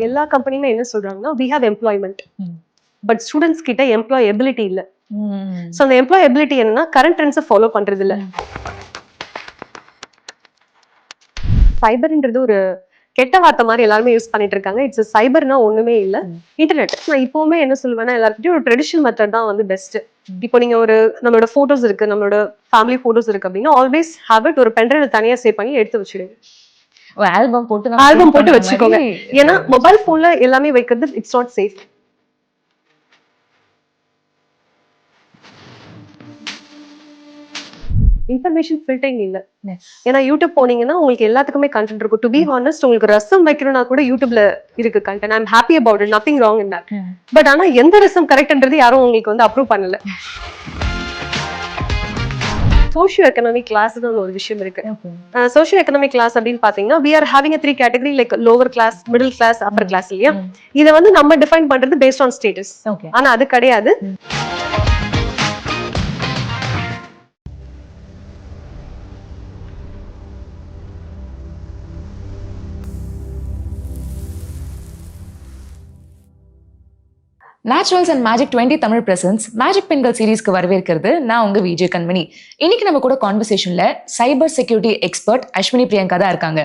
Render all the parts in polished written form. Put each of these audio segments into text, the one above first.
எல்லா கம்பெனியுமே என்ன சொல்றாங்கன்னா we have employment but students கிட்ட எம்ப்ளாயபிலிட்டி இல்ல. சோ அந்த எம்ப்ளாயபிலிட்டி என்னன்னா கரண்ட் ட்ரெண்ட்ஸை ஃபாலோ பண்றது இல்ல. சைபர்ன்றது ஒரு கெட்ட வார்த்தை மாதிரி எல்லாருமே யூஸ் பண்ணிட்டு இருக்காங்க. இட்ஸ் சைபர்னா ஒண்ணுமே இல்ல, இன்டர்நெட். நான் இப்பவுமே என்ன சொல்லுவேன்னா எல்லாருக்கிட்டையும் ஒரு ட்ரெடிஷனல் மெத்தட் தான் வந்து பெஸ்ட். இப்போ நீங்க ஒரு நம்மளோட போட்டோஸ் இருக்கு, நம்மளோட ஃபேமிலி போட்டோஸ் இருக்கு அப்படின்னா ஆல்வேஸ் ஹேவ் இட் ஒரு பென்ட்ரைவ்ல தனியா சேவ் பண்ணி எடுத்து வச்சிடுங்க. ஆல்பம் போட்டு வச்சுக்கோங்க. ஏன்னா மொபைல் போன்ல எல்லாமே வைக்கிறது it's not safe. Information filtering இல்ல. ஏன்னா யூடியூப் போனீங்கன்னா உங்களுக்கு எல்லாத்துக்குமே கண்டென்ட் இருக்கும். டு பி ஹானஸ்ட், உங்களுக்கு ரசம் வைக்கணும்னா கூட யூடியூப்ல இருக்கு content. I'm happy about it, nothing wrong in that. But ஆனா எந்த ரசம் கரெக்ட்ன்றது யாரும் உங்களுக்கு வந்து அப்ரூவ் பண்ணல. சோஷியோ எக்கனாமிக் கிளாஸ்னு ஒரு விஷயம் இருக்கு. சோஷியோ எக்கனாமிக் கிளாஸ் அப்படின்னு பாத்தீங்கன்னா we are having a 3 category like lower class, middle class, upper class இல்லையா? இதை வந்து நம்ம டிஃபைன் பண்றது based on status. ஆனா அது கிடையாது. Naturals and magic 20 Tamil presents magic பெண்கள் சீரீஸ்க்கு வரவேற்கிறது நான் உங்க விஜய் கண்மணி. இன்னைக்கு நம்ம கூட கான்வர்சேஷன்ல cyber security expert Ashwini Priyanka தான் இருக்காங்க.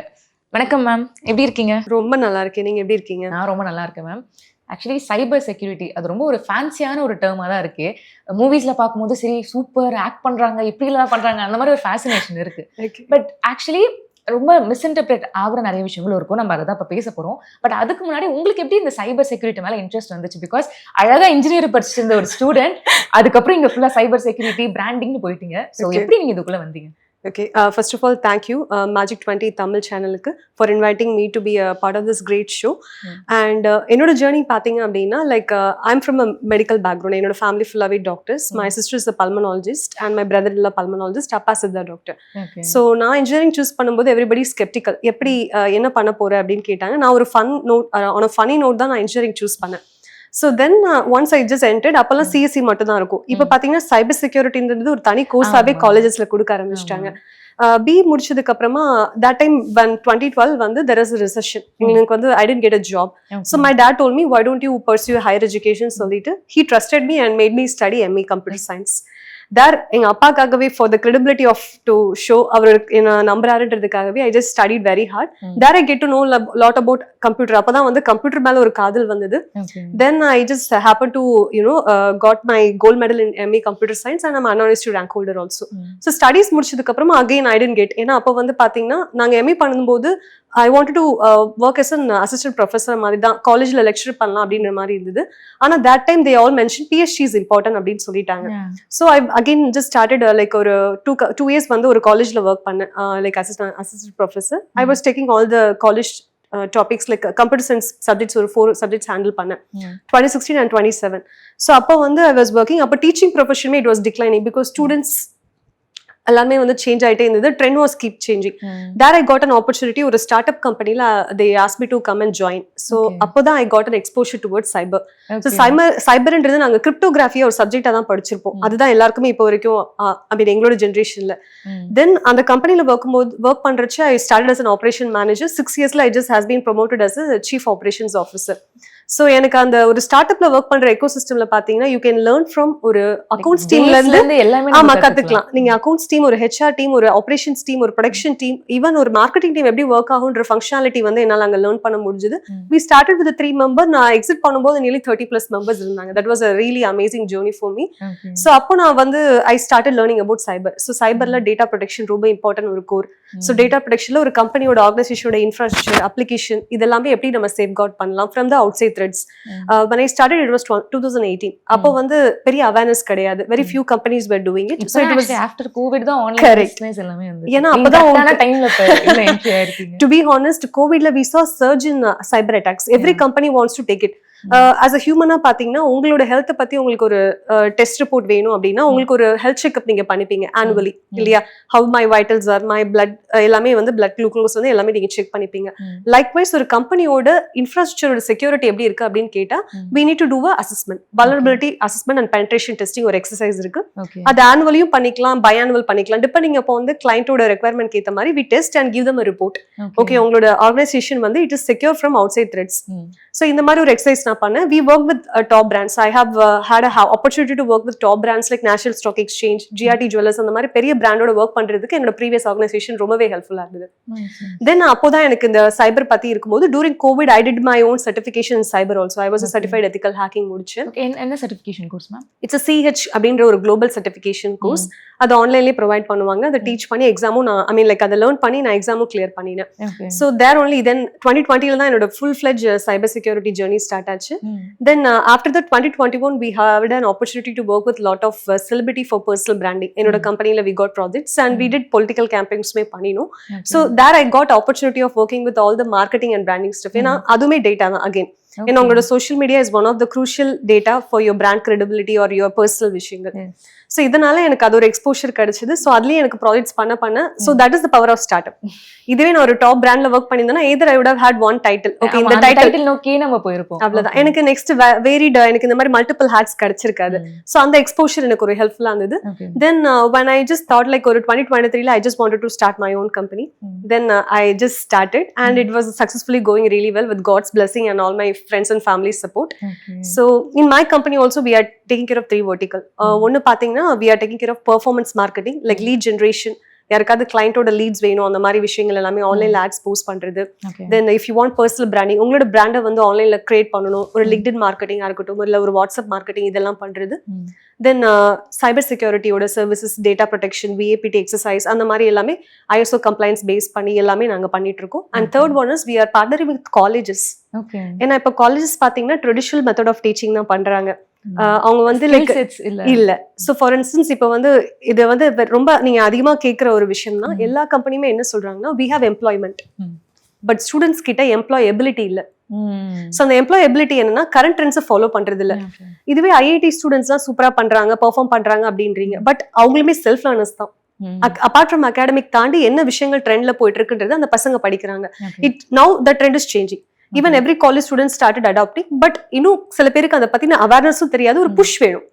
வணக்கம் மேம், எப்படி இருக்கீங்க? ரொம்ப நல்லா இருக்கேன், நீங்க எப்படி இருக்கீங்க? நான் ரொம்ப நல்லா இருக்கேன் மேம். ஆக்சுவலி சைபர் செக்யூரிட்டி அது ரொம்ப ஒரு ஃபேன்சியான ஒரு டேர்மா தான் இருக்கு. மூவிஸ்ல பார்க்கும்போது சரி சூப்பர் ஆக்ட் பண்றாங்க, இப்படிலாம் பண்றாங்க, அந்த மாதிரி ஒரு ஃபேசினேஷன் இருக்கு. பட் ஆக்சுவலி ரொம்ப மிஸ்இன்டர்பிரேட் ஆகுற நிறைய விஷயங்களும் இருக்கும். நம்ம அதை தான் இப்போ பேச போறோம். பட் அதுக்கு முன்னாடி உங்களுக்கு எப்படி இந்த சைபர் செக்யூரிட்டி மேல இன்ட்ரெஸ்ட் வந்துச்சு? பிகாஸ் அழகா இன்ஜினியர் படிச்சுட்டு இருந்த ஒரு ஸ்டூடெண்ட் அதுக்கப்புறம் இங்க ஃபுல்லா சைபர் செக்யூரிட்டி பிராண்டிங்னு போயிட்டீங்க. ஸோ எப்படி நீங்க இதுக்குள்ள வந்தீங்க? Okay, first of all, thank you, Magic 20 Tamil channel for inviting me to be a part of this great show. And என்னோட ஜர்னி பார்த்தீங்க அப்படின்னா like I'm from a medical background. என்னோட family ஃபுல்லாகவே doctors. My sister is a pulmonologist and my brother இல்ல pulmonologist. அப்பா Siddha doctor. So நான் engineering choose பண்ணும்போது everybody sceptical, எப்படி என்ன பண்ண போற அப்படின்னு கேட்டாங்க. நான் ஒரு fun note, on funny note தான் நான் இன்ஜினியரிங் சூஸ் பண்ணேன். So then once I just entered, அப்பெல்லாம் சிஎஸ்சி மட்டும் தான் இருக்கும். இப்போ பார்த்தீங்கன்னா சைபர் செக்யூரிட்டின்றது ஒரு தனி கோர்ஸாவே காலேஜஸ்ல கொடுக்க ஆரம்பிச்சிட்டாங்க. பி முடிச்சதுக்கு அப்புறமா that time when 2012 வந்து there is a recession. எனக்கு வந்து I didn't get a job. So my dad told me why don't you pursue higher education சொல்லிட்டு he trusted me and made me study MA computer science. There எங்க அப்பாக்காகவே for the credibility of to show அவர் என்ன நம்புறாருன்றதுக்காகவே I just studied very hard. There I get to know lot about computer. அப்பதான் வந்து computer மேல ஒரு காதல் வந்தது. Then I just happened to got my gold medal in MA computer science and I'm an honorary rank holder also. So studies முடிச்சதுக்கு அப்புறமா again I didn't get. ஏன்னா அப்ப வந்து பாத்தீங்கன்னா நாங்க MA பண்ணும்போது I wanted to work as an assistant professor மாதிரி தான், காலேஜ்ல லெக்சர் பண்ணலாம் அப்படின்ற மாதிரி இருந்தது. ஆனா that time they all mentioned PhD is important அப்படின்னு சொல்லிட்டாங்க. So I again just started like ஒரு 2 years வந்து ஒரு காலேஜ்ல ஒர்க் பண்ணேன் like assistant professor. I was taking all the college topics like computer science subjects ஒரு 4 subjects handle பண்ணேன் 2016 and 27. So அப்போ வந்து I was working. அப்போ teaching profession it was declining because students எல்லாமே வந்து சேஞ்ச் ஆயிட்டே இருந்தது. Trend was keep changing. There I got an opportunity. ஒரு ஸ்டார்ட் அப் கம்பெனில they ask me to come and join. So அப்போதான் I got an exposure towards cyber. So சைபர்ன்றது நாங்கள் கிரிப்டோகிராஃபியா ஒரு சப்ஜெக்டா தான் படிச்சிருப்போம். அதுதான் எல்லாருக்குமே இப்போ வரைக்கும் அப்படி எங்களோட ஜென்ரேஷன்ல. தென் அந்த கம்பெனில ஒர்க் பண்றச்ச I started as an operation manager. 6 yearsல I just has been promoted as a chief operations officer. So எனக்கு அந்த ஒரு ஸ்டார்ட் அப்ல ஒர்க் பண்ற எக்கோ சிஸ்டம்ல பாத்தீங்கன்னா யூ கேன் லேர்ன் ஃப்ரம் ஒரு அக்கௌண்ட்ஸ் டீம்ல இருந்து ஆமா கத்துக்கலாம். நீங்க அக்கௌண்ட்ஸ் டீம், ஒரு ஹெச்ஆர் டீம், ஒரு ஆபரேஷன்ஸ் டீம், ஒரு ப்ரொடக்ஷன் டீம், ஈவன் ஒரு மார்க்கெட்டிங் டீம் எப்படி ஒர்க் ஆகுன்ற ஃபங்க்ஷனாலிட்டி வந்து என்னால அங்க லேர்ன் பண்ண முடிஞ்சது. We started with 3 members. நான் எக்ஸிட் பண்ணும்போது nearly 30+ members இருந்தாங்க. That was a really amazing journey for me. So அப்போ நான் வந்து I started learning about cyber. So சைபர்ல data protection ரொம்ப இம்பார்ட்டன்ட் ஒரு கோர். ஸோ டேட்டா ப்ரொடெக்ஷன்ல ஒரு கம்பெனியோட ஆர்கனைசேஷனோட இன்ஃப்ராஸ்ட்ரக்சர், அப்ளிகேஷன் இதெல்லாமே எப்படி நம்ம சேஃப் கார்ட் பண்ணலாம் from the outside threats. When I started it was 2018. அப்போ வந்து பெரிய அவேர்னஸ் கிடையாது. Very few companies were doing it. So it was after covid தான் ஆன்லைன் பிசினஸ் எல்லாமே வந்து. ஏன்னா அப்பதான் டைம்ல இல்ல entry ஆயிருக்கீங்க. To be honest, COVID we saw surge in cyber attacks. Every company wants to take it. As a ஹியூமனா பாத்தீங்கன்னா உங்களோட ஹெல்த் பத்தி உங்களுக்கு ஒரு டெஸ்ட் ரிப்போர்ட் வேணும் அப்படின்னா உங்களுக்கு ஒரு ஹெல்த் செக்அப் நீங்க பண்ணிப்பீங்க ஆனுவலி இல்லையா? How my vitals are my blood எல்லாமே வந்து பிளட் குளுக்கோஸ் வந்து எல்லாமே நீங்க செக் பண்ணிப்பீங்க. லைக்வைஸ் ஒரு கம்பெனியோட இன்ஃப்ராஸ்ட்ரக்சரோட செக்யூரிட்டி எப்படி இருக்கு அப்படின்னு கேட்டா we need to do a assessment, vulnerability assessment and penetration testing ஒரு எக்ஸசைஸ் இருக்கு. அது ஆனுவலியும் பண்ணிக்கலாம், பைஆனுவல் பண்ணிக்கலாம், டிபெண்டிங் அப்போ வந்து கிளையண்டோட ரெக்வயர்மெண்ட் ஏத்த மாதிரி we test and give them a report. Okay உங்களோட ஆர்கனைசேஷன் வந்து it is secure from outside threats. So இந்த மாதிரி ஒரு எக்ஸசைஸ் நான் பண்ணேன். We work with top brands. I have had a opportunity to work with top brands like National Stock Exchange, GRT jewellers, அந்த மாதிரி பெரிய பிராண்டோட ஒர்க் பண்றதுக்கு என்னோட ப்ரீவியஸ் ஆர்கனைசேஷன் ரொம்பவே ஹெல்ப்ஃபுல்லா இருந்தது. தென் அப்போதான் எனக்கு இந்த சைபர் பத்தி இருக்கும்போது during Covid I did my own certification cyber also. I was a certified ethical hacking முடிச்சேன். என்ன certification course ma'am? It's a CH அப்படின்ற ஒரு குளோபல் சர்டிஃபிகேஷன் கோர்ஸ். அது ஆன்லைன்லேயே ப்ரொவைட் பண்ணுவாங்க. அதை டீச் பண்ணி எக்ஸாமும் நான் ஐ மீன் லைக் அதை லேர்ன் பண்ணி நான் எக்ஸாமும் கிளியர் பண்ணினேன். ஸோ தேர் ஒன்லி தென் 2020 தான் என்னோட full fledge cyber security journey start ஆச்சு. Then after that 2021 we had an opportunity to work with lot of celebrity for personal branding. என்னோட கம்பெனில we got projects and we did political campaigns மே பண்ணினோம். So there I got opportunity of working with all the marketing and branding stuff. ஏன்னா அதுவுமே data தான் again. ஏன்னா உங்களோட social media is one of the crucial data for your brand credibility or your personal விஷயங்கள். ஸோ இதனால எனக்கு அது ஒரு எக்ஸ்போஷர் கிடைச்சது. ஸோ அதுலேயும் எனக்கு ப்ராஜெக்ட்ஸ் பண்ண so that is the power of start up. இதுவே நான் ஒரு டாப் பிராண்ட்ல ஒர்க் பண்ணியிருந்தேன்னா either I would have had one title. Okay இந்த டைட்டில் நோக்கி நம்ம போயிருப்போம், அவ்வளவுதான். எனக்கு நெக்ஸ்ட் வேரிட் எனக்கு இந்த மாதிரி மல்டிபிள் ஹேட்ஸ் கிடைச்சிருக்காது. ஸோ அந்த எக்ஸ்போஷர் எனக்கு ஒரு ஹெல்ப்ஃபுல்லா இருந்தது. தென் when I just thought like ஒரு 2023 I just wanted to start my own company. Then I just started and it was successfully going really well with God's blessing and all my friends and family support. So in my company also we are taking care of 3 vertical. ஒன்னு பாத்தீங்கன்னா we are taking care of performance marketing like lead generation. யாருக்காவது கிளையண்டோட leads வேணும் அந்த மாதிரி விஷயங்கள் எல்லாமே ஆன்லைன்ல ads post பண்றது. தென் if you want personal branding, உங்களோட பிராண்டை வந்து ஆன்லைன்ல கிரியேட் பண்ணணும், ஒரு லிங்க்டின் மார்க்கெட்டிங்கா இருக்கட்டும் இல்ல ஒரு வாட்ஸ்அப் மார்க்கெட்டிங் இதெல்லாம் பண்றது. தென் சைபர் செக்யூரிட்டியோட சர்வீசஸ், டேட்டா ப்ரொடெக்ஷன், விஏபிடி எக்ஸசைஸ் அந்த மாதிரி எல்லாமே ISO கம்ப்ளைன்ஸ் பேஸ் பண்ணி எல்லாமே நாங்க பண்ணிட்டு இருக்கோம். And third one is we are partnering with colleges. ஏன்னா இப்போ காலேஜஸ் பாத்தீங்கன்னா ட்ரெடிஷனல் மெத்தட் ஆஃப் டீச்சிங் தான் பண்றாங்க. அவங்க வந்து லைக் இல்ல. சோ ஃபார் இன்ஸ்டன்ஸ் இப்போ வந்து இது வந்து ரொம்ப நீங்க அதிகமா கேட்கிற ஒரு விஷயம் தான். எல்லா கம்பெனியுமே என்ன சொல்றாங்கன்னா we have employment but students கிட்ட எம்ப்ளாயபிலிட்டி இல்ல. சோ அந்த எம்ப்ளாயபிலிட்டி என்னன்னா கரண்ட் ட்ரெண்ட்ஸை ஃபாலோ பண்றது இல்ல. இதுவே ஐஐடி ஸ்டூடெண்ட்ஸ் எல்லாம் சூப்பரா பண்றாங்க, பெர்ஃபார்ம் பண்றாங்க அப்படின்றீங்க. பட் அவங்களுமே செல்ஃப் லேர்னர்ஸ் தான். அபார்ட் ஃப்ரம் அகாடமிக் தாண்டி என்ன விஷயங்கள் ட்ரெண்ட்ல போயிட்டு இருக்குன்றது அந்த பசங்க படிக்கிறாங்க. It now the trend is changing. Even every college students started adopting, but இன்னும் சில பேருக்கு அதை பத்தின அவேர்னஸும் தெரியாது, ஒரு புஷ் வேணும்.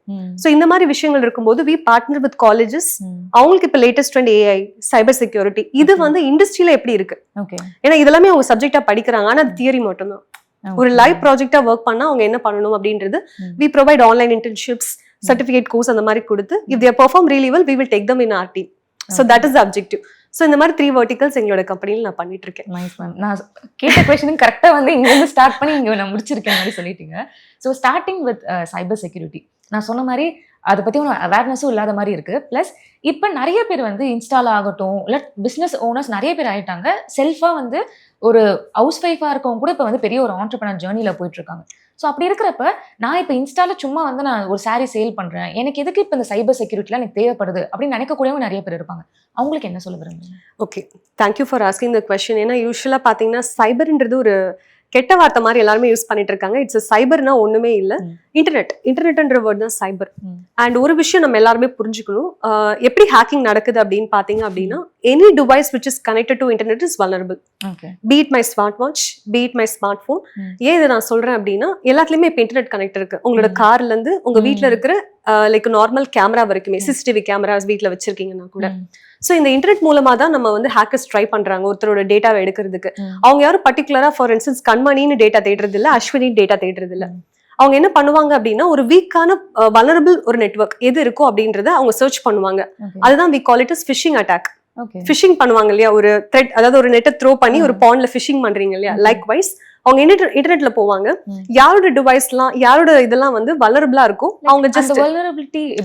சோ இந்த மாதிரி விஷயங்கள் இருக்கும்போது we partner with colleges. அவங்களுக்கு இப்ப latest trend AI, cyber security, இது வந்து இண்டஸ்ட்ரியில எப்படி இருக்கு, ஏன்னா இதெல்லாமே அவங்க சப்ஜெக்டா படிக்கிறாங்க, ஆனா தியரி மட்டும் தான். ஒரு லைவ் ப்ராஜெக்டா ஒர்க் பண்ணா அவங்க என்ன பண்ணணும் அப்படின்றது we provide online internships, certificate course அந்த மாதிரி கொடுத்து if they perform really well we will take them in our team. So that is the objective. So இந்த மாதிரி 3 வெர்டிகல்ஸ் எங்களோட கம்பெனியில் நான் பண்ணிட்டு இருக்கேன். Nice ma'am. நான் கேட்ட கொஸ்டின் கரெக்டாக வந்து இங்கேருந்து ஸ்டார்ட் பண்ணி இங்கே நான் முடிச்சிருக்கேன் மாதிரி சொல்லிட்டீங்க. So starting with cyber security, நான் சொன்ன மாதிரி அதை பற்றி ஒரு அவேர்னஸும் இல்லாத மாதிரி இருக்குது. ப்ளஸ் இப்போ நிறைய பேர் வந்து இன்ஸ்டால் ஆகட்டும் இல்லை பிஸ்னஸ் ஓனர்ஸ் நிறைய பேர் ஆகிட்டாங்க. செல்ஃபாக வந்து ஒரு ஹவுஸ் ஒய்ஃபாக இருக்கவங்க கூட இப்போ வந்து பெரிய ஒரு ஆண்டர்பிரனர் ஜேர்னியில் போயிட்டுருக்காங்க. ஸோ அப்படி இருக்கிறப்ப நான் இப்போ இன்ஸ்டாவில் சும்மா வந்து நான் ஒரு சாரீ சேல் பண்ணுறேன், எனக்கு எதுக்கு இப்போ இந்த சைபர் செக்யூரிட்டிலாம் எனக்கு தேவைப்படுது அப்படின்னு நினைக்கக்கூடியவங்க நிறைய பேர் இருப்பாங்க. அவங்களுக்கு என்ன சொல்ல விரும்புறீங்க? Okay, thank you for asking the question. ஏன்னா யூஸ்வலாக பார்த்தீங்கன்னா சைபர்ன்றது ஒரு கெட்ட வார்த்தை மாதிரி எல்லாருமே யூஸ் பண்ணிட்டு இருக்காங்க. இட்ஸ் சைபர்னா ஒண்ணுமே இல்ல, இன்டர்நெட்ன்ற வேர்ட் தான் சைபர். அண்ட் ஒரு விஷயம் நம்ம எல்லாருமே புரிஞ்சுக்கணும், எப்படி ஹேக்கிங் நடக்குது அப்படின்னு பாத்தீங்க அப்படின்னா any device which is connected to internet is vulnerable. Be it my smart watch, be it my smartphone. ஏன் இதை நான் சொல்றேன் அப்படின்னா எல்லாத்துலயுமே இப்போ இன்டர்நெட் கனெக்ட் இருக்கு. உங்களோட கார்ல இருந்து உங்க வீட்டுல இருக்கிற லைக் நார்மல் கேமரா வரைக்குமே, சிசிடிவி கேமராஸ் வீட்டுல வச்சிருக்கீங்கன்னா கூட. சோ இந்த இன்டர்நெட் மூலமா தான் நம்ம வந்து ஹேக்கர்ஸ் ட்ரை பண்றாங்க ஒருத்தரோட டேட்டாவை எடுக்கிறதுக்கு. அவங்க யாரும் பர்டிகுலரா ஃபார் இன்ஸ்டன்ஸ் கண்மணின்னு டேட்டா தேடுறது இல்ல, அஸ்வினி டேட்டா தேடுறது இல்ல. அவங்க என்ன பண்ணுவாங்க அப்படின்னா ஒரு வீக்கான வல்னரபிள் ஒரு நெட்வொர்க் எது இருக்கோ அப்படின்றத அவங்க சர்ச் பண்ணுவாங்க. அதுதான் we call it as phishing attack. Phishing பண்ணுவாங்க இல்லையா, ஒரு த்ரெட், அதாவது ஒரு நெட்டை த்ரோ பண்ணி ஒரு பாண்ட்ல ஃபிஷிங் பண்றீங்க இல்லையா, லைக் வைஸ் அவங்க இன்டர்நெட்ல போவாங்க, யாரோட டிவைஸ்லாம் யாரோட இதெல்லாம் வந்து வல்னரபிளா இருக்கும் அவங்க ஜஸ்ட்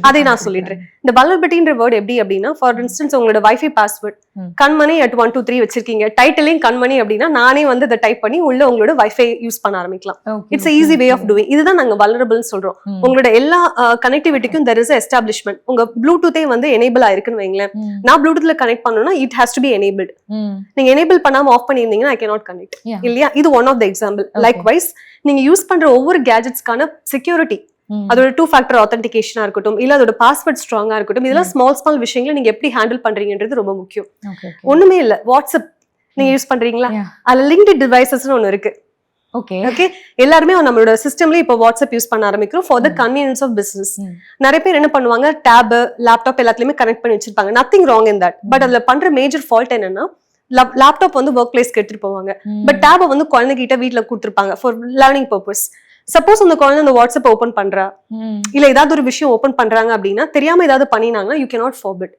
அதை நான் சொல்லிடுறேன். இந்த வல்னரபிலிட்டின்ற வேர்ட் எப்படி அப்படின்னா ஃபார் இன்ஸ்டன்ஸ் உங்களோட வைஃபை பாஸ்வேர்ட் கண்மணி @123 வச்சிருக்கீங்க, டைட்டிலையும் கண்மணி அப்படின்னா நானே வந்து அதை டைப் பண்ணி உள்ள உங்களோட வைஃபை யூஸ் பண்ண ஆரம்பிக்கலாம். It's easy way of doing. இதுதான் நாங்க வல்னரபிள்னு சொல்றோம். உங்களோட எல்லா கனெக்டிவிட்டிக்கும் there is a establishment. உங்க ப்ளூடூத்தே வந்து எனேபிள் ஆயிருக்குன்னு வைங்களேன், நான் ப்ளூடூத்ல கனெக்ட் பண்ணணும்னா it has to be enabled. நீங்க எனேபிள் பண்ணாம ஆஃப் பண்ணியிருந்தீங்கன்னா ஐ கேனாட் கனெக்ட் இல்லையா. இது one of the example. Likewise நீங்க யூஸ் பண்ற ஒவ்வொரு கேஜெட்ஸ்க்கான செக்யூரிட்டி, அதோட 2 ஃபேக்டர் ஆத்தென்டிகேஷனா இருக்கட்டும், இல்ல அதோட பாஸ்வேர்ட் ஸ்ட்ராங்கா இருக்கட்டும், இதெல்லாம் ஸ்மால் விஷயங்களை நீங்க எப்படி ஹேண்டில் பண்றீங்கன்றது ரொம்ப முக்கியம். ஒண்ணுமே இல்ல, வாட்ஸ்அப் நீங்க யூஸ் பண்றீங்களா, அதுல லிங்க்டு டிவைசஸ்னு ஒண்ணு இருக்கு. ஓகே, எல்லாருமே நம்மளோட சிஸ்டம்ல இப்போ வாட்ஸ்அப் யூஸ் பண்ண ஆரம்பிக்கிறோம் for the convenience of business. நிறைய பேர் என்ன பண்ணுவாங்க, டேப், லேப்டாப் எல்லாத்துலயுமே கனெக்ட் பண்ணி வச்சிருப்பாங்க. Nothing wrong in that. But அதுல பண்ற மேஜர் ஃபால்ட் என்னன்னா, லேப்டாப் வந்து ஒர்க் பிளேஸ்க்கு எடுத்துட்டு போவாங்க, பட் டேபை வந்து குழந்தைகிட்ட வீட்டுல கொடுத்துருப்பாங்க ஃபார் லேர்னிங் பர்பஸ். சப்போஸ் அந்த குழந்தை அந்த வாட்ஸ்அப் ஓபன் பண்றா, இல்ல ஏதாவது ஒரு விஷயம் ஓபன் பண்றாங்க அப்படின்னா, தெரியாம ஏதாவது பண்ணினாங்கன்னா you cannot forbid.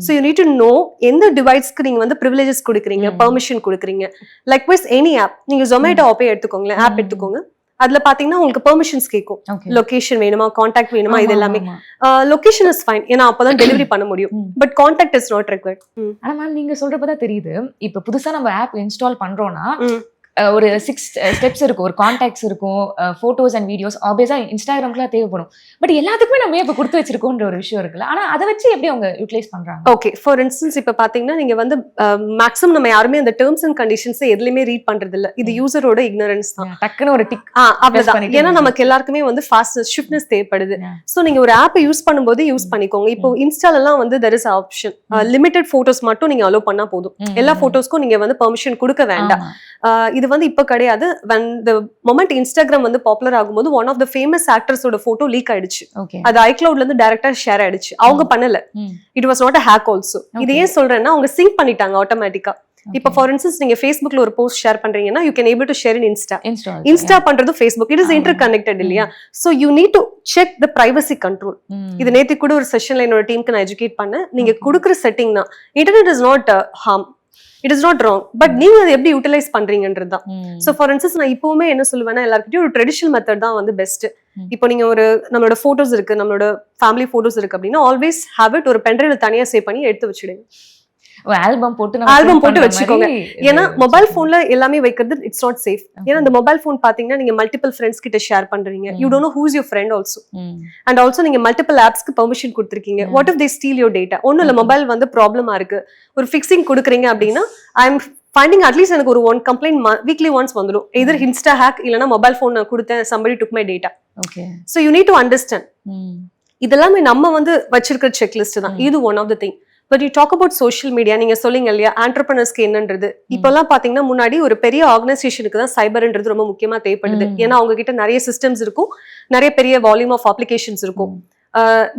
So you need to know எந்த டிவைஸ்க்கு நீங்க வந்து ப்ரிவிலேஜஸ் கொடுக்குறீங்க, பெர்மிஷன் கொடுக்குறீங்க. லைக்வைஸ் எனி ஆப், நீங்க ஜொமேட்டோ ஆப்பே எடுத்துக்கோங்களேன், ஆப் எடுத்துக்கோங்க. அதுல பாத்தீங்கன்னா உங்களுக்கு பெர்மிஷன்ஸ் கேட்கும். லொகேஷன் வேணுமா, கான்டாக்ட் வேணுமா, இது எல்லாமே. லொகேஷன் இஸ் ஃபைன், ஏன்னா அப்பதான் டெலிவரி பண்ண முடியும். But contact is not required. ஆனா மேம் நீங்க சொல்றப்பதான் தெரியுது, இப்ப புதுசா நம்ம ஆப் இன்ஸ்டால் பண்றோம்னா ஒரு 6 ஸ்டெப்ஸ் இருக்கும், ஒரு கான்டாக்ட்ஸ் இருக்கும், போட்டோஸ் அண்ட் வீடியோஸ் ஆப்வியஸா இன்ஸ்டாகிராம்க்குலாம் தேவைப்படும். பட் எல்லாத்துக்குமே நம்ம இப்ப கொடுத்து வச்சிருக்கோன்ற ஒரு விஷயம் இருக்குல்ல, ஆனா அதை வச்சு எப்படி அவங்க யூட்டிலைஸ் பண்றாங்க? ஓகே, ஃபார் இன்ஸ்டன்ஸ் இப்ப பாத்தீங்கன்னா நீங்க வந்து மேக்ஸிமம் நம்ம யாருமே அந்த டேர்ம்ஸ் அண்ட் கண்டிஷன்ஸ் எதுலயுமே ரீட் பண்றது இல்ல. இது யூசரோட இக்னரன்ஸ் தான். டக்குன்னு ஒரு டிக் அப்படிதான். ஏன்னா நமக்கு எல்லாருக்குமே வந்து ஃபாஸ்ட்னஸ், ஷிஃப்ட்னஸ் தேவைப்படுது. சோ நீங்க ஒரு ஆப்பை யூஸ் பண்ணும்போது யூஸ் பண்ணிக்கோங்க. இப்போ இன்ஸ்டால எல்லாம் வந்து there is an option, limited photos மட்டும் நீங்க அலோ பண்ணா போதும். எல்லா போட்டோஸ்க்கும் நீங்க வந்து பெர்மிஷன் கொடுக்க வேண்டாம். இது வந்து இப்ப கிடையாது. when the moment Instagram வந்து பாப்புலர் ஆகும்போது one of the famous actors ஓட போட்டோ லீக் ஆயிடுச்சு. அது iCloudல இருந்து டைரக்டா ஷேர் ஆயிடுச்சு. அவங்க பண்ணல, it was not a hack also. இது ஏன் சொல்றேன்னா அவங்க சிங்க் பண்ணிட்டாங்க ஆட்டோமேட்டிக்கா. இப்ப ஃபார் இன்ஸ்டன்ஸ் நீங்க Facebookல ஒரு போஸ்ட் ஷேர் பண்றீங்கன்னா you can able to share in Insta பண்றது Facebook, it is interconnected இல்லையா? So you need to check the privacy control. இது நேத்து கூட ஒரு செஷன்ல என்னோட டீமுக்கு நான் எஜுகேட் பண்ணேன். நீங்க கொடுக்குற செட்டிங் தான், internet is not harm, it is not wrong, but நீங்க அதை எப்படி யூட்டிலைஸ் பண்றீங்கன்றது தான். சோ ஃபார் இன்ஸ்டன்ஸ் நான் இப்பவுமே என்ன சொல்லுவேன்னா, எல்லாருக்கிட்டையும் ஒரு ட்ரெடிஷனல் மெத்தட் தான் வந்து பெஸ்ட். இப்போ நீங்க ஒரு நம்மளோட போட்டோஸ் இருக்கு, நம்மளோட ஃபேமிலி போட்டோஸ் இருக்கு அப்படின்னா ஆல்வேஸ் ஹேவ் இட் ஒரு பென்ட்ரைவ்ல தனியா சேவ் பண்ணி எடுத்து வச்சிடுங்க. ஆல்பம் போட்டு வச்சுக்கோங்க. ஏன்னா மொபைல் போன்ல எல்லாமே வைக்கிறது இட்ஸ் நாட் சேஃப். ஏன்னா இந்த மொபைல் போன் பாத்தீங்கன்னா நீங்க மல்டிபிள் ஃப்ரெண்ட்ஸ் கிட்ட ஷேர் பண்றீங்க, you don't know whose your friend also. And also நீங்க மல்டிபிள் ஆப்ஸ்க்கு பெர்மிஷன் கொடுத்துருக்கீங்க. What if they steel your data? ஒன்னும் இல்ல, மொபைல் வந்து ப்ராப்ளமா இருக்கு, ஒரு ஃபிக்ஸிங் கொடுக்குறீங்க அப்படின்னா ஐ எம் ஃபைண்டிங் அட்லீஸ்ட் எனக்கு ஒரு 1 கம்ப்ளைண்ட் வீக்லி ஒன்ஸ் வந்துடும். எதர் இன்ஸ்டா ஹேக் இல்லைன்னா மொபைல் போன் கொடுத்தேன், somebody took my data. So you need to understand. இதெல்லாமே நம்ம வந்து வச்சிருக்கிற செக்லிஸ்ட் தான். இது one of the thing. But you talk about social media, நீங்க சொல்லிங்க இல்லையா ஆண்டர்பிரனர்ஸ்க்கு என்னன்றது. இப்பெல்லாம் பாத்தீங்கன்னா முன்னாடி ஒரு பெரிய ஆர்கனைசேஷனுக்கு தான் சைபர்ன்றது ரொம்ப முக்கியமா தேவைப்படுது. ஏன்னா அவங்க கிட்ட நிறைய சிஸ்டம்ஸ் இருக்கும், நிறைய பெரிய வால்யூம் ஆஃப் அப்ளிகேஷன்ஸ் இருக்கும்.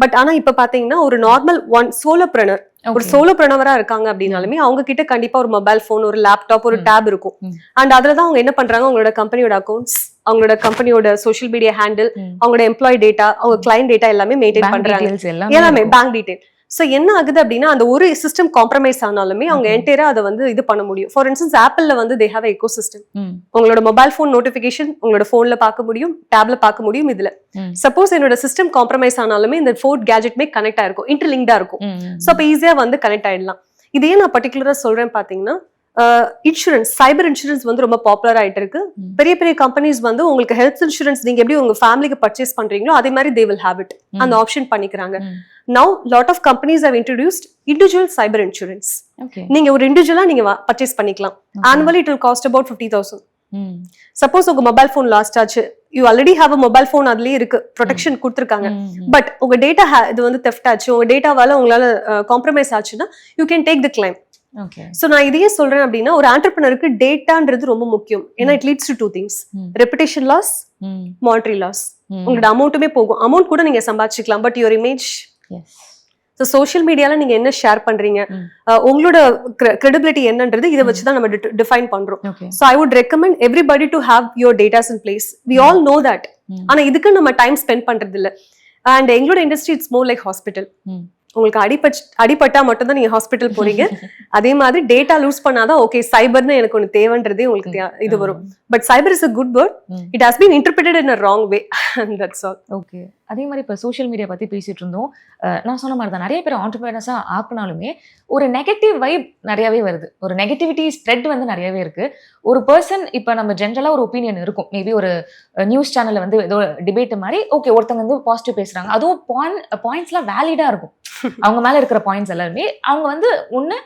பட் ஆனா இப்ப பாத்தீங்கன்னா ஒரு நார்மல் சோலோப்ரனர், ஒரு சோலோப்ரனவரா இருக்காங்க அப்படின்னாலுமே அவங்க கிட்ட கண்டிப்பா ஒரு மொபைல் போன், ஒரு லேப்டாப், ஒரு டேப் இருக்கும். அண்ட் அதுலதான் அவங்க என்ன பண்றாங்க, அவங்களோட கம்பெனியோட அக்கௌண்ட்ஸ், அவங்களோட கம்பெனியோட சோஷியல் மீடியா ஹேண்டில், அவங்களோட எம்ப்ளாயி டேட்டா, அவங்க கிளைண்ட் டேட்டா எல்லாமே மெயின்டைன் பண்றாங்க, எல்லாமே பேங்க் டீடைல். சோ என்ன ஆகுது அப்படின்னா அந்த ஒரு சிஸ்டம் காம்ப்ரமைஸ் ஆனாலுமே அவங்க என்டையரா அதை வந்து இது பண்ண முடியும். ஃபார் இன்ஸ்டன்ஸ் ஆப்பிள்ல வந்து தே ஹேவ் எக்கோ சிஸ்டம். உங்களோட மொபைல் போன் நோட்டிபிகேஷன் உங்களோட போன்ல பார்க்க முடியும், டேப்ல பார்க்க முடியும். இதுல சப்போஸ் என்னோட சிஸ்டம் காம்ப்ரமைஸ் ஆனாலுமே இந்த 4 கேஜெட்மே கனெக்ட் ஆயிருக்கும், இன்டர்லிங்க்டா இருக்கும். சோ அப்ப ஈஸியா வந்து கனெக்ட் ஆயிடலாம். இதே நான் பர்டிகுலரா சொல்றேன் பாத்தீங்கன்னா, இன்சூரன்ஸ், சைபர் இன்சூரன்ஸ் வந்து ரொம்ப பாப்புலர் ஆயிட்டு இருக்கு. பெரிய பெரிய கம்பெனிஸ் வந்து உங்களுக்கு ஹெல்த் இன்சூரன்ஸ் நீங்க எப்படி உங்க ஃபேமிலிக்கு பர்ச்சேஸ் பண்றீங்களோ அதே மாதிரி they will have it, அந்த ஆப்ஷன் பண்ணிக்கிறாங்க. Now lot of companies have introduced individual cyber insurance. நீங்க ஒரு இண்டிவிஜுவலா நீங்க பர்ச்சேஸ் பண்ணிக்கலாம். Annually it will cost about 50,000. Suppose உங்க மொபைல் போன் லாஸ்ட் ஆச்சு, you already have a mobile phone, அதுலயே இருக்கு, ப்ரொடெக்ஷன் கொடுத்துருக்காங்க. பட் உங்க டேட்டா இது வந்து தெஃப்ட் ஆச்சு, உங்க டேட்டாவால உங்களால காம்ப்ரமைஸ் ஆச்சுன்னா you can take the claim. So நான் இதையே சொல்றேன் அப்படின்னா ஒரு ஆண்டர்பிரனருக்கு டேட்டான்றது ரொம்ப முக்கியம். ஏன்னா it leads to 2 things, reputation loss, monetary loss. உங்களோட அமௌண்ட்டுமே போகும், அமௌண்ட் கூட நீங்க சம்பாதிச்சுக்கலாம், but your image. So social மீடியால நீங்க என்ன ஷேர் பண்றீங்க, உங்களோட கிரெடிபிலிட்டி என்னன்றது இதை வச்சுதான் நம்ம டிஃபைன் பண்றோம். So I would recommend everybody to have your datas in place. We all know that. ஆனா இதுக்கு நம்ம டைம் ஸ்பெண்ட் பண்றது இல்லை. அண்ட் எங்களோட industry it's more like hospital. உங்களுக்கு அடிபட்டா மட்டும்தான் நீங்க ஹாஸ்பிட்டல் போறீங்க. அதே மாதிரி டேட்டா லூஸ் பண்ணாதான் ஓகே சைபர்னு எனக்கு ஒண்ணு தேவைன்றதே உங்களுக்கு இது வரும். But cyber is a good word. It has been interpreted in a wrong way. That's all. Okay. அதே மாதிரி இப்போ சோஷியல் மீடியா பத்தி பேசிட்டு இருந்தோம். நான் சொன்ன மாதிரி தான் நிறைய பேர் ஆண்டர்பிரினர்ஸா ஆக்குனாலுமே ஒரு நெகட்டிவ் வைப் நிறையவே வருது, ஒரு நெகட்டிவிட்டி ஸ்ப்ரெட் வந்து நிறையவே இருக்கு. ஒரு பர்சன் இப்போ நம்ம ஜென்ரலா ஒரு ஒப்பீனியன் இருக்கும், மேபி ஒரு நியூஸ் சேனல்ல வந்து ஏதோ டிபேட் மாதிரி ஓகே ஒருத்தவங்க வந்து பாசிட்டிவ் பேசுறாங்க, அதுவும் பாயிண்ட்ஸ்லாம் வேலிடா இருக்கும். அவங்க மேல இருக்கிற பாயிண்ட்ஸ் எல்லாருமே அவங்க வந்து ஒண்ணு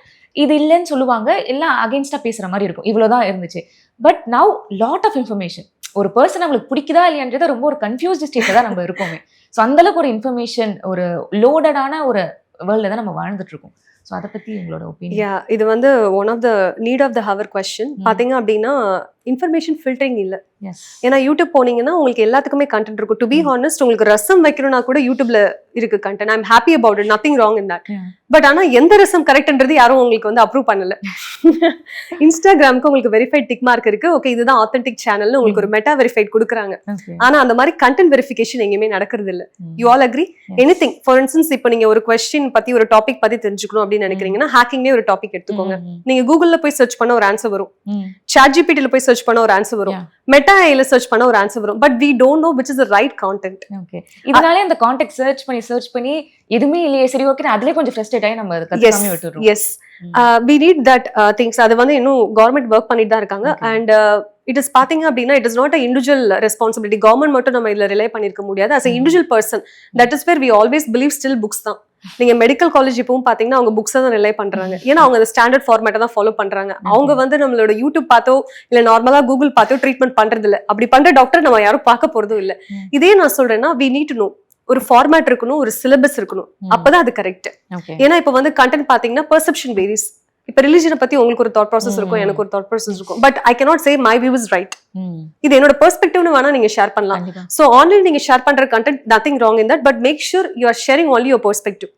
இது இல்லைன்னு சொல்லுவாங்க, எல்லாம் அகைன்ஸ்டா பேசுற மாதிரி இருக்கும். இவ்வளவுதான் இருந்துச்சு. But now lot of information. ஒரு பர்சன் நம்மளுக்கு பிடிக்குதா இல்லையான்றது ரொம்ப ஒரு கன்ஃபியூஸ்ட் ஸ்டேட்ல தான் நம்ம இருக்கோமே. ஸோ அந்த அளவுக்கு ஒரு இன்ஃபர்மேஷன், ஒரு லோடடான ஒரு வேர்ல்ட்ல தான் நம்ம வாழ்ந்துட்டு இருக்கோம். ஸோ அதை பத்தி உங்களோட ஒப்பீனியன்? இது வந்து one of the need of the hour question. பாத்தீங்க அப்படின்னா இன்ஃபர்மேஷன் ஃபில்டரிங் இல்லை. ஏன்னா யூடியூப் போனீங்கன்னா உங்களுக்கு எல்லாத்துக்குமே கண்டென்ட் இருக்கும். டு பி ஹானஸ்ட், உங்களுக்கு ரசம் வைக்கணும்னா கூட யூடியூப்ல இருக்கு content. I am happy about it, nothing wrong in that. But ஆனா எந்த ரசம் கரெக்ட்ன்றது யாரும் உங்களுக்கு வந்து அப்ரூவ் பண்ணல. இன்ஸ்டாகிராமுக்கு உங்களுக்கு வெரிஃபைட் டிக் மார்க் இருக்கு, ஓகே இதுதான் ஆத்தென்டிக் சேனல்னு உங்களுக்கு ஒரு மெட்டா வெரிஃபைட் கொடுக்குறாங்க. ஆனா அந்த மாதிரி கண்டென்ட் வெரிஃபிகேஷன் எங்கேயுமே நடக்கிறது இல்ல. You all agri? Anything, for instance இப்போ நீங்க ஒரு கொஸ்டின் பத்தி, ஒரு டாபிக் பத்தி தெரிஞ்சுக்கணும் அப்படின்னு நினைக்கிறீங்கன்னா ஹேக்கிங்லேயே ஒரு டாபிக் எடுத்துக்கோங்க. நீங்க கூகுள்ல போய் சர்ச் பண்ண ஒரு ஆன்சர் வரும், சாட் ஜிபிடில போய் சர்ச் பண்ண ஒரு ஆன்சர் வரும், மெட்டா ஏஐல சர்ச் பண்ண ஒரு ஆன்சர் வரும். But we don't know which is the right content. Okay, இதனாலே அந்த கான்டெக்ட் சர்ச் பண்ணி எதுவுமே இல்லையே, சரி ஓகே அதுலயே கொஞ்சம் ஃப்ரஸ்ட்ரேட் ஆகி நம்ம கத்துக்காம விட்டுறோம். Yes, we need that things. அது வந்து இன்னும் கவர்மெண்ட் ஒர்க் பண்ணிட்டு தான் இருக்காங்க. அண்ட் இட் இஸ் பாத்தீங்க அப்படின்னா it is not a individual responsibility. Government மட்டும் நம்ம இதுல ரிலே பண்ணிருக்க முடியாது. as a individual person, that is where we always believe still books தான். நீங்க மெடிக்கல் காலேஜ் இப்பவும் பாத்தீங்கன்னா அவங்க புக்ஸ் தான் ரிலே பண்றாங்க. ஏன்னா அவங்க அந்த ஸ்டாண்டர்ட் ஃபார்மேட்டை தான் ஃபாலோ பண்றாங்க. அவங்க வந்து நம்மளோட யூடியூப் பார்த்தோ இல்ல நார்மலா கூகுள் பார்த்தோ ட்ரீட்மெண்ட் பண்றது இல்ல. அப்படி பண்ற டாக்டர் நம்ம யாரும் பார்க்க போறதும் இல்ல. இதே நான் சொல்றேன்னா we need to know, ஒரு ஃபார்மேட் இருக்கணும், ஒரு சிலபஸ் இருக்கணும், அப்பதான் அது கரெக்ட். ஏன்னா இப்ப வந்து கண்டென்ட் பாத்தீங்கன்னா பெர்செப்ஷன் வேரிஸ். இப்ப ரிலிஜனை பத்தி உங்களுக்கு ஒரு தாட் ப்ராசஸ் இருக்கும், எனக்கு ஒரு தாட் ப்ராசஸ் இருக்கும். But I cannot say my view is right. இது என்னோட பெர்ஸ்பெக்டிவ்னு வேணா நீங்க ஷேர் பண்ணலாம். சோ ஆன்லைன் நீங்க ஷேர் பண்ற content nothing wrong in that, but make sure you are sharing only your perspective.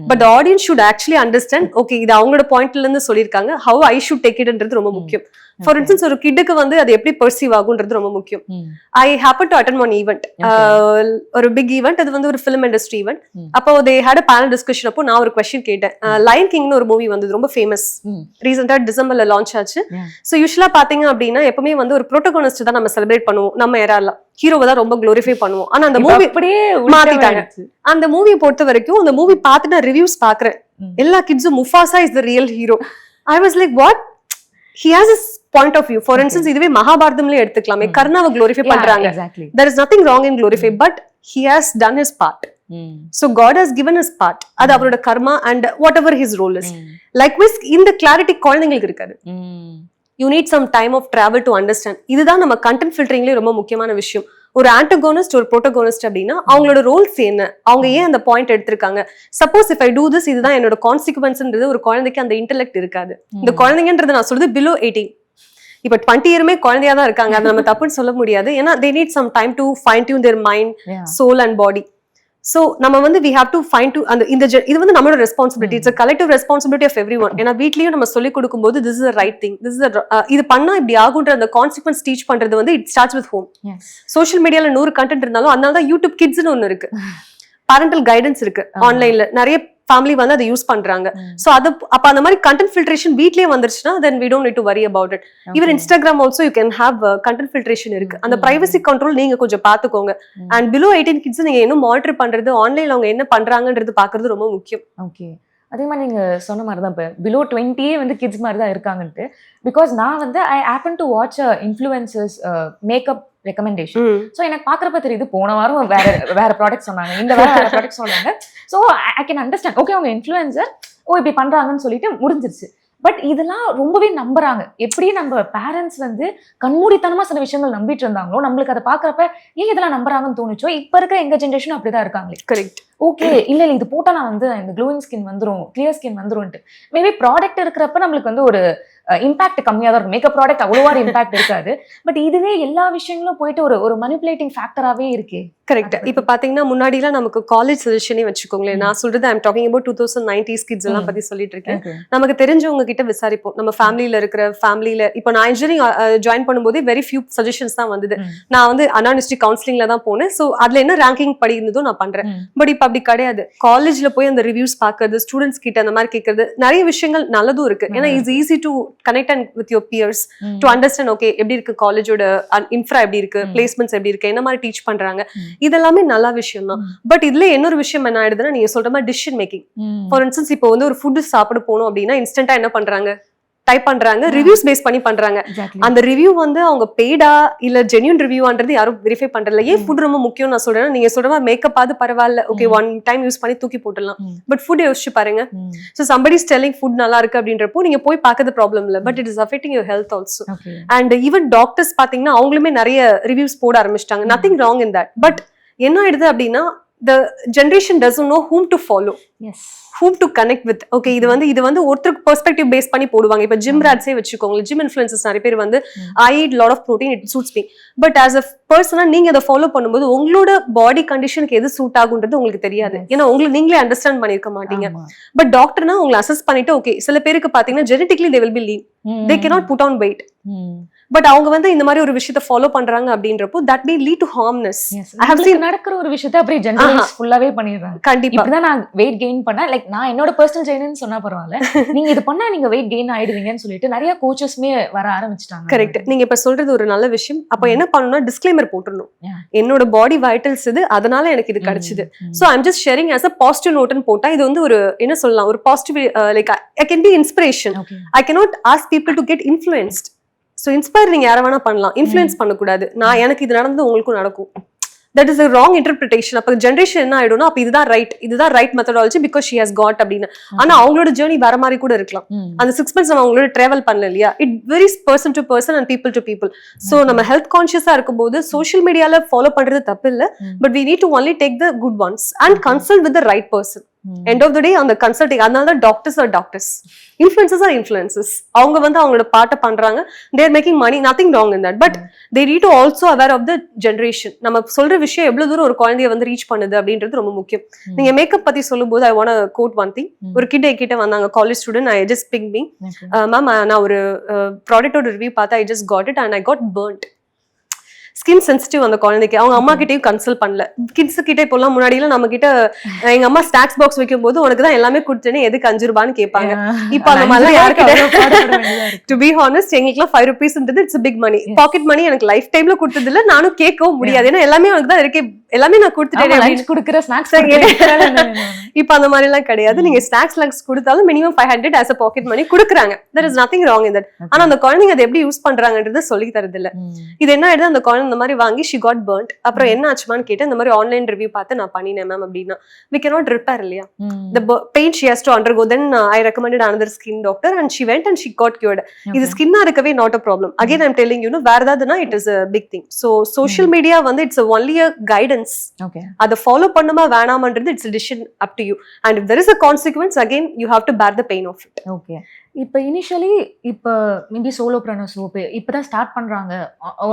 But the audience should actually understand, okay இது அவங்களோட பாயிண்ட்ல இருந்து சொல்லிருக்காங்க, how I should take it ன்றது ரொம்ப முக்கியம். ஃபார் இன்ஸ்டன்ஸ் ஒரு கிட்டுக்கு வந்து அது எப்படி பெர்சீவ் ஆகும்ன்றது ரொம்ப முக்கியம். I happen to attend one event, ஒரு பிக் ஈவெண்ட். அது வந்து ஒரு ஃபிலிம் இண்டஸ்ட்ரி ஈவெண்ட். அப்போ they had a panel discussion. அப்போ நான் ஒரு கொஸ்டின் கேட்டேன். லயன் கிங்னு ஒரு மூவி வந்து ரொம்ப ஃபேமஸ், ரீசெண்டா டிசம்பர்ல லான்ச் ஆச்சு. ஸோ யூஸ்வலா பாத்தீங்க அப்படின்னா எப்பவுமே வந்து ஒரு ப்ரோட்டோகானிஸ்ட் தான் நம்ம செலிப்ரேட் பண்ணுவோம், நம்ம ஏரால ஹீரோவை தான் ரொம்ப க்ளோரிஃபை பண்ணுவோம். ஆனா அந்த மூவி அப்படியே மாத்திட்டாங்க. அந்த மூவியை பொறுத்த வரைக்கும் அந்த மூவி பார்த்து நான் ரிவ்யூஸ் பாக்குறேன், எல்லா கிட்ஸும் Mufasa is the real hero. I was like what, he has his point of view. For instance, இதுவே மகாபாரதம்ல எடுத்துக்கலாமே, கர்ணாவை glorify பண்றாங்க. There is nothing wrong in glorify, but he has done his part. So God has given his part. அது அவரோட கர்மா and whatever his role is. Likewise இந்த clarity குழந்தைங்களுக்கு இருக்காது. You need some time of travel to understand. இதுதான் நம்ம content filteringலயே ரொம்ப முக்கியமான விஷயம். ஒரு ஆன்டகோனிஸ்ட் ஒரு புரோட்டகோனிஸ்ட் அப்படின்னா அவங்களோட ரோல்ஸ் என்ன, அவங்க ஏன் அந்த பாயிண்ட் எடுத்திருக்காங்க. Suppose if I do this, இதுதான் என்னோட கான்சிக்வன்ஸ்ன்றது ஒரு குழந்தைக்கு அந்த இன்டெலெக்ட் இருக்காது. இந்த குழந்தைங்கன்றது நான் சொல்றது பிலோ 18. இப்ப 20 இயருமே குழந்தையா தான் இருக்காங்க, அதை நம்ம தப்புன்னு சொல்ல முடியாது. ஏன்னா they need some time to fine tune their mind, soul and body. So நம்ம வந்து we have to find to அந்த இந்த இது வந்து நம்மளோட responsibility. It's a collective responsibility of everyone. ஏன்னா வீட்லயும் நம்ம சொல்லி கொடுக்கும்போது this is the right thing, this is இது பண்ணா இப்படி ஆகுன்ற அந்த கான்சிக்வன்ஸ் டீச் பண்றது வந்து it starts with home. Social மீடியால 100 கண்டென்ட் இருந்தாலும் அதனால தான் யூடியூப் கிட்ஸ்னு ஒன்னு இருக்கு, பேரண்டல் கைடன்ஸ் இருக்கு. ஆன்லைன்ல நிறைய ஃபேமிலி வந்து அதை யூஸ் பண்றாங்க. சோ அது அப்ப அந்த மாதிரி கண்டென்ட் ஃபில்ட்ரேஷன் வீட்லயே வந்துருச்சுன்னா then we don't need to worry about it. Even Instagram also you can have content filtration இருக்கு. அந்த privacy control நீங்க கொஞ்சம் பாத்துக்கோங்க. And below 18 kids நீங்க இன்னும் மானிட்டர் பண்றது, ஆன்லைன்ல அவங்க என்ன பண்றாங்கன்றது பாக்குறது ரொம்ப முக்கியம். ஓகே, அதே மாதிரி நீங்க சொன்ன மாதிரி தான் இப்போ பிலோ 20 வந்து கிட்ஸ் மாதிரி தான் இருக்காங்கன்ட்டு. பிகாஸ் நான் வந்து ஐ happen to watch influencers makeup recommendation. So எனக்கு பார்க்குறப்ப தெரியுது, போன வாரம் வேற ப்ராடக்ட் சொன்னாங்க, இந்த வாரம் வேற ப்ராடக்ட் சொன்னாங்க. So I can understand, okay அவங்க இன்ஃப்ளூயன்சர், ஓ இப்படி பண்றாங்கன்னு சொல்லிட்டு முடிஞ்சிருச்சு. பட் இதெல்லாம் ரொம்பவே நம்புறாங்க. எப்படி நம்ம பேரண்ட்ஸ் வந்து கண்மூடித்தனமா சில விஷயங்கள் நம்பிட்டு இருந்தாங்களோ, நம்மளுக்கு அதை பாக்குறப்ப ஏன் இதெல்லாம் நம்புறாங்கன்னு தோணுச்சோ, இப்ப இருக்கிற எங்க ஜென்ரேஷன் அப்படிதான் இருக்காங்களே. கரெக்ட். ஓகே இல்ல இது போட்டா நான் வந்து இந்த க்ளோயிங் ஸ்கின் வந்துரும், கிளியர் ஸ்கின் வந்துரும்ட்டு. மேபி ப்ராடக்ட் இருக்கிறப்ப நம்மளுக்கு வந்து ஒரு இம்பாக்ட் கம்மியா தான் இருக்கும். மேக்கப் ப்ராடக்ட் அவ்வளவா இம்பாக்ட் இருக்காது. பட் இதுவே எல்லா விஷயங்களும் போயிட்டு ஒரு மனிபுலேட்டிங் ஃபேக்டராவே இருக்கு. கரெக்ட். இப்ப பாத்தீங்கன்னா முன்னாடி எல்லாம் நமக்கு காலேஜ் சஜஷனே வச்சுக்கோங்களேன். நான் சொல்றது I'm talking about 2090s kids எல்லாம் பத்தி சொல்லிட்டு இருக்கேன். நமக்கு தெரிஞ்சவங்க கிட்ட விசாரிப்போம். நம்ம ஃபேமிலியில இப்ப நான் இன்ஜினியரிங் ஜாயின் பண்ணும்போது வெரி ஃபியூ சஜஷன்ஸ் தான் வந்தது. நான் வந்து அனானிஸ்டிக் கவுன்சிலிங்ல தான் போனேன். சோ அதுல என்ன ரேங்கிங் படி இருந்ததோ நான் பண்றேன். பட் இப்ப அப்படி கிடையாது. காலேஜ்ல போய் அந்த ரிவ்யூஸ் பாக்குறது, ஸ்டூடெண்ட்ஸ் கிட்ட அந்த மாதிரி கேட்கறது, நிறைய விஷயங்கள் நல்லதும் இருக்கு. ஏன்னா it's easy to connect and with your peers to understand, okay எப்படி இருக்கு காலேஜோட இன்ஃப்ரா, எப்படி இருக்கு பிளேஸ்மெண்ட்ஸ், எப்படி இருக்கு, என்ன மாதிரி டீச் பண்றாங்க, இதெல்லாமே நல்ல விஷயம் தான். பட் இதுல இன்னொரு விஷயம் என்ன ஆயிடுதுன்னா, நீங்க சொல்ற மாதிரி டிசிஷன் மேக்கிங். ஃபார் இன்ஸ்டன்ஸ் இப்போ வந்து ஒரு ஃபுட் சாப்பிட போகணும் அப்படின்னா இன்ஸ்டன்டா என்ன பண்றாங்க, டைப் பண்றாங்க, ரிவ்யூஸ் பேஸ் பண்ணி பண்றாங்க. அந்த ரிவ்யூ வந்து அவங்க பெய்டா இல்ல ஜென்யூன் ரிவ்யூன்றது யாரும் வெரிஃபை பண்றதில்ல. ஏன் ஃபுட் ரொம்ப முக்கியம் நான் சொல்றேன், நீங்க சொல்ற மாதிரி மேக்கப் ஆது பரவாயில்ல, ஓகே ஒன் டைம் யூஸ் பண்ணி தூக்கி போட்டுடலாம், பட் ஃபுட் யோசிச்சு பாருங்க. So somebody is telling food நல்லா இருக்கு அப்படின்றப்போ நீங்க போய் பார்க்கறது ப்ராப்ளம் இல்லை, but it is affecting your health also. And even doctors பாத்தீங்கன்னா அவங்களுமே நிறைய ரிவ்யூஸ் போட ஆரம்பிச்சிட்டாங்க. Nothing wrong in that. But என்ன ஆயிடுது அப்படின்னா the generation doesn't know whom to follow. Yes. Whom to connect with. Okay, இது வந்து ஒருத்தருக்கு பெர்ஸ்பெக்டிவ் பேஸ் பண்ணி போடுவாங்க. இப்ப ஜிம் ராட்ஸே வச்சுக்கோங்க, ஜிம் இன்ஃப்ளூயன்சர்ஸ் நிறைய பேர் வந்து I eat lot of protein, it suits me. But as a பர்சனா நீங்க அதை ஃபாலோ பண்ணும்போது உங்களோட பாடி கண்டிஷனுக்கு எது சூட் ஆகுன்றது உங்களுக்கு தெரியாது. ஏன்னா உங்களுக்கு நீங்களே அண்டர்ஸ்டாண்ட் பண்ணிருக்க மாட்டீங்க. பட் டாக்டர்னா உங்களை அசஸ் பண்ணிட்டு ஓகே சில பேருக்கு பாத்தீங்கன்னா genetically they will be lean, they cannot put on weight. But அவங்க வந்து இந்த மாதிரி ஒரு விஷயத்தை ஃபாலோ பண்றாங்க அப்படின்றப்போ that may lead to harmness. I have seen நடக்கிற ஒரு விஷயத்தை அப்படியே ஜெனரலைஸ் ஃபுல்லாவே பண்ணிடுறாங்க. கண்டிப்பா இப்பதான் நான் வெயிட் கெயின் பண்ண, லைக் நான் என்னோட பர்சனல் ட்ரெயினர்னு சொன்னா பரவாயில்ல, நீங்க இது பண்ணா நீங்க வெயிட் கெயின் ஆயிடுவீங்கன்னு சொல்லிட்டு நிறைய கோச்சஸ்மே வர ஆரம்பிச்சிட்டாங்க. கரெக்ட், நீங்க இப்ப சொல்றது ஒரு நல்ல விஷயம். அப்ப என்ன பண்ணணும்னா டிஸ்க்ளைமர் போட்டுறணும், என்னோட பாடி வைட்டல்ஸ் இது, அதனால எனக்கு இது கிடைச்சது. So I am just sharing as a positive noteன்னு போட்டா இது வந்து ஒரு என்ன சொல்லலாம், ஒரு positive like I can be inspiration. I cannot ask people to get influenced. So inspire நீங்க யாரை வேணா பண்ணலாம், இன்ஃப்ளூயன்ஸ் பண்ணக்கூடாது. நான் எனக்கு இது நடந்தது உங்களுக்கும் நடக்கும், that is a wrong interpretation. அப்ப ஜெனரேஷன் என்ன ஆயிடும்னா அப்ப இதுதான் right methodology because she has got அப்படின்னு. ஆனா அவங்களோட ஜேர்னி வேற மாதிரி கூட இருக்கலாம். அந்த 6 months நம்ம அவங்களோட டிராவல் பண்ணல இல்லையா, it varies person to person and people to people. So நம்ம ஹெல்த் கான்சியஸா இருக்கும்போது சோஷியல் மீடியால ஃபாலோ பண்றது தப்பு இல்லை, but we need to only take the good ones and consult with the right person. End of the day அந்த consulting, அதனால தான் doctors are doctors, influencers are influencers. அவங்க வந்து அவங்களோட பாட்டை பண்றாங்க, they are making money, nothing wrong in that, but they need to also aware of the generation. நம்ம சொல்ற விஷயம் எவ்வளவு தூரம் ஒரு குழந்தைய வந்து ரீச் பண்ணுது அப்படின்றது ரொம்ப முக்கியம். நீங்க மேக்கப் பத்தி சொல்லும் போது I want to quote one thing. ஒரு கிட்ட வந்தாங்க, college student, I just picked me, ma'am நான் ஒரு ப்ராடக்ட்டோட ரிவ்யூ பார்த்தா I just got it and I got burnt. Skin sensitive அந்த குழந்தைக்கு. அவங்க அம்மா கிட்டயும் கன்சல்ட் பண்ணல. கிட்ஸ் கிட்ட இப்போலாம் முன்னாடி எல்லாம் நம்ம கிட்ட எங்க அம்மா ஸ்நாக்ஸ் பாக்ஸ் வைக்கும் போது உனக்கு தான் எல்லாமே கொடுத்தேன்னு எதுக்கு 5 ரூபான்னு கேட்பாங்க. இப்ப அந்த மாதிரி யாருக்கிட்ட டு பி ஹானஸ்ட் எங்களுக்குலாம் 5 rupeesன்றது it's big money. Pocket money எனக்கு லைஃப் டைம்ல கொடுத்தது இல்ல, நானும் கேட்கவும் முடியாது. ஏன்னா எல்லாமே உனக்கு தான் இருக்கே, எல்லாமே நான் கொடுத்துட்டேன் கொடுக்குற ஸ்நாக்ஸ். இப்ப அந்த மாதிரி எல்லாம் கிடையாது. நீங்க ஸ்நாக்ஸ் கொடுத்தாலும் minimum 500 as a pocket money கொடுக்குறாங்க. there is nothing wrong in that. ஆனா அந்த குழந்தைங்க அதை எப்படி யூஸ் பண்றாங்கன்றது சொல்லி தரது இல்ல. இது என்ன ஆயிடுது, அந்த குழந்தை இந்த மாதிரி வாங்கி she got burnt. அப்புறம் என்ன ஆச்சுமான்னு கேட்டு இந்த மாதிரி ஆன்லைன் ரிவ்யூ பார்த்து நான் பண்ணினேன் மேம் அப்படின்னா we cannot repair இல்லையா, the pain she has to undergo. Then I recommended another skin doctor and she went and she got cured. இது ஸ்கின்னா இருக்கவே not a problem. Again I'm telling you, வேற ஏதாவதுனா it is a big thing. So social media வந்து it's only a guidance. Okay, அதை follow பண்ணுமா வேணாமன்றது it's a decision up to you, and if there is a consequence again you have to bear the pain of it. Okay, இப்போ initially இப்போ maybe solopreneurs இப்போதான் start பண்ணுறாங்க,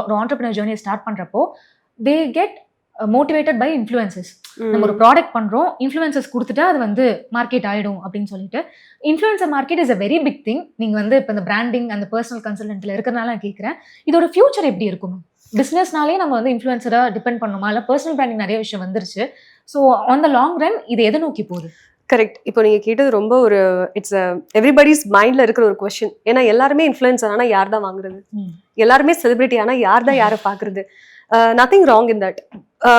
ஒரு entrepreneur ஜேர்னியை start பண்ணுறப்போ they get motivated by influences. நம்ம ஒரு product பண்ணுறோம், இன்ஃப்ளூயன்சஸ் கொடுத்துட்டா அது வந்து மார்க்கெட் ஆகிடும் அப்படின்னு சொல்லிட்டு. Influencer market is a very big thing. நீங்கள் வந்து இப்போ இந்த பிராண்டிங் அந்த பர்சனல் கன்சல்டன்ட்ல இருக்கிறனால நான் கேட்குறேன், இதோட ஃபியூச்சர் எப்படி இருக்கும்? பிஸ்னஸ்னாலே நம்ம வந்து இன்ஃப்ளூயன்சராக டிபெண்ட் பண்ணுமா, இல்லை பர்சனல் பிராண்டிங் நிறைய விஷயம் வந்துருச்சு. So on the long run இது எதை நோக்கி போகுது? கரெக்ட். இப்போ நீங்க கேட்டது ரொம்ப ஒரு இட்ஸ் எவ்ரிபடிஸ் மைண்ட்ல இருக்கிற ஒரு கொஸ்டின். ஏன்னா எல்லாருமே இன்ஃப்ளூயன்சர் ஆனா யார் தான் வாங்குறது, எல்லாருமே செலிபிரிட்டி ஆனா யார் தான் யாரை பாக்குறது. Nothing wrong in that.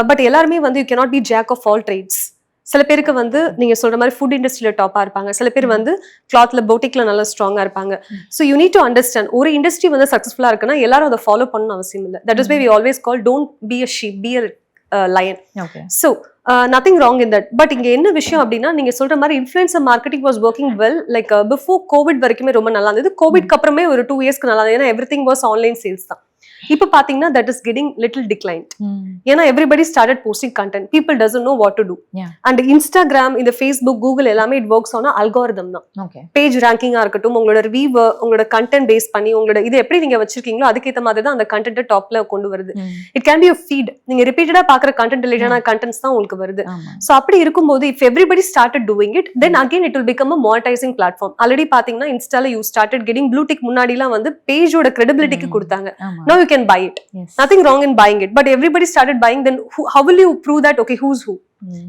But எல்லாருமே வந்து you cannot be jack of all trades. சில பேருக்கு வந்து நீங்க சொல்ற மாதிரி ஃபுட் இண்டஸ்ட்ரியில டாப்பா இருப்பாங்க, சில பேர் வந்து கிளாத்ல போட்டிக்ல நல்லா ஸ்ட்ராங்கா இருப்பாங்க. So you need to understand, ஒரு இண்டஸ்ட்ரி வந்து சக்சஸ்ஃபுல்லா இருக்குன்னா எல்லாரும் அதை ஃபாலோ பண்ணணும் அவசியம் இல்லை. That is why we always call don't be a sheep, be a lion. So nothing wrong in that. But இங்க என்ன விஷயம் அப்படின்னா நீங்க சொல்ற மாதிரி influencer marketing was working well. Like before Covid வரைக்குமே ரொம்ப நல்லா இருந்தது. கோவிட்க்கு அப்புறமே ஒரு 2 yearsக்கு நல்லா இருந்தது. ஏன்னா எவ்ரிதிங் வாஸ் ஆன்லைன் சேல்ஸ் தான். இப்ப பாத்தீங்கன்னா that is getting little declined. ஏன்னா everybody started posting content, people doesn't know what to do. And Instagram, இந்த ஃபேஸ்புக், கூகுள் எல்லாமே இட் ஒர்க்ஸ் ஆன் அல்காரிதம் தான். பேஜ் ரேங்கிங்கா இருக்கட்டும், உங்களோட ரிவ்யூ, உங்களோட கண்டென்ட் பேஸ் பண்ணி உங்களோட இது எப்படி நீங்க வச்சிருக்கீங்களோ அதுக்கேற்ற மாதிரி தான் அந்த கண்டென்ட் டாப்ல கொண்டு வருது. It can B a feed. நீங்க ரிப்பீட்டடா பாக்குற கண்டென்ட் ரிலேட்டடான கண்டென்ட்ஸ் தான் உங்களுக்கு வருது. சோ அப்படி இருக்கும்போது if everybody started doing it, then again it will become a monetizing platform. Already பாத்தீங்கன்னா இன்ஸ்டால you started getting blue tick. முன்னாடிலாம் வந்து பேஜோட credibilityக்கு கொடுத்தாங்க. Now you can buy it. Yes. Nothing wrong in buying it, but everybody started buying. Then how will you prove that okay who's who?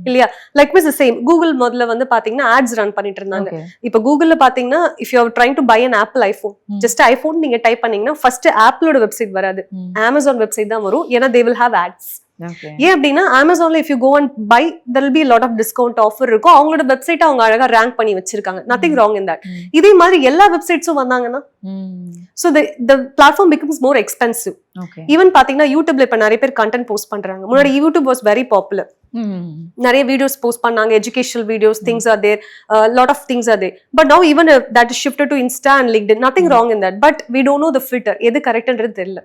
இல்லையா, like means same. Google முதல்ல வந்து பாத்தீங்கன்னா ads run பண்ணிட்டு இருந்தாங்க. இப்ப கூகுள்ல பாத்தீங்கன்னா if you are trying to buy an Apple iPhone, just iPhone நீங்க டைப் பண்ணீங்கன்னா ஃபர்ஸ்ட் ஆப்பிளோட வெப்சைட் வராது, அமேசான் வெப்சைட் தான் வரும். ஏன்னா they will have ads. ஏன் அப்படின்னா அமேசான்ல if you go and buy there will be a lot of discount offer இருக்கும். அவங்களோட வெப்சைட் அவங்க அழகா ரேங்க் பண்ணி வச்சிருக்காங்க. nothing wrong in that. இதே மாதிரி எல்லா வெப்சைட்ஸும் வந்தாங்கன்னா so the platform becomes more expensive. Even பாத்தீங்கன்னா யூடியூப்ல இப்ப நிறைய பேர் கண்டென்ட் போஸ்ட் பண்றாங்க. முன்னாடி யூடியூப் வாஸ் வெரி பாப்புலர். நிறைய வீடியோஸ் போஸ்ட் பண்ணாங்க, educational videos, things are there, lot of things are there. But now even that is shifted to Insta and LinkedIn. nothing wrong in that, but we don't know the filter. எது கரெக்ட்ன்றது தெரியல.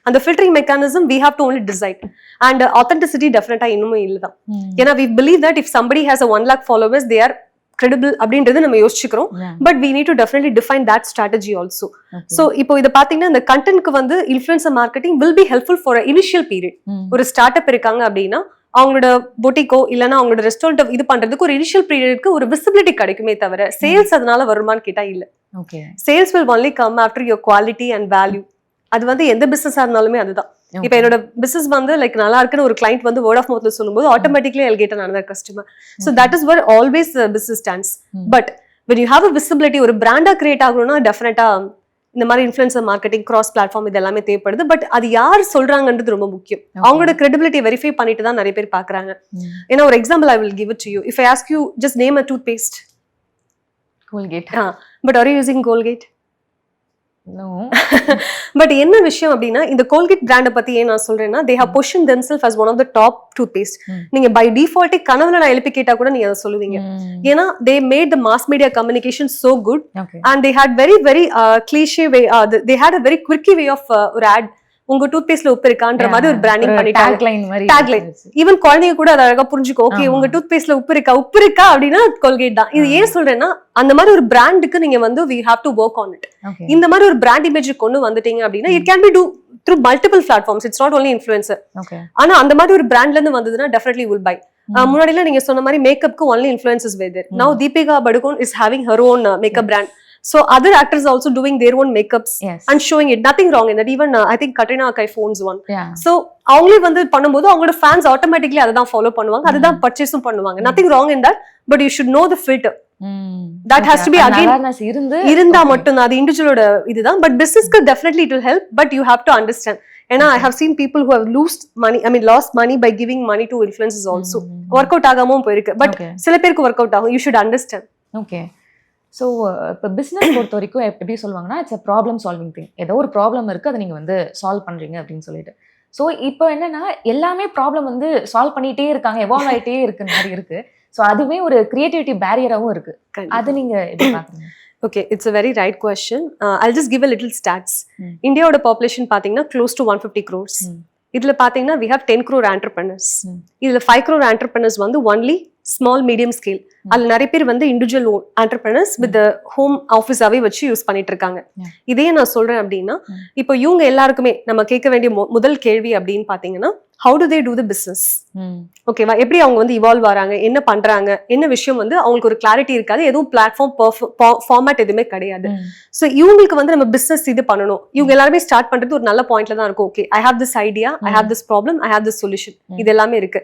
அந்த filtering mechanism we have to only decide. and authenticity definitely இன்னுமே இல்லதான். ஏன்னா we believe that if somebody has a 1 lakh followers they are credible அப்படின்றது நம்ம யோசிச்சுக்கிறோம். But we need to definitely define that strategy also. so இப்போ இத பாத்தீங்கன்னா இந்த கண்டென்ட்க்கு வந்து influencer marketing will be helpful for a initial period. ஒரு start அப் இருக்காங்க அப்படின்னா அவங்களோட பொட்டிக்கோ இல்லைன்னா அவங்களோட ரெஸ்டாரண்ட் இது பண்றதுக்கு ஒரு இனிஷியல் பீரியடுக்கு ஒரு விசிபிலிட்டி கிடைக்குமே தவிர சேல்ஸ் அதனால வருமானு கேட்டா இல்ல. Sales will only come after your quality and value. அது வந்து எந்த பிசினஸா இருந்தாலுமே அதுதான். இப்ப என்னோட பிசினஸ் வந்து லைக் நல்லா இருக்குன்னு ஒரு கிளைண்ட் வந்து வேர்ட் ஆஃப் மவுத்ல சொல்லும்போது automatically I'll get another customer. so that is where always the business stands. but when you have a visibility, ஒரு பிராண்டா கிரியேட் ஆகணும்னா டெஃபினட்டா இந்த மாதிரி இன்ஃப்ளூயன்சர் மார்க்கெட்டிங், கிராஸ் பிளாட்ஃபார்ம் இது எல்லாமே தேவைப்படுது. பட் அது யார் சொல்றாங்கன்றது ரொம்ப முக்கியம். அவங்களோட கிரெடிபிலிட்டி வெரிஃபை பண்ணிட்டு தான் நிறைய பேர் பாக்குறாங்க. ஏன்னா ஒரு example I will give it to you. if I ask you just name a toothpaste. Colgate. but are you using Colgate? No. But என்ன விஷயம் அப்படின்னா இந்த கோல்கேட் பிராண்ட பத்தி ஏன் நான் சொல்றேன்னா they have positioned themselves as one of the top toothpaste. நீங்க by default கனவுல நான் எழுப்பி கேட்டா கூட நீங்க அதை சொல்லுவீங்க. ஏன்னா they made the mass media communication so good. and they had very very cliche way, they had a very quirky way of ஒரு ad. உங்க டூத் பேஸ்ட்ல உப்பு இருக்கான்ற மாதிரி ஒரு பிராண்டிங் பண்ணிட்டாங்க. டேக்லைன் ஈவன் குழந்தைங்க கூட அதை அழகா புரிஞ்சுக்கோ. ஓகே உங்க டூத் பேஸ்ட்ல உப்பு இருக்கா அப்படின்னா கோல்கேட் தான். இது ஏன் சொல்றேன்னா அந்த மாதிரி ஒரு பிராண்டுக்கு நீங்க வந்து we have to work on it. இந்த மாதிரி ஒரு பிராண்ட் இமேஜ் கொண்டு வந்துட்டீங்க அப்படின்னா it can be do through multiple platforms. it's not only influencer. ஆனா அந்த மாதிரி ஒரு பிராண்ட்ல இருந்து வந்ததுன்னா definitely will buy. முன்னாடில நீங்க சொன்ன மாதிரி மேக்கப்க்கு only influencers were there. now Deepika Padukone is having her own makeup brand. so other actors also doing their own makeups and showing it. nothing wrong in that. even I think Katrina Kaif owns one. so அவங்களே வந்து பண்ணும்போது அவங்களோட fans automatically அதை தான் follow பண்ணுவாங்க, அதுதான் பர்ச்சேஸும் பண்ணுவாங்க. nothing wrong in that, but you should know the filter. that has to be again இருந்தா மட்டும் அது இண்டிவிஜுவலோட இதுதான். but businessக்கு definitely it will help, but you have to understand. ஏன்னா I have seen people who have lost money by giving money to influencers also. work out ஆகாமவும் போயிருக்கு. but சில பேருக்கு work out ஆகும். you should understand. okay. So இப்போ business பொறுத்த வரைக்கும் எப்படி சொல்லுவாங்கன்னா it's a problem solving thing. ஏதோ ஒரு ப்ராப்ளம் இருக்குது, அதை நீங்கள் வந்து சால்வ் பண்ணுறீங்க அப்படின்னு சொல்லிட்டு. ஸோ இப்போ என்னன்னா எல்லாமே ப்ராப்ளம் வந்து சால்வ் பண்ணிகிட்டே இருக்காங்க, எவால்வ் ஆகிட்டே இருக்கு மாதிரி இருக்குது. ஸோ அதுவே ஒரு கிரியேட்டிவிட்டி பேரியராகவும் இருக்குது. அது நீங்கள் எப்படி பார்க்குறீங்க? Okay, it's a very right question. I'll just give a little stats. இந்தியாவோட பாப்புலேஷன் பார்த்தீங்கன்னா க்ளோஸ் டு 150 crores. இதுல பாத்தீங்கன்னா we have 10 crore entrepreneurs. இதுல 5 crore entrepreneurs வந்து only small medium scale. அதுல நிறைய பேர் வந்து இண்டிவிஜுவல் entrepreneurs with ஹோம் ஆஃபீஸாவே வச்சு யூஸ் பண்ணிட்டு இருக்காங்க. இதே நான் சொல்றேன் அப்படின்னா இப்போ இவங்க எல்லாருக்குமே நம்ம கேட்க வேண்டிய முதல் கேள்வி அப்படின்னு பாத்தீங்கன்னா how do they do the business? ஓகேவா, எப்படி அவங்க வந்து இவால்வ் ஆறாங்க, என்ன பண்றாங்க, என்ன விஷயம் வந்து அவங்களுக்கு ஒரு கிளாரிட்டி இருக்காது. எதுவும் பிளாட்ஃபார்ம் ஃபார்மேட் எதுவுமே கிடையாது. ஸோ இவங்களுக்கு வந்து நம்ம பிசினஸ் இது பண்ணணும். இவங்க எல்லாருமே ஸ்டார்ட் பண்றது ஒரு நல்ல பாயிண்ட்ல தான் இருக்கும். Okay, I have this idea, I have this problem, I have this solution, இது எல்லாமே இருக்கு.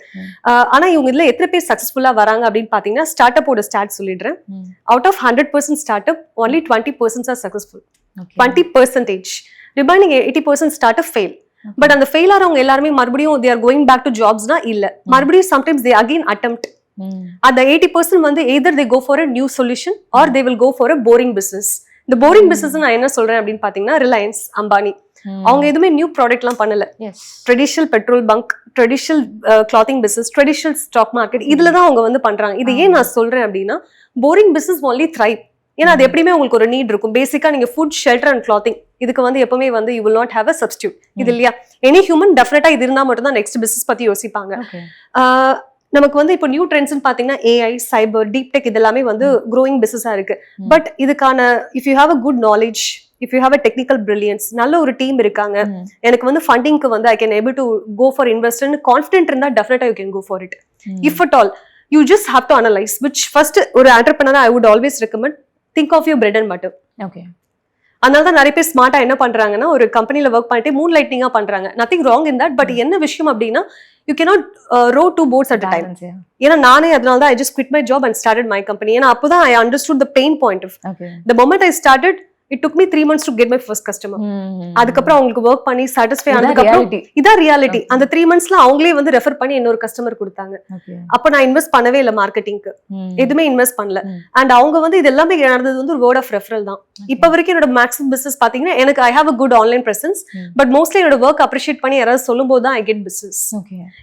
ஆனா இவங்க இதுல எத்தனை பேர் சக்சஸ்ஃபுல்லா வராங்க அப்படின்னு பாத்தீங்கன்னா ஸ்டார்ட் அப்போட ஸ்டார்ட் சொல்லிடுறேன். Out of 100% startup only 20% are successful. 20%. Remaining 80% startup fail. But அந்த ஃபெயில் ஆறவங்க எல்லாருமே மறுபடியும் they are going back to jobsனா இல்ல, மறுபடியும் sometimes they again attempt. அந்த 80% வந்து either they go for a new solution or they will go for a boring business. இந்த boring business நான் என்ன சொல்றேன் அப்படின்னு பாத்தீங்கன்னா ரிலையன்ஸ், அம்பானி, அவங்க எதுவுமே நியூ ப்ராடக்ட்லாம் பண்ணல. Traditional petrol bunk, traditional clothing business, traditional stock market, இதுலதான் அவங்க வந்து பண்றாங்க. இது ஏன் நான் சொல்றேன் அப்படின்னா போரிங் பிசினஸ் only thrive. ஏன்னா அது எப்படியுமே உங்களுக்கு ஒரு நீட் இருக்கும். பேசிக்கா நீங்க ஃபுட், ஷெல்டர் அண்ட் கிளாத்திங், இதுக்கு வந்து எப்பவுமே வந்து you will not have a substitute. இது இல்லையா, எனி ஹியூமன் டெஃபினட்டா இது இருந்தா மட்டும் தான் நெக்ஸ்ட் பிசினஸ் பத்தி யோசிப்பாங்க. நமக்கு வந்து இப்போ நியூ ட்ரெண்ட்ஸ்னு பாத்தீங்கன்னா ஏஐ, சைபர், டீப் டெக், இது எல்லாமே வந்து க்ரோயிங் பிசினஸா இருக்கு. பட் இதுக்கான if you have a good knowledge, if you have a technical brilliance, நல்ல ஒரு டீம் இருக்காங்க, எனக்கு வந்து ஃபண்டிங்க்கு வந்து I can able to go for இன்வெஸ்ட்னு கான்ஃபிடென்ட் இருந்தா definitely you can go for it. If at all you just have to analyse which first ஒரு entrepreneur I would always recommend think of your bread and butter. Okay, அதனால தான் நிறைய பேர் ஸ்மார்ட்டா என்ன பண்றாங்கன்னா ஒரு கம்பெனில ஒர்க் பண்ணிட்டு மூன் லைட்டிங்கா பண்றாங்க. Nothing wrong in that. But என்ன விஷயம் அப்படின்னா you cannot row two boats at a time. ஏன்னா நானே அதனால தான் I just quit my job and started my company. ஏன்னா அப்போதான் I understood the pain point of the moment I started It took me 3 months to get my first customer. அதுக்கப்புறம் அவங்களுக்கு work பண்ணி satisfy ஆனதுக்கப்புறம் இதான் ரியாலிட்டி. அந்த 3 monthsல அவங்களே வந்து ரெஃபர் பண்ணி இன்னொரு கஸ்டமர் கொடுத்தாங்க. அப்ப நான் இன்வெஸ்ட் பண்ணவே இல்லை மார்க்கெட்டிங்க்கு, எதுவுமே இன்வெஸ்ட் பண்ணல. அண்ட் அவங்க வந்து இது எல்லாமே நடந்தது வந்து ஒரு வேர்ட் ஆஃப் ரெஃபரல் தான். இப்ப வரைக்கும் என்னோட மேக்ஸிமம் பிசினஸ் பாத்தீங்கன்னா எனக்கு I have a good online presence, but mostly என்னோட ஒர்க் அப்ரிஷியேட் பண்ணி யாராவது சொல்லும் போது தான் ஐ கெட் பிசினஸ்.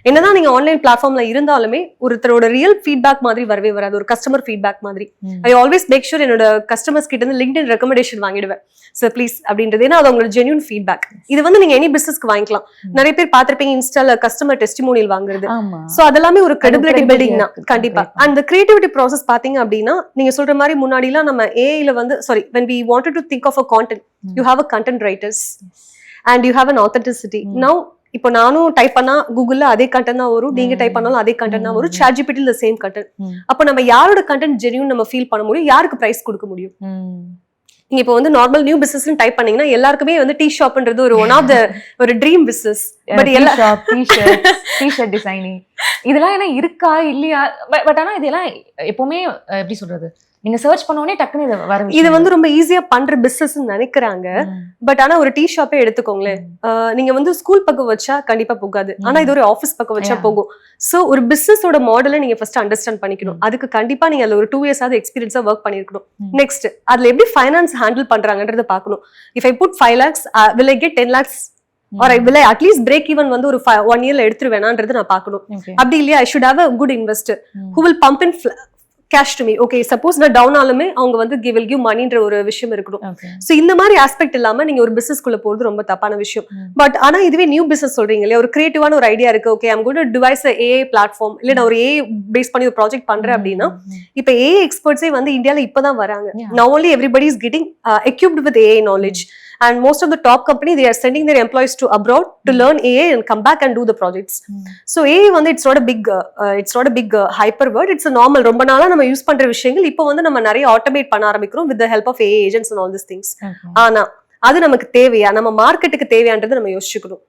என்னதான் நீங்க ஆன்லைன் பிளாட்ஃபார்ம்ல இருந்தாலுமே ஒருத்தரோட ரியல் ஃபீட்பேக் மாதிரி வரவே வராது, ஒரு கஸ்டமர் ஃபீட்பேக் மாதிரி. ஐ ஆல்வேஸ் மேக் ஷூர் என்னோட கஸ்டமர்ஸ் கிட்ட இருந்து லிங்க்டின் ரெக்கமெண்டேஷன் வாங்கிடுவேன், சார் ப்ளீஸ் அப்படின்றது. ஏன்னா அது அவங்களோட ஜென்யூன் ஃபீட்பேக். இது வந்து நீங்க எனி பிசினஸ்க்கு வாங்கிக்கலாம். நிறைய பேர் பார்த்திருப்பீங்க இன்ஸ்டால கஸ்டமர் டெஸ்டிமோனியல் வாங்குறது. சோ அதெல்லாமே ஒரு கிரெடிபிலிட்டி பில்டிங் தான் கண்டிப்பா. அந்த கிரியேட்டிவிட்டி ப்ராசஸ் பாத்தீங்க அப்படின்னா நீங்க சொல்ற மாதிரி முன்னாடி எல்லாம் நம்ம ஏஐல வந்து sorry when we wanted to think of a content, you have a content writers and you have an authenticity. Now இப்போ நானும் டைப் பண்ணா கூகுள்ல அதே கண்டென்ட் தான் வரும், நீங்க டைப் பண்ணாலும் அதே கண்டென்ட் தான் வரும், சாட் ஜிபிடில சேம் கண்டென்ட். அப்ப நம்ம யாரோட கண்டென்ட் ஜென்யூன் நம்ம ஃபீல் பண்ண முடியும், யாருக்கு பிரைஸ் கொடுக்க முடியும்? நீங்க இப்போ வந்து நார்மல் நியூ பிசினஸ் டைப் பண்ணீங்கன்னா எல்லாருக்குமே வந்து டீ ஷாப்ன்றது ஒரு ஒன் ஆஃப் த ஒரு ட்ரீம் பிசினஸ். பட் எல்லா டீ-ஷர்ட் டிசைனிங் இதெல்லாம் என்ன இருக்கா இல்லையா? பட் ஆனா இதெல்லாம் எப்பவுமே எப்படி சொல்றது, நீங்க சர்ச் பண்ணோனே டக்குன்னு இது வர இது வந்து ரொம்ப ஈஸியா பண்ற பிசினஸ் நினைக்கிறாங்க. பட் ஆனா ஒரு டீ ஷாப்பே எடுத்துக்கோங்களேன், நீங்க வந்து ஸ்கூல் பக்கம் வச்சா கண்டிப்பா போகாது, ஆனா இது ஒரு ஆஃபீஸ் பக்கம் வச்சா போகும். சோ ஒரு பிசினஸோட மாடலை நீங்க ஃபர்ஸ்ட் அண்டர்ஸ்டாண்ட் பண்ணிக்கணும். அதுக்கு கண்டிப்பா நீங்க அதுல ஒரு 2 years ஆவது எக்ஸ்பீரியன்ஸா ஒர்க் பண்ணிருக்கணும். நெக்ஸ்ட் அதுல எப்படி ஃபைனான்ஸ் ஹேண்டில் பண்றாங்கன்றத பாக்கணும். If I put 5 lakhs will I get 10 lakhs or I will I at least break even வந்து ஒரு 1 yearல எடுத்துருவேனான்றது நான் பாக்கணும். அப்படி இல்லையா, I should have a good investor who will pump in cash to me. Okay, suppose நான் down ஆலுமே அவங்க வந்து will give moneyன்ற ஒரு விஷயம் இருக்கணும். சோ இந்த மாதிரி ஆஸ்பெக்ட் இல்லாம நீங்க ஒரு பிசினஸ் குள்ள போறது ரொம்ப தப்பான விஷயம். பட் ஆனா இதுவே நியூ பிசினஸ் சொல்றீங்க இல்லையா, ஒரு கிரியேட்டிவான ஒரு ஐடியா இருக்கு, okay I'm going to device a AI platform, இல்ல நான் ஒரு AI பேஸ் பண்ணி ஒரு ப்ராஜெக்ட் பண்றேன் அப்படின்னா இப்ப AI எக்ஸ்பர்ட்ஸே வந்து இந்தியால இப்பதான் வராங்க. Now only everybody is getting equipped with AI knowledge. And most of the top company, they are sending their employees to abroad to learn AI and come back and do the projects. So AI வந்து it's not a big hyper word, it's a normal. ரொம்ப நாளா நம்ம use பண்ற விஷயங்கள் இப்போ வந்து நம்ம நிறைய ஆட்டோமேட் பண்ண ஆரம்பிக்கிறோம் with the help of AI agents and all these things. ஆனா அது நமக்கு தேவையா, நம்ம மார்க்கெட்டுக்கு தேவையான்றது நம்ம யோசிச்சுக்கணும்.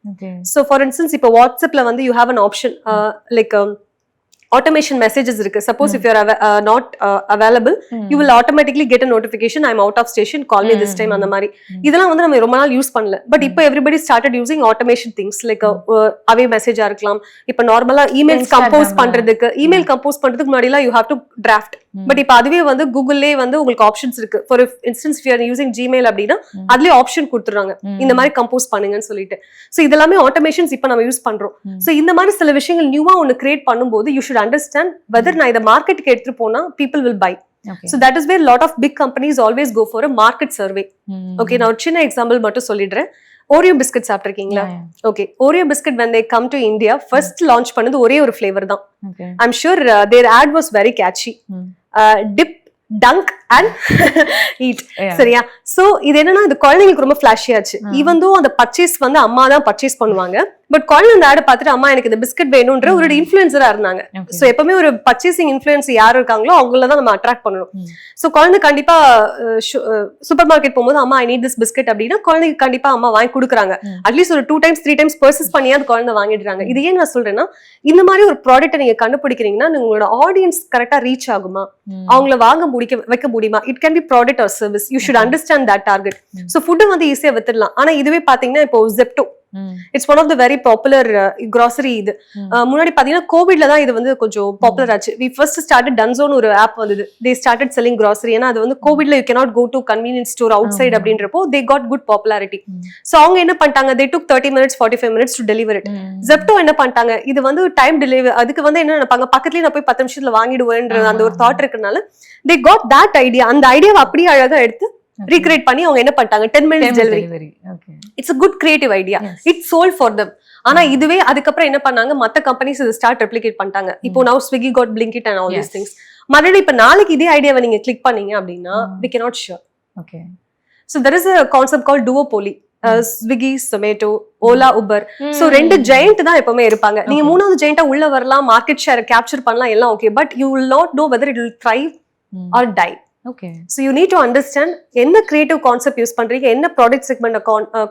So for instance இப்போ வாட்ஸ்அப்ல வந்து you have an option like automation messages இருக்கு. Suppose if you are not available, you will automatically get a notification, I am out of station, call me this time. அந்த மாதிரி இதெல்லாம் வந்து நம்ம ரொம்ப நாள் யூஸ் பண்ணல. பட் இப்போ everybody started using automation things like away message இருக்கலாம். இப்போ நார்மலா இமெயில்ஸ் கம்போஸ் பண்றதுக்கு முன்னாடிலாம் you have to draft. But இப்போ அதுவே வந்து கூகுள்லே வந்து உங்களுக்கு ஆப்ஷன்ஸ் இருக்கு. For instance if you are using Gmail அப்படின்னா அதுலயே ஆப்ஷன் கொடுத்துறாங்க இந்த மாதிரி கம்போஸ் பண்ணுங்கன்னு சொல்லிட்டு. சோ இதெல்லாமே ஆட்டோமேஷன்ஸ் இப்போ நம்ம யூஸ் பண்றோம். சோ இந்த மாதிரி சில விஷயங்கள் நியூவா ஒன்னு கிரியேட் பண்ணும்போது you should understand whether நான் இத மார்க்கெட்டுக்கு எடுத்து போனா people will buy. So that is where lot of big companies always go for a market survey. Okay, நான் ஒரு சின்ன எக்ஸாம்பிள் மட்டும் சொல்லிடுறேன். Oreo biscuit சாப்பிட்டிருக்கீங்களா? Okay, Oreo biscuit when they come to India first launch பண்ணது ஒரே ஒரு flavor தான். I'm sure their ad was very catchy. Dip, dunk and eat. சரியா? சோ இது என்னன்னா இந்த குழந்தைங்களுக்கு ரொம்ப ஃபிளாஷி ஆச்சு. ஈவன் தோ அந்த பர்ச்சேஸ் வந்து அம்மா தான் பர்ச்சேஸ் பண்ணுவாங்க, பட் குழந்தை அந்த ஆட் பார்த்துட்டு அம்மா எனக்கு இந்த பிஸ்கட் வேணும்ன்ற ஒரு இன்ஃபுளுசரா இருந்தாங்க. சோ எப்பவுமே ஒரு பர்ச்சேசிங் இன்ஃபுளுன்ஸ் யார் இருக்காங்களோ அவங்கள தான் நம்ம அட்ராக்ட் பண்ணணும். சோ குழந்தை கண்டிப்பா சூப்பர் மார்க்கெட் போகும்போது அம்மா ஐ நீட் திஸ் பிஸ்கட் அப்படின்னா குழந்தைக்கு கண்டிப்பா அம்மா வாங்கி கொடுக்குறாங்க. அட்லீஸ்ட் ஒரு 2 times 3 times பர்ச்சேஸ் பண்ணியா அது குழந்தை வாங்கிடுறாங்க. இது ஏன் நான் சொல்றேன்னா இந்த மாதிரி ஒரு ப்ராடக்ட்டை நீங்க கண்டுபிடிக்கிறீங்கன்னா உங்களோட ஆடியன்ஸ் கரெக்டா ரீச் ஆகுமா, அவங்கள வாங்க வைக்க முடியுமா? It can be product or service. You should understand that target. So food வந்து ஈஸியா வித்துடலாம். ஆனா இதுவே பாத்தீங்கன்னா இப்போ Zepto, it's one of the very popular grocery. இது முன்னாடி பாத்தீங்கன்னா கோவிட்ல தான் இது வந்து கொஞ்சம் பாப்புலர் ஆச்சு. வி ஃபர்ஸ்ட் ஸ்டார்டட் டன்சோன் ஒரு ஆப் வந்தது. They started selling grocery. ஏன்னா அது வந்து கோவிட்ல you cannot go to convenience store outside அப்படின்றப்போ they got good popularity. So அவங்க என்ன பண்ணிட்டாங்க, they took 30 minutes 45 minutes to deliver it. Zepto என்ன பண்ணிட்டாங்க, இது வந்து டைம் டெலிவரி, அதுக்கு வந்து என்ன நினைப்பாங்க, பக்கத்துலயே நான் போய் 10 நிமிஷத்துல வாங்கிடுவேன்ற அந்த ஒரு தாட் இருக்கனால தே காட் தட் ஐடியா. அந்த ஐடியாவை அப்படியே அழகா எடுத்து recreate பண்ணி அவங்க என்ன பண்ணிட்டாங்க, 10 minutes delivery. It's a good creative idea. It sold for them. ஆனா இதுவே அதுக்கப்புறம் என்ன பண்ணாங்க, மத்த கம்பெனிஸ் இதை ஸ்டார்ட் ரெப்ளிகேட் பண்ணிட்டாங்க. இப்போ now Swiggy got Blinkit and all these things. மறுபடியும் இப்ப நாளைக்கு இதே ஐடியாவை நீங்க கிளிக் பண்ணீங்க அப்படின்னா we cannot sure. Okay. So there is a concept called duopoly. Swiggy, Zomato, Ola, Uber. So ரெண்டு giant தான் எப்பவுமே இருப்பாங்க. நீங்க மூணாவது giant உள்ள வரலாம், மார்க்கெட் ஷேர் கேப்சர் பண்ணலாம், எல்லாம் okay. But you will not know whether it will thrive or die. Okay. So you need to understand என்ன creative concept யூஸ் பண்றீங்க, என்ன product segment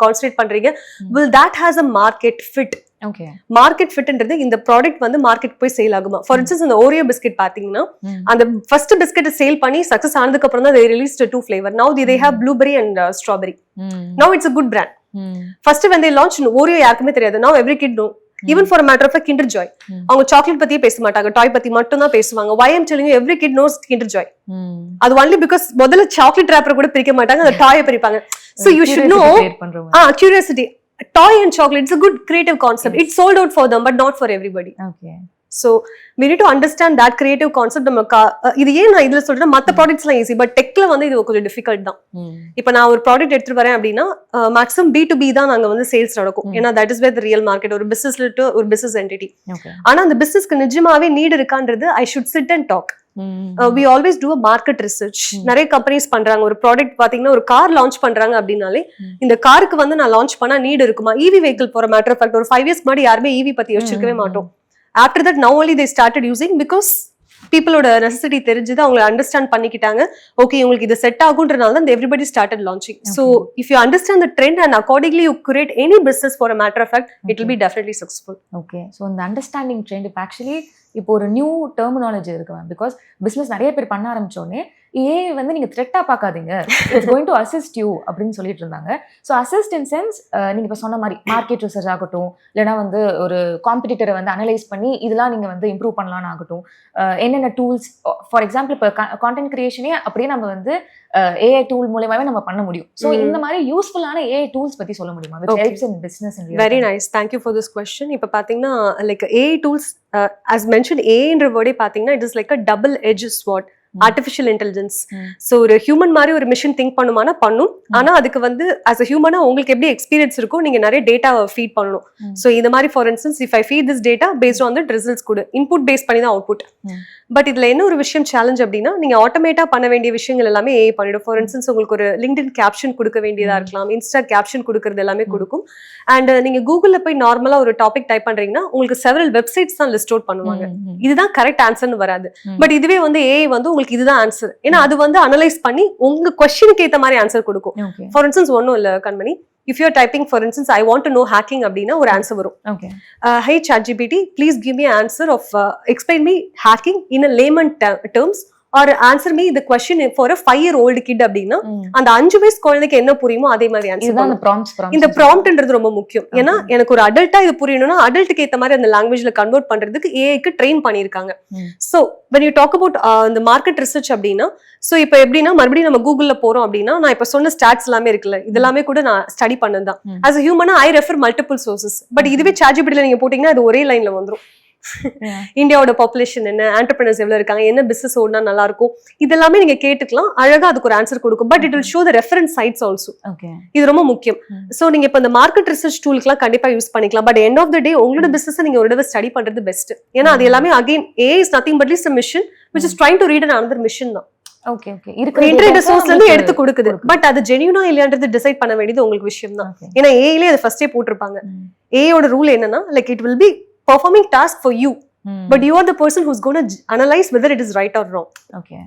கான்சென்ட்ரேட் பண்றீங்க, will that has a market fit okay market ஃபிட்ன்றது இந்த product வந்து market போய் sale ஆகுமா. For instance இந்த ஓரியோ பிஸ்கெட் பாத்தீங்கன்னா அந்த ஃபர்ஸ்ட் பிஸ்கெட் சேல் பண்ணி சக்சஸ் ஆனதுக்கு அப்புறம் தான் they released 2 flavor. Now they have blueberry and strawberry. Now it's a good brand. First when they launched Oreo யாருக்குமே தெரியாது. Now every kid know. Even for a matter of fact Kinder Joy. அவங்க chocolate பத்தியே பேச மாட்டாங்க, டாய் பத்தி மட்டும் தான் பேசுவாங்க. Why I'm telling you, every kid knows Kinder Joy. அது only because முதல்ல சாக்லேட் ராப்பர் கூட பிரிக்க மாட்டாங்க, அந்த டாயை பிரிப்பாங்க. So you should know curiosity. Toy and chocolate, it's a good creative concept. It's sold out for them but not for everybody. Okay. So we need to understand that creative concept. நமக்கு இது ஏன் நான் இதுல சொல்றேன்னா மத்த ப்ராடக்ட்ஸ்லாம் easy, but டெக்ல வந்து இது கொஞ்சம் டிஃபிகல்ட் தான். இப்போ நான் ஒரு ப்ராடக்ட் எடுத்துட்டு வரேன் அப்படின்னா மேக்ஸிமம் B2B தான் நாங்க வந்து சேல்ஸ் நடக்கும். ஏன்னா that is where the real market. ஒரு பிசினஸ்ல டு ஒரு பிசினஸ் என்டிட்டி. ஆனா அந்த பிசினஸ்க்கு நிஜமாவே நீட் இருக்கான்றது I should sit and talk. We always do a market research. நிறைய கம்பெனிஸ் பண்றாங்க. ஒரு ப்ராடக்ட் பாத்தீங்கன்னா ஒரு கார் லான்ச் பண்றாங்க அப்படின்னாலே இந்த காருக்கு வந்து நான் லான்ச் பண்ணா நீட் இருக்குமா. EV vehicle for matter of fact ஒரு 5 years முன்னாடி யாருமே EV பத்தி யோசிச்சிருக்கவே மாட்டோம். After that now only they started using because peopleோட நெசசிட்டி தெரிஞ்சது, அவங்க அண்டர்ஸ்டாண்ட் பண்ணிக்கிட்டாங்க. ஓகே உங்களுக்கு இது செட் ஆகுன்றனால தான் everybody started launching. So if you understand the trend and accordingly you create any business for a matter of fact, it will be definitely successful. Okay, so இந்த understanding trend இப்போ actually இப்போ ஒரு new terminology இருக்கு ma'am. Because business நிறைய பேர் பண்ண ஆரம்பிச்சோடனே AI வந்து நீங்க த்ரெட்டா பார்க்காதீங்க, it's going to assist you அப்படின்னு சொல்லிட்டு இருந்தாங்க. ஸோ அசிஸ்ட் இன் சென்ஸ் நீங்க இப்போ சொன்ன மாதிரி மார்க்கெட் ரிசர்ச் ஆகட்டும், இல்லைனா வந்து ஒரு காம்படிட்டரை வந்து அனலைஸ் பண்ணி இதெல்லாம் நீங்க வந்து இம்ப்ரூவ் பண்ணலான்னு ஆகட்டும், என்னென்ன டூல்ஸ் ஃபார் எக்ஸாம்பிள் இப்போ கான்டென்ட் கிரியேஷனே அப்படியே நம்ம வந்து ஏஐ டூல் மூலமாவே நம்ம பண்ண முடியும். ஸோ இந்த மாதிரி யூஸ்ஃபுல்லான ஏஐ டூல்ஸ் பத்தி சொல்ல முடியுமா? Which helps in business. Very nice, thank you for this question. இப்போ பாத்தீங்கன்னா like AI tools as mentioned, ஏஐன்ற வேர்டே பாத்தீங்கன்னா it is like a double edge sword. Artificial intelligence. So ஒரு ஹியூமன் மாதிரி ஒரு மிஷின் திங்க் பண்ணுமானா பண்ணும். ஆனா அதுக்கு வந்து ஆஸ் அ ஹியூமனா உங்களுக்கு எப்படி எக்ஸ்பீரியன்ஸ் இருக்கும், நீங்க நிறைய டேட்டா ஃபீட் பண்ணணும். ஸோ இந்த மாதிரி for instance if I feed this data based on that results கூட இன்புட் பேஸ் பண்ணி தான் அவுட்புட். பட் இதுல என்ன ஒரு விஷயம் சேலஞ்ச் அப்படின்னா நீங்க ஆட்டோமேட்டா பண்ண வேண்டிய விஷயங்கள் எல்லாமே ஏஐ பண்ணிடும். ஃபார் இன்ஸ்டன்ஸ் உங்களுக்கு ஒரு லிங்க்டின் கேப்ஷன் கொடுக்க வேண்டியதா இருக்கலாம், இன்ஸ்டா கேப்ஷன் கொடுக்கறது எல்லாமே கொடுக்கும். அண்ட் நீங்க கூகுள்ல போய் நார்மலா ஒரு டாபிக் டைப் பண்றீங்கன்னா உங்களுக்கு செவரல் வெப்சைட்ஸ் தான் லிஸ்ட் அவுட் பண்ணுவாங்க. இதுதான் கரெக்ட் ஆன்சர்னு வராது. பட் இதுவே வந்து ஏஐ வந்து உங்களுக்கு இதுதான் ஆன்சர், ஏன்னா அது வந்து அனலைஸ் பண்ணி உங்க கொஸ்டினுக்கு ஏத்த மாதிரி ஆன்சர் கொடுக்கும். ஃபார் இன்ஸ்டன்ஸ் ஒன்னும் இல்ல கண்மணி, if you are typing for instance I want to know hacking அப்படினா ஒரு ஆன்சர் வரும். Okay. Hey ChatGPT, please give me an answer of explain me hacking in a layman terms or answer me the question for a 5-year-old kid அப்படினா அந்த 5 வயசு குழந்தைக்கு என்ன புரியுமோ அதே மாதிரி ஆன்சர் இதுதான் அந்த prompts. இந்த ப்ராம்ப்ட்ன்றது ரொம்ப முக்கியம். ஏன்னா எனக்கு ஒரு அடல்ட்டா இது புரியணும்னா அடல்ட்டுக்கு ஏத்த மாதிரி அந்த லாங்குவேஜ்ல கன்வெர்ட் பண்றதுக்கு ஏஐக்கு ட்ரெயின் பண்ணிருக்காங்க. So when you talk about the market research அப்படினா சோ இப்போ எப்படின்னா மறுபடியும் நம்ம கூகுள்ல போறோம் அப்படின்னா நான் இப்ப சொன்ன ஸ்டாட்ஸ் எல்லாமே இருக்குல்ல, இதெல்லாமே கூட நான் ஸ்டடி பண்ணதுதான். as a human I refer multiple sources. But இதுவே ChatGPTல நீங்க போட்டீங்கன்னா அது ஒரே லைன்ல வந்துரும். இந்தியாவோட பாப்புலேஷன் என்ன, ஆண்டர்பிரினர்ஸ் எவ்வளவு இருக்காங்க, என்ன பிசினஸ் ஓடுனா நல்லா இருக்கும், இதெல்லாமே நீங்க கேட்டுக்கலாம். அழகா அதுக்கு ஒரு ஆன்சர் கொடுக்கும். But it will show the reference sites also. இது ரொம்ப முக்கியம். சோ நீங்க இப்ப இந்த மார்க்கெட் ரிசர்ச் டூலுக்குலாம் கண்டிப்பா யூஸ் பண்ணிக்கலாம். பட் எண்ட் ஆஃப் த டே உங்களோட பிசினஸ் நீங்க ஒரு தடவை ஸ்டடி பண்றது பெஸ்ட். ஏன்னா அது எல்லாமே again A is nothing but is a mission which is trying to read another mission தான். ஓகே ஓகே இருக்கு இன்டர்நெட் சோர்ஸ்ல இருந்து எடுத்து கொடுக்குது. பட் அது ஜெனியூனா இல்லையான்றது டிசைட் பண்ண வேண்டியது உங்களுக்கு விஷயம் தான். ஏன்னா ஏஐலே அது ஃபர்ஸ்டே போட்டிருப்பாங்க. ஏஐயோட ரூல் என்னன்னா like it will be performing task for you. But you are the person who's going to analyze whether it is right or wrong. Okay.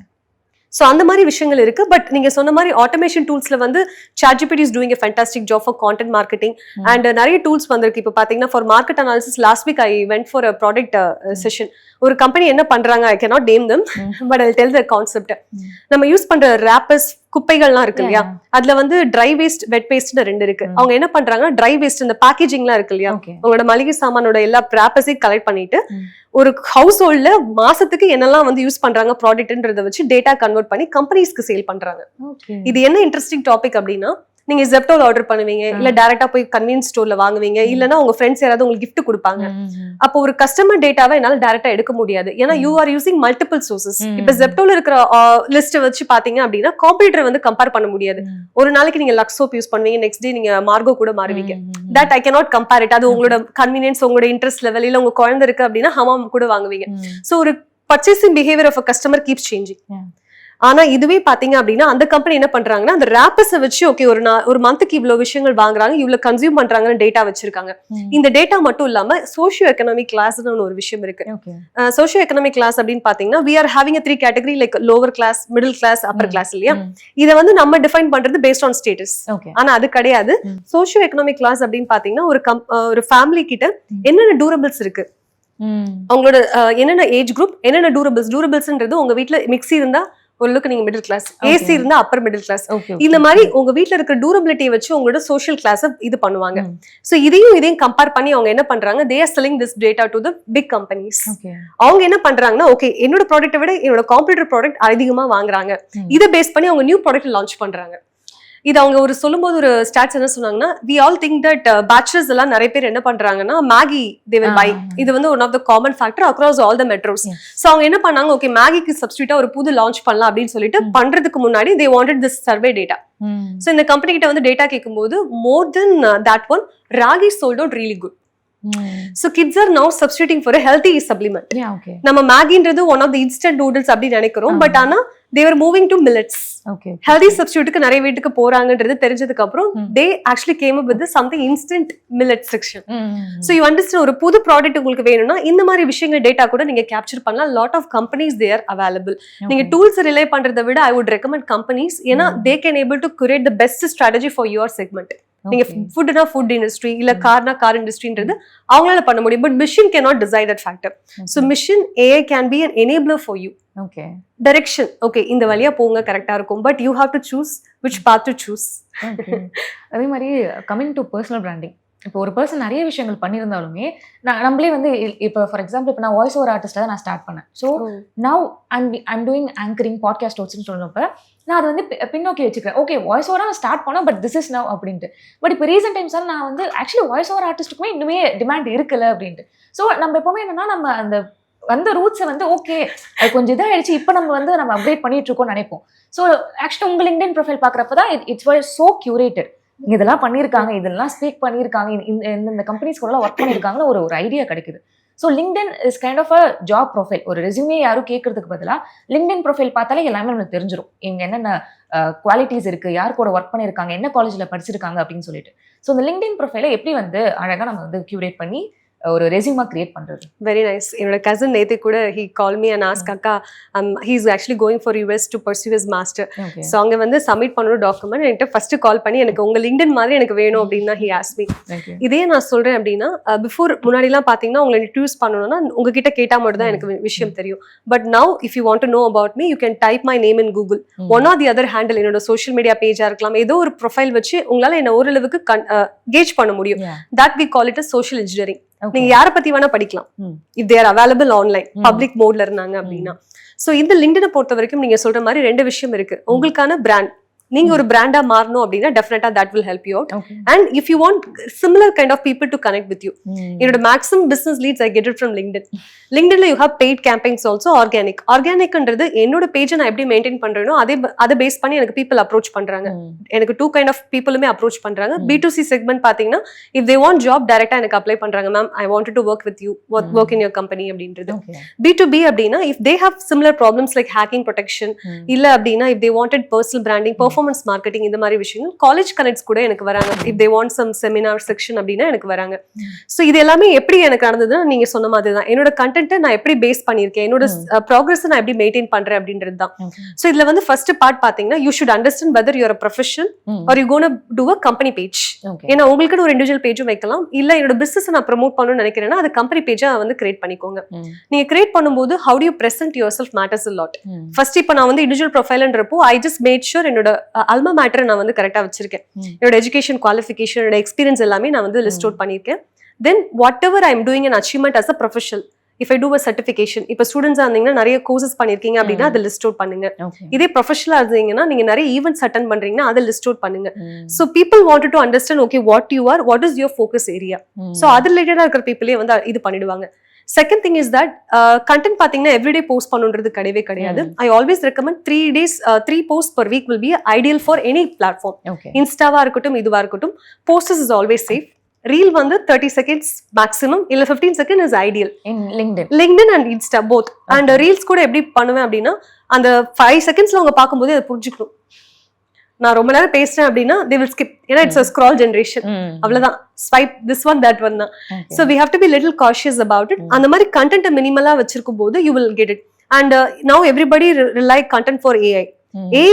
So அந்த மாதிரி விஷயங்கள் இருக்கு. பட் நீங்க சொன்ன மாதிரி ஆட்டோமேஷன் டூல்ஸ்ல வந்து ChatGPT is doing a fantastic job for content marketing and நிறைய tools வந்திருக்கு. இப்போ பாத்தீங்கன்னா for market analysis last week I went for a product session. ஒரு கம்பெனி என்ன பண்றாங்க, I cannot name them but I'll tell the concept. நம்ம use பண்ற wrappers குப்பைகள்லாம் இருக்கு இல்லையா, அதுல வந்து ட்ரை வேஸ்ட் வெட் வேஸ்ட்னு ரெண்டு இருக்கு. அவங்க என்ன பண்றாங்கன்னா ட்ரை வேஸ்ட் இந்த பேக்கேஜிங்லாம் இருக்கு இல்லையா, உங்களோட மளிகை சாமானோட எல்லா ராப்பர்ஸையும் கலெக்ட் பண்ணிட்டு ஒரு ஹவுஸ் ஹோல்ட்ல மாசத்துக்கு என்னெல்லாம் வந்து யூஸ் பண்றாங்க ப்ராடக்ட்ன்றத வச்சு டேட்டா கன்வெர்ட் பண்ணி கம்பெனிஸ்க்கு சேல் பண்றாங்க. இது என்ன இன்ட்ரெஸ்டிங் டாபிக் அப்படின்னா நீங்க ஜெப்டோல ஆர்டர் பண்ணுவீங்க, இல்ல டைரக்டா போய் கன்வீனியன்ஸ் ஸ்டோர்ல வாங்குவீங்க, இல்லனா உங்க ஃப்ரெண்ட்ஸ் யாராவது உங்களுக்கு gift கொடுப்பாங்க. அப்போ ஒரு கஸ்டமர் டேட்டாவை என்னால டைரக்டா எடுக்க முடியாது. ஏன்னா you are using multiple sources. இப்ப ஜெப்டோல இருக்கிற லிஸ்ட் வச்சு பாத்தீங்க அப்படின்னா காம்படிட்டர் வந்து கம்பேர் பண்ண முடியாது. ஒரு நாளைக்கு நீங்க லக்ஸ் சோப் யூஸ் பண்ணுவீங்க, நெக்ஸ்ட் டே நீங்க மார்கோ கூட மாறுவீங்க. That I cannot compare it. அது உங்களோட கன்வீனியன்ஸ், உங்களோட இன்ட்ரெஸ்ட் லெவல், இல்ல உங்க குழந்தை இருக்கு அப்படின்னா ஹமாம் கூட வாங்குவீங்க. சோ ஒரு purchasing behaviour of a customer keeps changing. ஆனா இதுவே பாத்தீங்க அப்படின்னா அந்த கம்பெனி என்ன பண்றாங்கன்னா அந்த ரேப்பர்ஸை வச்சு ஓகே ஒரு மந்த்துக்கு இவ்வளவு விஷயங்கள் வாங்குறாங்க, இவ்வளவு கன்சியூம் பண்றாங்கன்னு டேட்டா வச்சிருக்காங்க. இந்த டேட்டா மட்டும் இல்லாம சோஷியோ எக்கனாமிக் கிளாஸ்னு ஒரு விஷயம் இருக்கு. சோஷியோ எக்கனாமிக் கிளாஸ் அப்படின்னு பாத்தீங்கன்னா we are having a 3 category like lower class, middle class, upper class இல்லையா? இத வந்து நம்ம டிஃபைன் பண்றது பேஸ்ட் ஆன் ஸ்டேட்டஸ். ஆனா அது கிடையாது. சோஷியோ எக்கனாமிக் கிளாஸ் அப்படின்னு பாத்தீங்கன்னா ஒரு ஃபேமிலி கிட்ட என்னென்ன டூரபிள்ஸ் இருக்கு, அவங்களோட என்னென்ன ஏஜ் குரூப், என்னென்ன டூரபிள்ஸ்ன்றது உங்க வீட்ல மிக்ஸி இருந்தா ஓரளவுக்கு நீங்க மிடில் கிளாஸ், ஏசி இருந்தா அப்பர் மிடில் கிளாஸ், இந்த மாதிரி உங்க வீட்ல இருக்கிற டூரபிலிட்டியை வச்சு உங்களோட சோஷியல் கிளாஸ் இது பண்ணுவாங்க. சோ இதையும் கம்பேர் பண்ணி அவங்க என்ன பண்றாங்க, they are selling this data to the big companies. அவங்க என்ன பண்றாங்கன்னா ஓகே என்னோட ப்ராடக்ட்டை விட என்னோட காம்படிட்டர் ப்ராடக்ட் அதிகமா வாங்குறாங்க, இதை பேஸ் பண்ணி அவங்க நியூ ப்ராடக்ட் லான்ச் பண்றாங்க. இது அவங்க ஒரு சொல்லும்போது ஒரு ஸ்டாட்ஸ் என்ன சொன்னாங்கன்னா, we all think that bachelors எல்லாம் நிறைய பேர் என்ன பண்றாங்கன்னா மேகி they will buy. இது வந்து one of the common factor across all the metros. So அவங்க என்ன பண்ணாங்க, ஓகே மேகிக்கு சப்ஸ்டிட்யூட்டா ஒரு புது லான்ச் பண்ணலாம் அப்படின்னு சொல்லிட்டு பண்றதுக்கு முன்னாடி they wanted this survey data. So இந்த கம்பெனி கிட்ட வந்து டேட்டா கேட்கும்போது more than that one ragi sold out really good. So kids are now substituting for a healthy supplement. நம்ம மேகின்றது one of the instant noodles அப்படி நினைக்கிறோம், but ஆனா they were moving to millets. Healthy substituteக்கு நிறைய வீட்டுக்கு போறாங்கன்றது தெரிஞ்சதுக்கு அப்புறம் they actually came up with this something instant millet section. So you understand, ஒரு புது ப்ராடக்ட் உங்களுக்கு வேணும்னா இந்த மாதிரி விஷயங்கள் டேட்டா கூட நீங்க கேப்சர் பண்ணலாம். lot of companies they are available. நீங்க டூல்ஸ் ரிலே பண்றதை விட I would recommend companies, ஏன்னா they can able to create the best strategy for your segment. நீங்க ஃபுட்னா ஃபுட் இண்டஸ்ட்ரி, இல்ல கார்னா கார் இண்டஸ்ட்ரின்றது அவங்களால பண்ண முடியும், but machine cannot decide that factor. So mission AI can be an enabler for you. Direction, okay இந்த வழியா போங்க கரெக்டா இருக்கும், but you have to choose which path to choose. அதே மாதிரி கமிங் டு பர்சனல் பிராண்டிங், இப்போ ஒரு பர்சன் நிறைய விஷயங்கள் பண்ணியிருந்தாலுமே நம்மளே வந்து இப்போ ஃபார் எக்ஸாம்பிள் இப்போ நான் வாய்ஸ் ஓவர் ஆர்டிஸ்டாக தான் நான் ஸ்டார்ட் பண்ணேன். So now I'm doing anchoring podcast ஹோஸ்ட்னு சொன்னப்போ நான் அதை வந்து பின்னோக்கி வச்சுக்கிறேன். ஓகே வாய்ஸ் ஓவராக நான் ஸ்டார்ட் பண்ணேன், பட் திஸ் இஸ் நவ் அப்படின்ட்டு. பட் இப்போ ரீசெண்ட் டைம்ஸால் நான் வந்து ஆக்சுவலி வாய்ஸ் ஓவர் ஆர்டிஸ்ட்டுக்குமே இன்னுமே டிமாண்ட் இருக்குல்ல அப்படின்ட்டு. ஸோ நம்ம எப்போவுமே என்னன்னா நம்ம அந்த ரூட்ஸை வந்து ஓகே அது கொஞ்சம் இதாகிடுச்சு, இப்போ நம்ம அப்டேட் பண்ணிட்டு இருக்கோம்னு நினைப்போம். ஸோ ஆக்சுவலி உங்கள் லிங்க்டின் ப்ரொஃபைல் பார்க்குறப்ப தான் இட்ஸ் சோ கியூரேட்டட். இங்க இதெல்லாம் பண்ணியிருக்காங்க, இதெல்லாம் ஸ்பீக் பண்ணியிருக்காங்க, இந்த கம்பெனிஸ் கூட ஒர்க் பண்ணியிருக்காங்கன்னு ஒரு ஐடியா கிடைக்குது. So LinkedIn is kind of a job profile. ஒரு ரெஸ்யூமே யாரும் கேட்கறதுக்கு பதிலாக லிங்க்டின் ப்ரொஃபைல் பார்த்தாலே எல்லாமே நமக்கு தெரிஞ்சிடும், இவங்க என்னென்ன குவாலிட்டிஸ் இருக்கு, யார் கூட ஒர்க் பண்ணியிருக்காங்க, என்ன காலேஜில் படிச்சிருக்காங்க அப்படின்னு சொல்லிட்டு. ஸோ இந்த லிங்க்டின் ப்ரொஃபைலை எப்படி வந்து அழகாக நம்ம வந்து கியூரேட் பண்ணி ஒரு ரெஸ்யூமா கிரியேட் பண்றது. Very nice. என்னோட கசின் நேத்து கூட he called me and asked அக்கா he is actually going for US to pursue his master. So அங்க வந்து சப்மிட் பண்ணணும் டாக்குமெண்ட். என்கிட்ட ஃபர்ஸ்ட் கால் பண்ணி எனக்கு உங்க லிங்க்டின் மாதிரி எனக்கு வேணும் அப்படின்னா he asked me. இதே நான் சொல்றேன் அப்படின்னா பிஃபோர் முன்னாடிலாம் பாத்தீங்கன்னா உங்களை இன்ட்ரடியூஸ் பண்ணணும்னா உங்ககிட்ட கேட்டா மட்டும் தான் எனக்கு விஷயம் தெரியும். But now if you want to know about me you can type my name in Google. One or the other handle என்னோட சோஷியல் மீடியா பேஜா இருக்கலாம், ஏதோ ஒரு ப்ரொஃபைல் வச்சு உங்களால என்ன ஓரளவுக்கு கேஜ் பண்ண முடியும். That we call it a social engineering. நீங்க யார பத்தி வேணா படிக்கலாம் if they are available online public மோட்ல இருந்தாங்க அப்படின்னா. சோ இந்த லிங்க்டினை பொறுத்த வரைக்கும் நீங்க சொல்ற மாதிரி ரெண்டு விஷயம் இருக்கு. உங்களுக்கான பிராண்ட், நீங்க ஒரு பிராண்டா மாறணும் அப்படின்னா டெஃபினட்டா that will help you out. And if you want similar kind of people to connect with you, என்னோட maximum business leads I get it from LinkedIn. LinkedInல you have paid campaigns also, organicன்றது என்னோட பேஜை நான் எப்படி மெயின்டைன் பண்றேனோ அதை base பண்ணி எனக்கு people approach பண்றாங்க. எனக்கு two kind of peopleமே approach பண்றாங்க. B2C segment பாத்தீங்கன்னா if they want job டைரக்டா எனக்கு அப்ளை பண்றாங்க, ma'am I wanted to work with you, work in your company அப்படின்றது. B2B அப்படின்னா if they have similar problems like hacking protection, இல்ல அப்படின்னா if they wanted personal branding, performance marketing, இந்த மாதிரி விஷயங்கள் காலேஜ் கனெக்ட்ஸ் கூட எனக்கு வராங்க. If they want some seminar section அப்படின்னா எனக்கு வராங்க. ஸோ இது எல்லாமே எப்படி எனக்கு நடந்ததுன்னா நீங்க சொன்ன மாதிரி தான் என்னோட கண்டென்ட்டை நான் எப்படி பேஸ் பண்ணியிருக்கேன், என்னோட ப்ராக்ரஸ் நான் எப்படி மெயின்டைன் பண்றேன் அப்படின்றது தான். ஸோ இதுல வந்து ஃபர்ஸ்ட் பார்ட் பாத்தீங்கன்னா you should understand whether your profession or you gonna do a company page. ஏன்னா உங்களுக்கு ஒரு இண்டிவிஜுவல் பேஜும் வைக்கலாம், இல்ல என்னோட பிசினஸ் நான் ப்ரமோட் பண்ணணும்னு நினைக்கிறேன்னா அது கம்பெனி பேஜா வந்து கிரியேட் பண்ணிக்கோங்க. நீங்க கிரியேட் பண்ணும்போது how do you present yourself matters a lot. First இப்போ நான் வந்து இண்டிவிஜுவல் ப்ரொஃபைல்ன்றப்போ ஐ ஜஸ்ட் மேட் ஷூர் என்னோட அல்மா மேட்டரை நான் வந்து கரெக்டா வச்சிருக்கேன். என்னோட எஜுகேஷன் குவாலிஃபிகேஷன், என்னோட எக்ஸ்பீரியன்ஸ் எல்லாமே நான் வந்து லிஸ்ட் அவுட் பண்ணியிருக்கேன். Then whatever I am doing and achievement as a professional, if I do a certification, இப்போ ஸ்டூடெண்ட்ஸா இருந்தீங்கன்னா நிறைய கோர்சஸ் பண்ணிருக்கீங்க அப்படின்னா அதை லிஸ்ட் அவுட் பண்ணுங்க. இதே ப்ரொஃபஷனலா இருந்தீங்கன்னா நீங்க நிறைய ஈவெண்ட்ஸ் அட்டெண்ட் பண்றீங்கன்னா அதை லிஸ்ட் அவுட் பண்ணுங்க. So people wanted to understand okay what you are, what is your focus area. So அது ரிலேட்டடா இருக்கிற பீப்புளே வந்து இது பண்ணிடுவாங்க. Second thing is that content பாத்தீங்கன்னா எவ்ரிடே போஸ்ட் பண்ணுன்றது கிடையவே கிடையாது. I always recommend 3 post per week will be ideal for any platform. இன்ஸ்டாவா இருக்கட்டும் இதுவா இருக்கட்டும், posters is always safe. Reel வந்து 30 seconds மேக்ஸிமம் இல்ல 15 seconds is ideal. LinkedIn and Insta both. And reels கூட எப்படி பண்ணுவேன் அப்படின்னா அந்த 5 secondsல அவங்க பார்க்கும்போது அதை புரிஞ்சுக்கணும். நான் ரொம்ப நேரம் பேசுறேன் அப்படின்னா they will skip. ஏன்னா இட்ஸ் a scroll generation. அவ்வளவுதான், swipe this one that one தான். So we have to be little cautious about it. அந்த மாதிரி கண்டென்ட் மினிமலா வச்சிருக்கும் போது you will get it. And now everybody rely content for AI.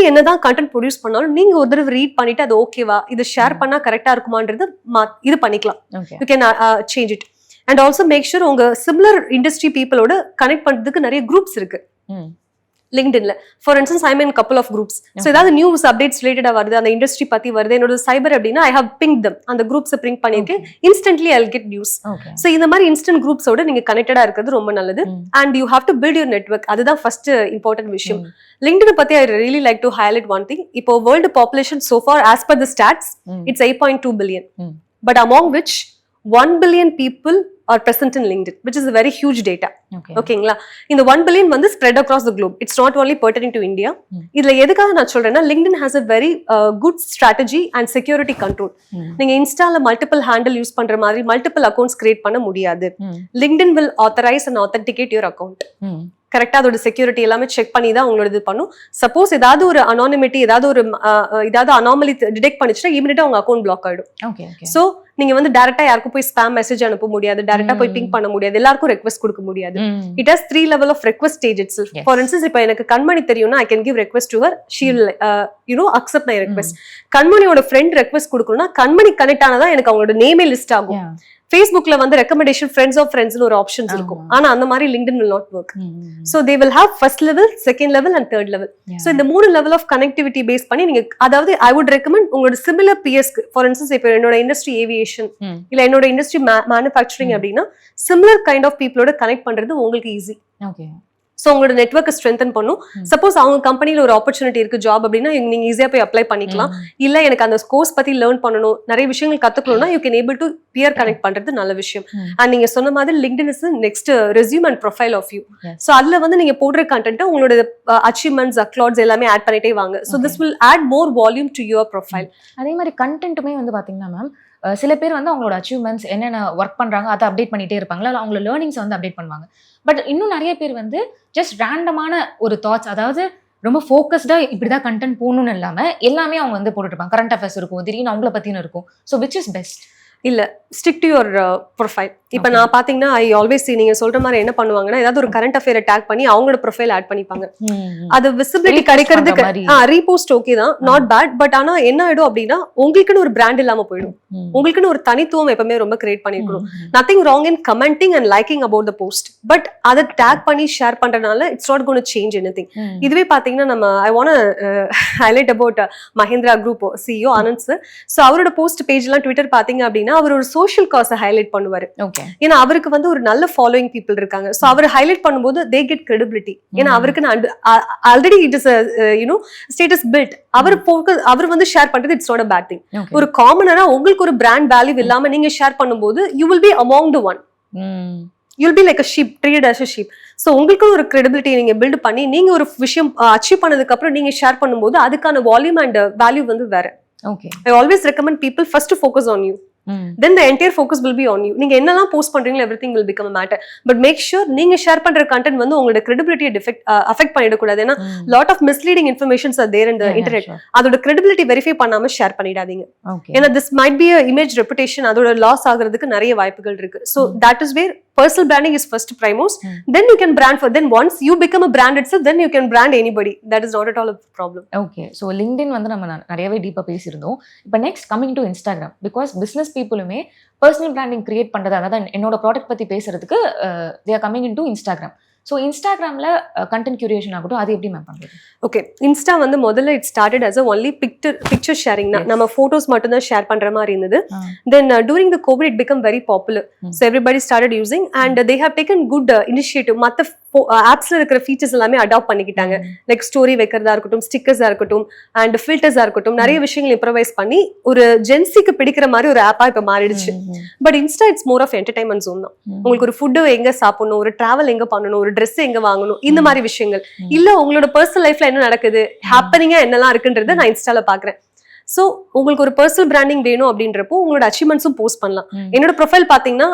என்னதான் content produce பண்ணாலும் நீங்க ஒரு தடவை ரீட் பண்ணிட்டு அது ஓகேவா, இது ஷேர் பண்ணா கரெக்டா இருக்குமான்றது இது பண்ணிக்கலாம். You can change it. And also make sure உங்க சிமிலர் இண்டஸ்ட்ரி பீப்புளோட கனெக்ட் பண்றதுக்கு நிறைய குரூப்ஸ் இருக்கு லிங்க்டின்ல. For instance I mean couple of groups. So ஏதாவது நியூஸ் அப்டேட்ஸ் ரிலேட்டடா வருது, அந்த இண்டஸ்ட்ரி பத்தி வருது, என்னோட சைபர் அப்படின்னா ஐ ஹவ் பிங் தம், அந்த குரூப்ஸ் பிங் பண்ணிருக்கேன், instantly I get news. So இந்த மாதிரி இன்ஸ்டன்ட் குரூப்ஸோட நீங்க கனெக்டடா இருக்கிறது ரொம்ப நல்லது. And you have to build your network. அதுதான் ஃபர்ஸ்ட் இம்பார்ட்டன்ட் விஷயம். LinkedIn பத்தி I really like to highlight one thing. இப்போ world population so far as per the stats it's 8.2 billion. But among which 1 billion people are present in LinkedIn, which is a very huge data. ஓகேங்களா? இந்த 1 billion வந்து spread across the globe. It's not only pertaining to India. இதுல எதுக்காக நான் சொல்றேன்னா LinkedIn has a very good strategy and security control. நீங்க இன்ஸ்டால multiple handle use பண்ற மாதிரி மல்டிபிள் அக்கௌண்ட்ஸ் கிரியேட் பண்ண முடியாது. LinkedIn will authorize and authenticate your account. கரெக்டா அதோட செக்யூரிட்டி எல்லாமே செக் பண்ணி தான் உங்களோட இது பண்ணும். சப்போஸ் ஏதாவது ஒரு அனானிமிட்டி ஏதாவது அனாமலி டிடெக்ட் பண்ணிச்சுன்னா இமிடியேட்டா உங்க அக்கௌண்ட் பிளாக் ஆயிடும். சோ நீங்க வந்து டைரக்டா யாருக்கும் போய் ஸ்பாம் மெசேஜ் அனுப்ப முடியாது, டைரக்டா போய் பிங் பண்ண முடியாது, எல்லாருக்கும் ரெக்வெஸ்ட் கொடுக்க முடியாது. It has 3 level of request stage itself. For instance, இப்போ எனக்கு கண்மணி தெரியும்னா I can give request to her, she will accept my request. கண்மணியோட ஃப்ரெண்ட் ரெக்வெஸ்ட் கொடுக்கணும்னா கண்மணி கனெக்ட் ஆனதா எனக்கு அவங்களோட நேமே லிஸ்ட் ஆகும். Facebookல வந்து ரெக்கமெண்டேஷன் ஃப்ரெண்ட்ஸ் ஆஃப் ஃப்ரெண்ட்ஸ்னு ஒரு ஆப்ஷன்ஸ் இருக்கும். ஆனா அந்த மாதிரி LinkedIn will not work. So they will have first level, second level and third level. So இந்த 3 level of connectivity பேஸ் பண்ணி நீங்க, அதாவது I would recommend உங்களோட சிமிலர் பிஎஸ்க்கு, ஃபார் இன்ஸ்டன்ஸ் இப்போ என்னோட இண்டஸ்ட்ரி ஏவியேஷன் இல்ல என்னோட இண்டஸ்ட்ரி மேனுஃபேக்சரிங் அப்படின்னா சிமிலர் கைண்ட் ஆஃப் பீப்புளோட கனெக்ட் பண்றது உங்களுக்கு ஈஸி. ஸோ உங்களோட நெட்வொர்க்கை ஸ்ட்ரென்தன் பண்ணும். சப்போஸ் அவங்க கம்பெனியில் ஒரு ஆப்பர்ச்சுனிட்டி இருக்கு ஜாப் அப்படின்னா நீங்க ஈஸியா போய் அப்ளை பண்ணிக்கலாம். இல்ல எனக்கு அந்த கோர்ஸ் பத்தி லேர்ன் பண்ணணும், நிறைய விஷயங்கள் கத்துக்கணும்னா you can able to peer connect பண்றது நல்ல விஷயம். அண்ட் நீங்க சொன்ன மாதிரி LinkedIn is next resume and profile of you. So அதுல வந்து நீங்க போடுற கண்டென்ட் உங்களோட அச்சீவ்மெண்ட்ஸ் அக்லாட்ஸ் எல்லாமே ஆட் பண்ணிட்டே வாங்க. So this will add more volume to your profile. அதே மாதிரி கண்டென்ட்டுமே வந்து பாத்தீங்கன்னா மேம், சில பேர் வந்து அவங்களோட அச்சீவ்மெண்ட்ஸ் என்னென்ன ஒர்க் பண்றாங்க அதை அப்டேட் பண்ணிட்டே இருப்பாங்களா, இல்லை அவங்களோட லேர்னிங்ஸ் வந்து அப்டேட் பண்ணுவாங்க. பட் இன்னும் நிறைய பேர் வந்து ஜஸ்ட் ரேண்டமான ஒரு தாட்ஸ், அதாவது ரொம்ப ஃபோக்கஸ்டா இப்படிதான் கண்டென்ட் போகணும்னு இல்லாம எல்லாமே அவங்க வந்து போட்டுட்டு இருப்பாங்க. கரண்ட் அஃபேர்ஸ் இருக்கும், திடீர்னு அவங்கள பத்தின இருக்கும். So which is best? இல்ல, ஸ்டிக் டு யுவர் ப்ரொஃபைல். இப்ப நான் பாத்தீங்கன்னா ஐ ஆல்வேஸ் see, நீங்க சொல்ற மாதிரி என்ன பண்ணுவாங்கன்னா ஏதாவது ஒரு கரண்ட் அஃபேரை டேக் பண்ணி அவங்களோட ப்ரொஃபைல் ஆட் பண்ணிப்பாங்க. அது விசிபிலிட்டி கிடைக்கிறதுக்கு ரீபோஸ்ட் ஓகே தான், நாட் பேட். பட் ஆனா என்ன ஆயிடும் அப்படின்னா உங்களுக்குன்னு ஒரு பிராண்ட் இல்லாம போயிடும். உங்களுக்குன்னு ஒரு தனித்துவம் எப்பவுமே ரொம்ப கிரியேட் பண்ணிருக்கணும். Nothing wrong in commenting and liking about the post, but அதை டேக் பண்ணி ஷேர் பண்றதுனால it's not gonna change anything. இதுவே பாத்தீங்கன்னா நம்ம I want highlight about Mahindra group CEO Anand sir. So அவரோட போஸ்ட் பேஜ் எல்லாம் ட்விட்டர் பாத்தீங்க அப்படின்னா அவர் ஒரு சோஷியல் காஸை ஹைலைட் பண்ணுவாரு. ஏன்னா அவருக்கு வந்து ஒரு நல்ல ஃபாலோயிங் பீப்புள் இருக்காங்க. சோ அவர் ஹைலைட் பண்ணும்போது தே கெட் கிரெடிபிலிட்டி. ஏன்னா அவருக்கு already it is status build. அவர் வந்து ஷேர் பண்றது it's not a bad thing. ஒரு காமனரா உங்களுக்கு ஒரு பிராண்ட் வேல்யூ இல்லாம நீங்க ஷேர் பண்ணும்போது you will be among the one. You will be like a sheep, treated as a sheep. So உங்களுக்கு ஒரு கிரெடிபிலிட்டி நீங்க பில்ட் பண்ணி நீங்க ஒரு விஷயம் அச்சீவ் பண்ணதுக்கு அப்புறம் நீங்க ஷேர் பண்ணும்போது அதுக்கான வால்யூம் அண்ட் வேல்யூ வந்து வேற. I always recommend people first to focus on you. Then the entire focus will be on you. நீங்க என்னெல்லாம் போஸ்ட் பண்றீங்களோ everything will become a matter. But make sure நீங்க ஷேர் பண்ற content வந்து உங்களோட credibility affect பண்ணிடக்கூடாது. ஏன்னா lot of misleading informations are there in the internet. அதோட credibility verify பண்ணாம ஷேர் பண்ணிடாதீங்க. ஏன்னா this might be a image reputation, அதோட லாஸ் ஆகிறதுக்கு நிறைய வாய்ப்புகள் இருக்கு. So that is where personal branding is first primus. Then you can brand for, then once you become a brand itself, then you can brand anybody. That is not at all a problem. Okay, so LinkedIn வந்து நம்ம நிறையவே டீப்பா பேசியிருந்தோம். இப்போ next coming to Instagram, because business பீப்புளுமே personal branding create பண்றது, அதாவது என்னோட ப்ராடக்ட் பத்தி பேசுறதுக்கு they are coming into Instagram. So இன்ஸ்டாகிராமில் கண்டென்ட் கியூரேஷன் ஆகட்டும், அது எப்படி மேம் பண்ணுறது? ஓகே, இன்ஸ்டா வந்து முதல்ல it started as only picture sharing தான். நம்ம ஃபோட்டோஸ் மட்டும் தான் ஷேர் பண்ணுற மாதிரி இருந்தது. Then during the Covid it become very popular. So everybody started using and they have taken good initiative. மற்ற ஆப்ஸ்ல இருக்கிற ஃபீச்சர்ஸ் எல்லாமே அடாப்ட் பண்ணிக்கிட்டாங்க. லைக் ஸ்டோரி வைக்கிறதா இருக்கட்டும், ஸ்டிக்கர்ஸா இருக்கட்டும் அண்ட் ஃபில்டர்ஸா இருக்கட்டும், நிறைய விஷயங்கள் இம்ப்ரவைஸ் பண்ணி ஒரு ஜென்சிக்கு பிடிக்கிற மாதிரி ஒரு ஆப்பா இப்ப மாறிடுச்சு. But Insta it's more of entertainment zone தான். உங்களுக்கு ஒரு ஃபுட்டு எங்க சாப்பிடணும், ஒரு டிராவல் எங்க பண்ணணும், ஒரு ட்ரெஸ் எங்க வாங்கணும், இந்த மாதிரி விஷயங்கள் இல்ல. உங்களோட பர்சனல் லைஃப்ல என்ன நடக்குது, ஹாப்பனிங்கா என்னெல்லாம் இருக்குன்றத நான் இன்ஸ்டால பாக்குறேன். ஸோ உங்களுக்கு ஒரு பர்சனல் பிராண்டிங் வேணும் அப்படின்றப்போ உங்களோட அச்சீவ்மெண்ட்ஸும் போஸ்ட் பண்ணலாம். என்னோட ப்ரொஃபைல் பாத்தீங்கன்னா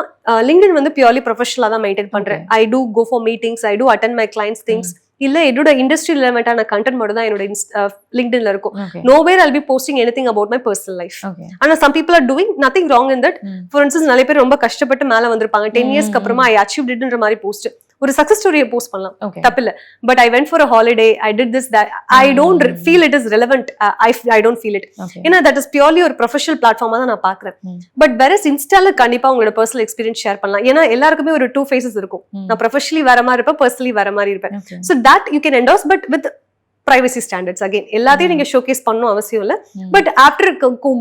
லிங்க்டின் வந்து பியூர்லி ப்ரொஃபஷனலா தான் மெயின்டைன் பண்றேன். I do go for meetings, I do attend my clients things. இல்ல என்னோட இண்டஸ்ட்ரி ரிலவெண்டான கண்டென்ட் மட்டும் தான் என்னோட லிங்க்டின்ல இருக்கும். Nowhere I'll be posting anything about my personal life. ஆனா some people are doing nothing wrong in that. For instance, நிறைய பேர் ரொம்ப கஷ்டப்பட்டு மேல வந்திருப்பாங்க. 10 இயர்ஸ்க்கு அப்புறமா I achieved itன்ற மாதிரி போஸ்ட், ஒரு சக்சஸ் ஸ்டோரியை போஸ்ட் பண்ணலாம், தப்பில்ல. But I went for a holiday, I did this that, I don't feel it is relevant. I don't feel it. ஏன்னா தட் இஸ் பியூர்லி ஒரு ப்ரொஃபஷனல் பிளாட்ஃபார்மா தான் நான் பாக்குறேன். பட் வெரஸ் இன்ஸ்டால கண்டிப்பா உங்களோட பர்சனல் எக்ஸ்பீரியன்ஸ் ஷேர் பண்ணலாம். ஏன்னா எல்லாருக்குமே ஒரு 2 ஃபேஸஸ் இருக்கும். நான் ப்ரொஃபஷனலி வேற மாதிரி இருப்பேன், பர்சனலி வேற மாதிரி இருப்பேன். So that you can endorse, but with privacy standards. Again, எல்லாத்தையும் நீங்க ஷோகேஸ் பண்ணணும் அவசியம் இல்ல. But after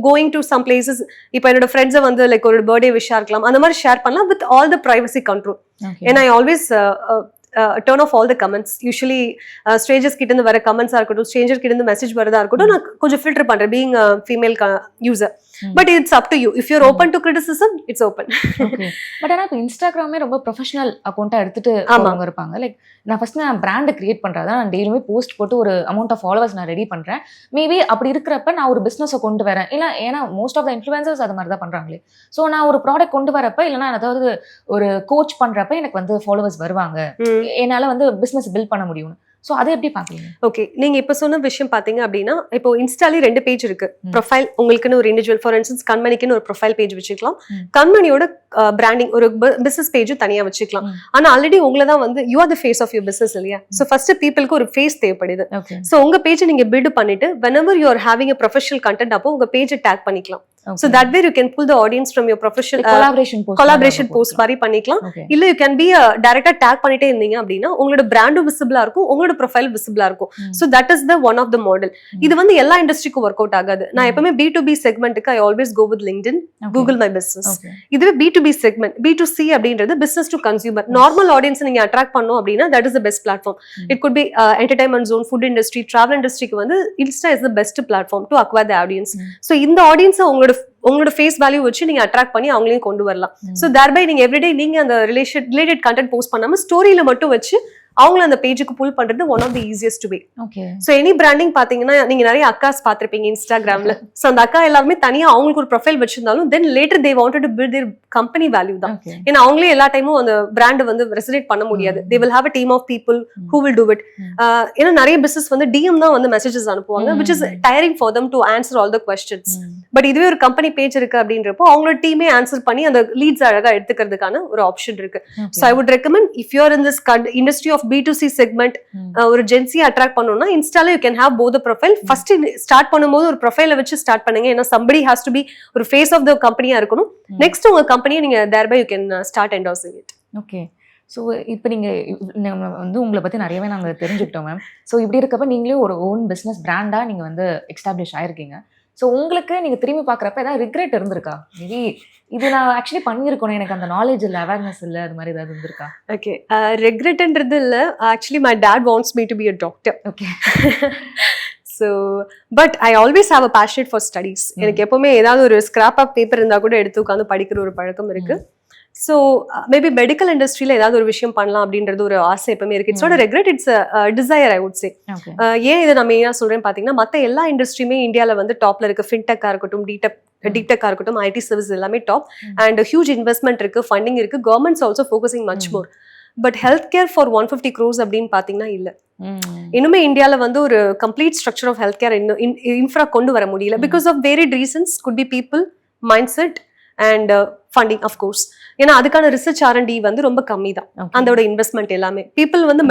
going to some places, இப்போ என்னோட ஃப்ரெண்ட்ஸை வந்து லைக் ஒரு பர்த்டே விஷா இருக்கலாம், அந்த மாதிரி ஷேர் பண்ணலாம் with all the privacy control. And I always turn off all the comments. Usually strangers கிட்ட இருந்து வர கமெண்ட்ஸா இருக்கட்டும், stranger கிட்ட இருந்து மெசேஜ் வரதா இருக்கட்டும், நான் கொஞ்சம் ஃபில்டர் பண்றேன், being a female user. But it's up to you. If you're open to criticism, it's open. But ஆனா இப்போ இன்ஸ்டாகிராமே ரொம்ப ப்ரொஃபஷனல் அக்கௌண்ட்டா எடுத்துட்டு அவங்க இருப்பாங்க. லைக் நான் ஃபர்ஸ்ட் நான் பிராண்டை கிரியேட் பண்றதா, நான் டெய்லியுமே போஸ்ட் போட்டு ஒரு அமௌண்ட் ஆஃப் ஃபாலோவர்ஸ் நான் ரெடி பண்றேன். மேபி அப்படி இருக்கிறப்ப நான் ஒரு பிசினஸை கொண்டு வரேன், இல்ல ஏன்னா மோஸ்ட் ஆஃப் த இன்ஃப்ளூயன்சர்ஸ் அது மாதிரி தான் பண்றாங்களே. ஸோ நான் ஒரு ப்ராடக்ட் கொண்டு வரப்ப, இல்லைன்னா அதாவது ஒரு கோச் பண்றப்ப எனக்கு வந்து ஃபாலோவர்ஸ் வருவாங்க, என்னால வந்து பிசினஸ் பில்ட் பண்ண முடியும். சோ அதை எப்படி பாக்குறீங்க? ஓகே, நீங்க இப்ப சொன்ன விஷயம் பாத்தீங்க அப்படின்னா, இப்போ இன்ஸ்டாலே 2 பேஜ் இருக்கு. ப்ரொஃபைல் உங்களுக்குன்னு ஒரு இண்டிவிஜுவல், ஃபார் இன்ஸ்டன்ஸ் கண்மணிக்குன்னு ஒரு ப்ரொஃபைல் பேஜ் வச்சுக்கலாம், கண்மணியோட பிராண்டிங் ஒரு பிசினஸ் பேஜ் தனியா வச்சுக்கலாம். ஆனா ஆல்ரெடி உங்களை தான் வந்து you are the face of your business இல்லையா? சோ ஃபர்ஸ்ட் பீப்புளுக்கு ஒரு ஃபேஸ் தேவைப்படுது. சோ உங்க பேஜை நீங்க பில்ட் பண்ணிட்டு whenever you are having a professional content, அப்போ உங்க பேஜை டேக் பண்ணிக்கலாம். So that way you can pull the audience from your professional collaboration post மாதிரி பண்ணிக்கலாம். இல்ல you can be டைரக்டா டேக் பண்ணிட்டே இருந்தீங்க அப்படின்னா உங்களோட பிராண்டும் விசிபிளா இருக்கும், உங்களோட ப்ரொஃபைல் விசிபிளா இருக்கும். So that is the one of the model. இது வந்து எல்லா இண்டஸ்ட்ரிக்கும் ஒர்க் அவுட் ஆகாது. நான் எப்பவுமே B2B செக்மெண்ட்டுக்கு I always go with LinkedIn, Google My Business. இதுவே B2B செக்மெண்ட், B2C அப்படின்றது business to consumer, normal audience நீங்க அட்ராக்ட் பண்ணணும் அப்படின்னா that is the best platform. It could be entertainment zone, food industry, travel industryக்கு வந்து Insta is the best platform to acquire the audience. So இந்த ஆடியன்ஸை உங்களோட face value வச்சு நீங்க attract பண்ணி அவங்களையும் கொண்டு வரலாம். ஸோ தேர்பை நீங்க எவ்ரிடே நீங்க அந்த ரிலேட்டட் கண்டென்ட் போஸ்ட் பண்ணாம ஸ்டோரியில மட்டும் வச்சு அவங்கள அந்த பேஜுக்கு புல் பண்றது one of the easiest way. So any branding பாத்தீங்கன்னா நீங்க நிறைய அக்காஸ் பாத்திருப்பீங்க இன்ஸ்டாகிராம்ல. சோ அந்த அக்கா எல்லாருமே தனியா அவங்களுக்கு ஒரு ப்ரொஃபைல் வச்சிருந்தாலும் then later they wanted to build their company value தான். ஏன்னா அவங்களே எல்லா டைமும் அந்த பிராண்ட் வந்து ரெசிடேட் பண்ண முடியாது. They will have a team of people who will do it. ஏன்னா நிறைய பிசினஸ் வந்து டிஎம் தான் வந்து மெசேஜஸ் அனுப்புவாங்க, which is tiring for them to answer all the questions. But இதுவே ஒரு கம்பெனி பேஜ் இருக்கு அப்படின்றப்போ அவங்களோட டீமே ஆன்சர் பண்ணி அந்த லீட்ஸ் அழகா எடுத்துக்கிறதுக்கான ஒரு ஆப்ஷன் இருக்கு. So I would recommend if you are in this industry of B2C segment, ஒரு ஜென்சி அட்ராக்ட் பண்ணனும்னா இன்ஸ்டால you can have both the profile. First start பண்ணும்போது ஒரு ப்ரொஃபைலை வச்சு ஸ்டார்ட் பண்ணுங்க. ஏன்னா somebody has to be ஒரு ஃபேஸ் ஆஃப் தி கம்பெனியா இருக்கணும். நெக்ஸ்ட் உங்க கம்பெனியை நீங்க thereby you can start endorsing it. Okay, so இப்போ நம்ம வந்து உங்களை பற்றி நிறையவே நாங்கள் தெரிஞ்சுக்கிட்டோம் மேம். ஸோ இப்படி இருக்கப்ப நீங்களே ஒரு ஓன் பிஸ்னஸ் பிராண்டாக நீங்கள் வந்து எக்ஸ்டாப்ளிஷ் ஆயிருக்கீங்க. ஸோ உங்களுக்கு நீங்கள் திரும்பி பார்க்குறப்ப ஏதாவது ரிக்ரெட் இருந்திருக்கா? மேபி இது நான் ஆக்சுவலி பண்ணியிருக்கணும், எனக்கு அந்த நாலேஜ் இல்லை, அவேர்னஸ் இல்லை, அது மாதிரி ஏதாவது இருந்திருக்கா? ஓகே, ரெக்ரெட்ன்றது இல்லை. Actually my dot wants me to be a doctor. Okay, so but I always have a passionate for studies. எனக்கு எப்பவுமே ஏதாவது ஒரு ஸ்கிராப் ஆஃப் பேப்பர் இருந்தால் கூட எடுத்து உட்காந்து படிக்கிற ஒரு பழக்கம் இருக்கு. ஸோ மேபி மெடிக்கல் இண்டஸ்ட்ரியில் ஏதாவது ஒரு விஷயம் பண்ணலாம் அப்படின்றது ஒரு ஆசை எப்பவுமே இருக்கு. It's not regret, it's desire I would say. ஏன் இதை நான் மெயினாக சொல்றேன்னு பார்த்தீங்கன்னா, மற்ற எல்லா இண்டஸ்ட்ரியுமே இந்தியாவில் வந்து டாப்ல இருக்கு. ஃபின்டெக்காக இருக்கட்டும், டிடெக்காக இருக்கட்டும், ஐடி சர்வீஸ் எல்லாமே டாப். அண்ட் ஹியூஜ் இன்வெஸ்ட்மெண்ட் இருக்கு, ஃபண்டிங் இருக்கு, governments also focusing much more. But health care for 150 crores அப்படின்னு பார்த்தீங்கன்னா இல்லை. இன்னுமே இந்தியாவில் வந்து ஒரு complete structure of health care infra கொண்டு வர முடியல. Because of varied reasons, could be people, mind set and funding of course. ஏன்னா அதுக்கான ரிசர்ச் R&D வந்து ரொம்ப கம்மி தான். அதோட இன்வெஸ்ட்மெண்ட் எல்லாமே பீப்புள் வந்து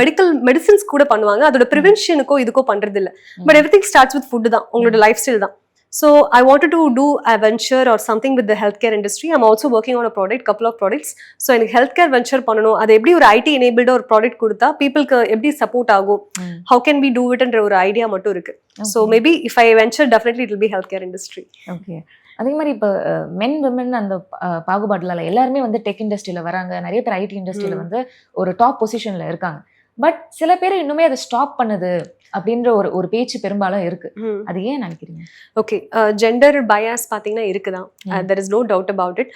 மெடிசின்ஸ் கூட பண்ணுவாங்க, அதோட ப்ரிவென்ஷனுக்கோ இதுக்கோ பண்றது இல்லை. But everything starts with food தான், உங்களோட லைஃப் ஸ்டைல் தான். So I wanted to do a venture or something with the healthcare industry. I'm also working on a product, couple of products. So in healthcare venture பண்ணனும், அது எப்படி ஒரு IT enabled ஒரு product கொடுத்தா பீப்புளுக்கு எப்படி support ஆகும், how can we do it என்ற ஒரு ஐடியா மட்டும் இருக்கு. So maybe if I venture, definitely it will be healthcare industry. Okay. அதே மாதிரி இப்போ மென் விமன் அந்த பாகுபாடுல எல்லாருமே வந்து டெக் இண்டஸ்ட்ரியில வராங்க, நிறைய பேர் ஐடி இண்டஸ்ட்ரியில வந்து ஒரு டாப் பொசிஷன்ல இருக்காங்க. பட் சில பேர் இன்னுமே அதை ஸ்டாப் பண்ணுது அப்படின்ற ஒரு பேச்சு பெரும்பாலும் இருக்கு. அது ஏன் நினைக்கிறீங்க? ஓகே, ஜெண்டர் பயாஸ் பார்த்தீங்கன்னா இருக்குதான், there is no doubt about it.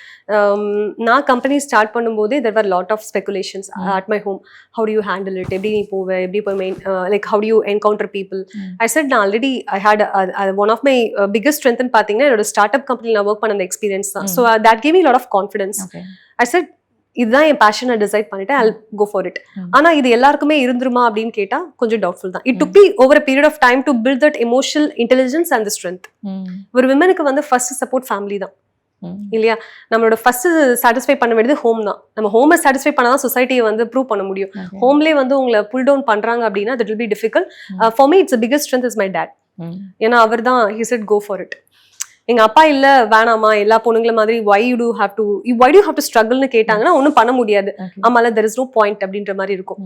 நான் கம்பெனி ஸ்டார்ட் பண்ணும்போதே there were lot of speculations at my home. How do you handle it, எப்படி நீ போவ, எப்படி போய் main like how do you encounter people. I said நான் already I had one of my biggest ஸ்ட்ரென்த்னு பார்த்தீங்கன்னா என்னோட ஸ்டார்ட் அப் கம்பெனி நான் ஒர்க் பண்ண அந்த எக்ஸ்பீரியன்ஸ் தான். So that gave me lot of confidence. I set இதுதான் என் பேஷனை டிசைட் பண்ணிட்டு ஐ கோ ஃபார் இட். ஆனா இது எல்லாருக்குமே இருந்துருமா அப்படின்னு கேட்டா கொஞ்சம் டவுட்ஃபுல் தான். It took me over period of time to build that emotional intelligence and strength. ஒரு விமனுக்கு வந்து ஃபர்ஸ்ட் சப்போர்ட் ஃபேமிலி தான் இல்லையா? நம்மளோட ஃபர்ஸ்ட் சாட்டிஸ்ஃபை பண்ண வேண்டியது ஹோம் தான். நம்ம ஹோமை சாட்டிஸ்ஃபை பண்ணாதான் சொசைட்டியை வந்து ப்ரூவ் பண்ண முடியும். ஹோம்லேயே வந்து உங்களை புல் டவுன் பண்றாங்க அப்படின்னா that will be difficult. For me it's biggest strength is my dad. ஏன்னா அவர் தான் he said go for it. எங்க அப்பா இல்ல வேணாமா எல்லா பொண்ணுங்கள மாதிரி why do you have to struggle னு கேட்டாங்கன்னா ஒன்றும் பண்ண முடியாது. ஆமால there is no point அப்படின்ற மாதிரி இருக்கும்.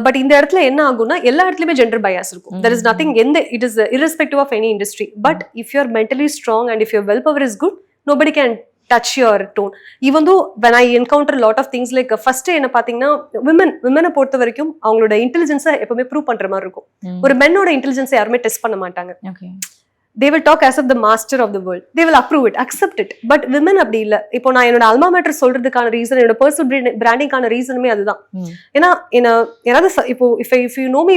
பட் இந்த இடத்துல என்ன ஆகும்னா எல்லா இடத்துலயுமே ஜெண்டர் பயாஸ் இருக்கும். there is nothing it is irrespective of any industry. But if you are mentally strong and if your willpower is good, nobody can touch your tone. Even though when I encounter a lot of things like first என்ன பாத்தீங்கன்னா women பொறுத்த வரைக்கும் அவங்களோட இன்டெலிஜென்ஸை எப்பவுமே prove பண்ற மாதிரி இருக்கும். ஒரு மென்னோட இன்டெலிஜென்ஸை யாருமே டெஸ்ட் பண்ண மாட்டாங்க. they will talk as if the master of the world. They will approve it, accept it. But women அப்படி இல்ல. இப்போ நான் என்னோட அல்மா மேட்டர் சொல்றதுக்கான ரீசன், என்னோட பர்சனல் பிராண்டிங்கான ரீசனுமே அதுதான். ஏன்னா யாராவது இப்போ if you know me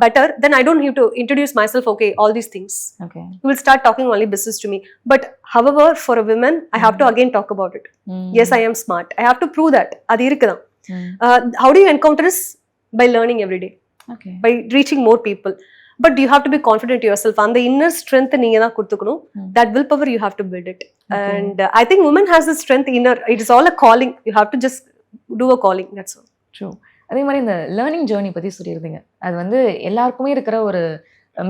better, then I don't have to introduce myself, okay, all these things. Okay. You will start talking only business to me. But however, for a woman, I have to again talk about it. Yes, I am smart. I have to prove that. அது இருக்குதான். How do you encounter this? By learning every day. Okay. By reaching more people. But you have to be confident yourself. And the inner strength நீங்க தான் கொடுத்துக்கணும். That willpower you have to build it. Okay. And I think women has the strength inner. It is all a calling. You have to just do a calling. That's all. True. அதே மாதிரி இந்த learning journey பத்தி சொல்லியிருந்தீங்க. அது வந்து எல்லாருக்குமே இருக்கிற ஒரு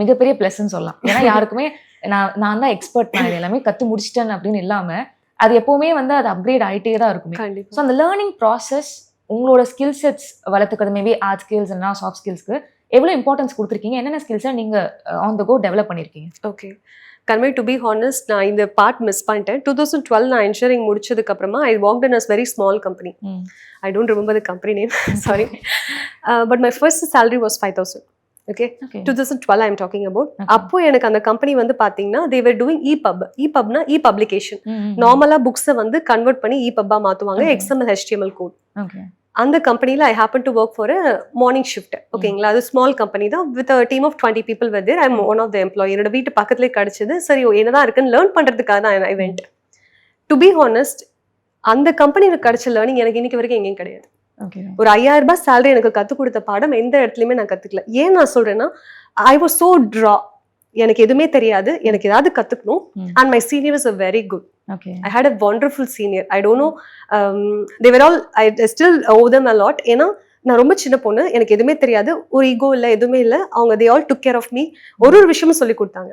மிகப்பெரிய பிளஸ்ன்னு சொல்லலாம். ஏன்னா யாருக்குமே நான் தான் எக்ஸ்பர்ட், நான் எல்லாமே கத்து முடிச்சிட்டேன் அப்படின்னு இல்லாம அது எப்பவுமே வந்து அது அப்கிரேட் ஆகிட்டே தான் இருக்கும். ஸோ அந்த லேர்னிங் ப்ராசஸ் உங்களோட ஸ்கில் செட்ஸ் வளர்த்துக்கிறது, மேபி ஆர்ட் ஸ்கில்ஸ் இல்லைனா சாஃப்ட் ஸ்கில்ஸ்க்கு எவ்வளோ இம்பார்ட்டன்ஸ் கொடுத்துருக்கீங்க? என்னென்ன ஸ்கில்ஸை நீங்கள் ஆன் த கோ டெவலப் பண்ணியிருக்கீங்க? Okay, convey to be honest, நான் இந்த பார்ட் மிஸ் பண்ணிட்டேன். 2012 நான் இன்ஜினியரிங் முடிச்சதுக்கு அப்புறமா ஐ worked in a very small company. I don't remember the company name, sorry. But my first salary was 5,000. Okay, 2012 I am talking about. அப்போ எனக்கு அந்த company வந்து பாத்தீங்கன்னா they were doing EPUB E publication. நார்மலா புக்ஸை வந்து கன்வெர்ட் பண்ணி EPUB மாத்துவாங்க, XML HTML கோட். அந்த கம்பெனியில் I happen to work for a morning shift. ஓகேங்களா, அது ஸ்மால் கம்பெனி தான். With a team of 20 people were there. I'm one of the employee. என்னோட வீட்டு பக்கத்துலேயே கிடைச்சது. சரி என்னதான் இருக்குன்னு லேர்ன் பண்ணுறதுக்காக தான் I went. To be honest, அந்த கம்பெனியில் கிடைச்ச லேர்னிங் எனக்கு இன்னைக்கு வரைக்கும் எங்கேயும் கிடையாது. ஒரு 5,000 ரூபாய் சேலரி எனக்கு கற்றுக் கொடுத்த பாடம் எந்த இடத்துலையுமே நான் கற்றுக்கல. ஏன் நான் சொல்றேன்னா, ஐ வாஸ் சோ ட்ரா. எனக்கு எதுவுமே தெரியாது, எனக்கு ஏதாவது கற்றுக்கணும். And my senior is a very good. Okay. I had a wonderful senior. I don't know. They were all. I still owe them a lot. ஏன்னா நான் ரொம்ப சின்ன பொண்ணு, எனக்கு எதுவுமே தெரியாது, ஒரு ஈகோ இல்லை, எதுவுமே இல்லை. அவங்க they all took care of me. ஒரு விஷயமும் சொல்லி கொடுத்தாங்க.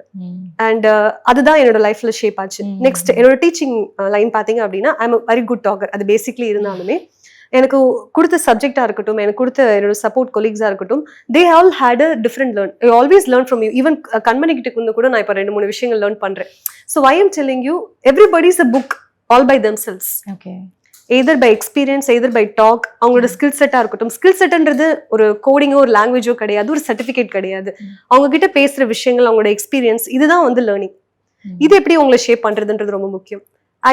அண்ட் அதுதான் என்னோட லைஃப்ல ஷேப் ஆச்சு. நெக்ஸ்ட் என்னோட டீச்சிங் லைன் பார்த்தீங்க அப்படின்னா, I am a very good talker. அது பேசிக்லி இருந்தாலுமே எனக்கு கொடுத்த சப்ஜெக்டா இருக்கட்டும், எனக்கு கொடுத்த என்னோட சப்போர்ட் கொலீக்ஸா இருக்கட்டும், they all had a different learn. I always learn from you. Even Kanmani கிட்ட கூட நான் இப்போ 2-3 விஷயங்கள் லேர்ன் பண்றேன். So I am telling you, everybody is a book all by themselves. Okay, either by experience, either by talk. அவங்களோட skill செட்டா இருக்கட்டும். Skill செட்ன்றது ஒரு கோடிங்கோ ஒரு லாங்குவேஜோ கிடையாது, ஒரு சர்டிஃபிகேட் கிடையாது. அவங்க கிட்ட பேசுற விஷயங்கள், அவங்களோட எக்ஸ்பீரியன்ஸ், இதுதான் வந்து லேர்னிங். இது எப்படி உங்களை ஷேப் பண்றதுன்றது ரொம்ப முக்கியம்.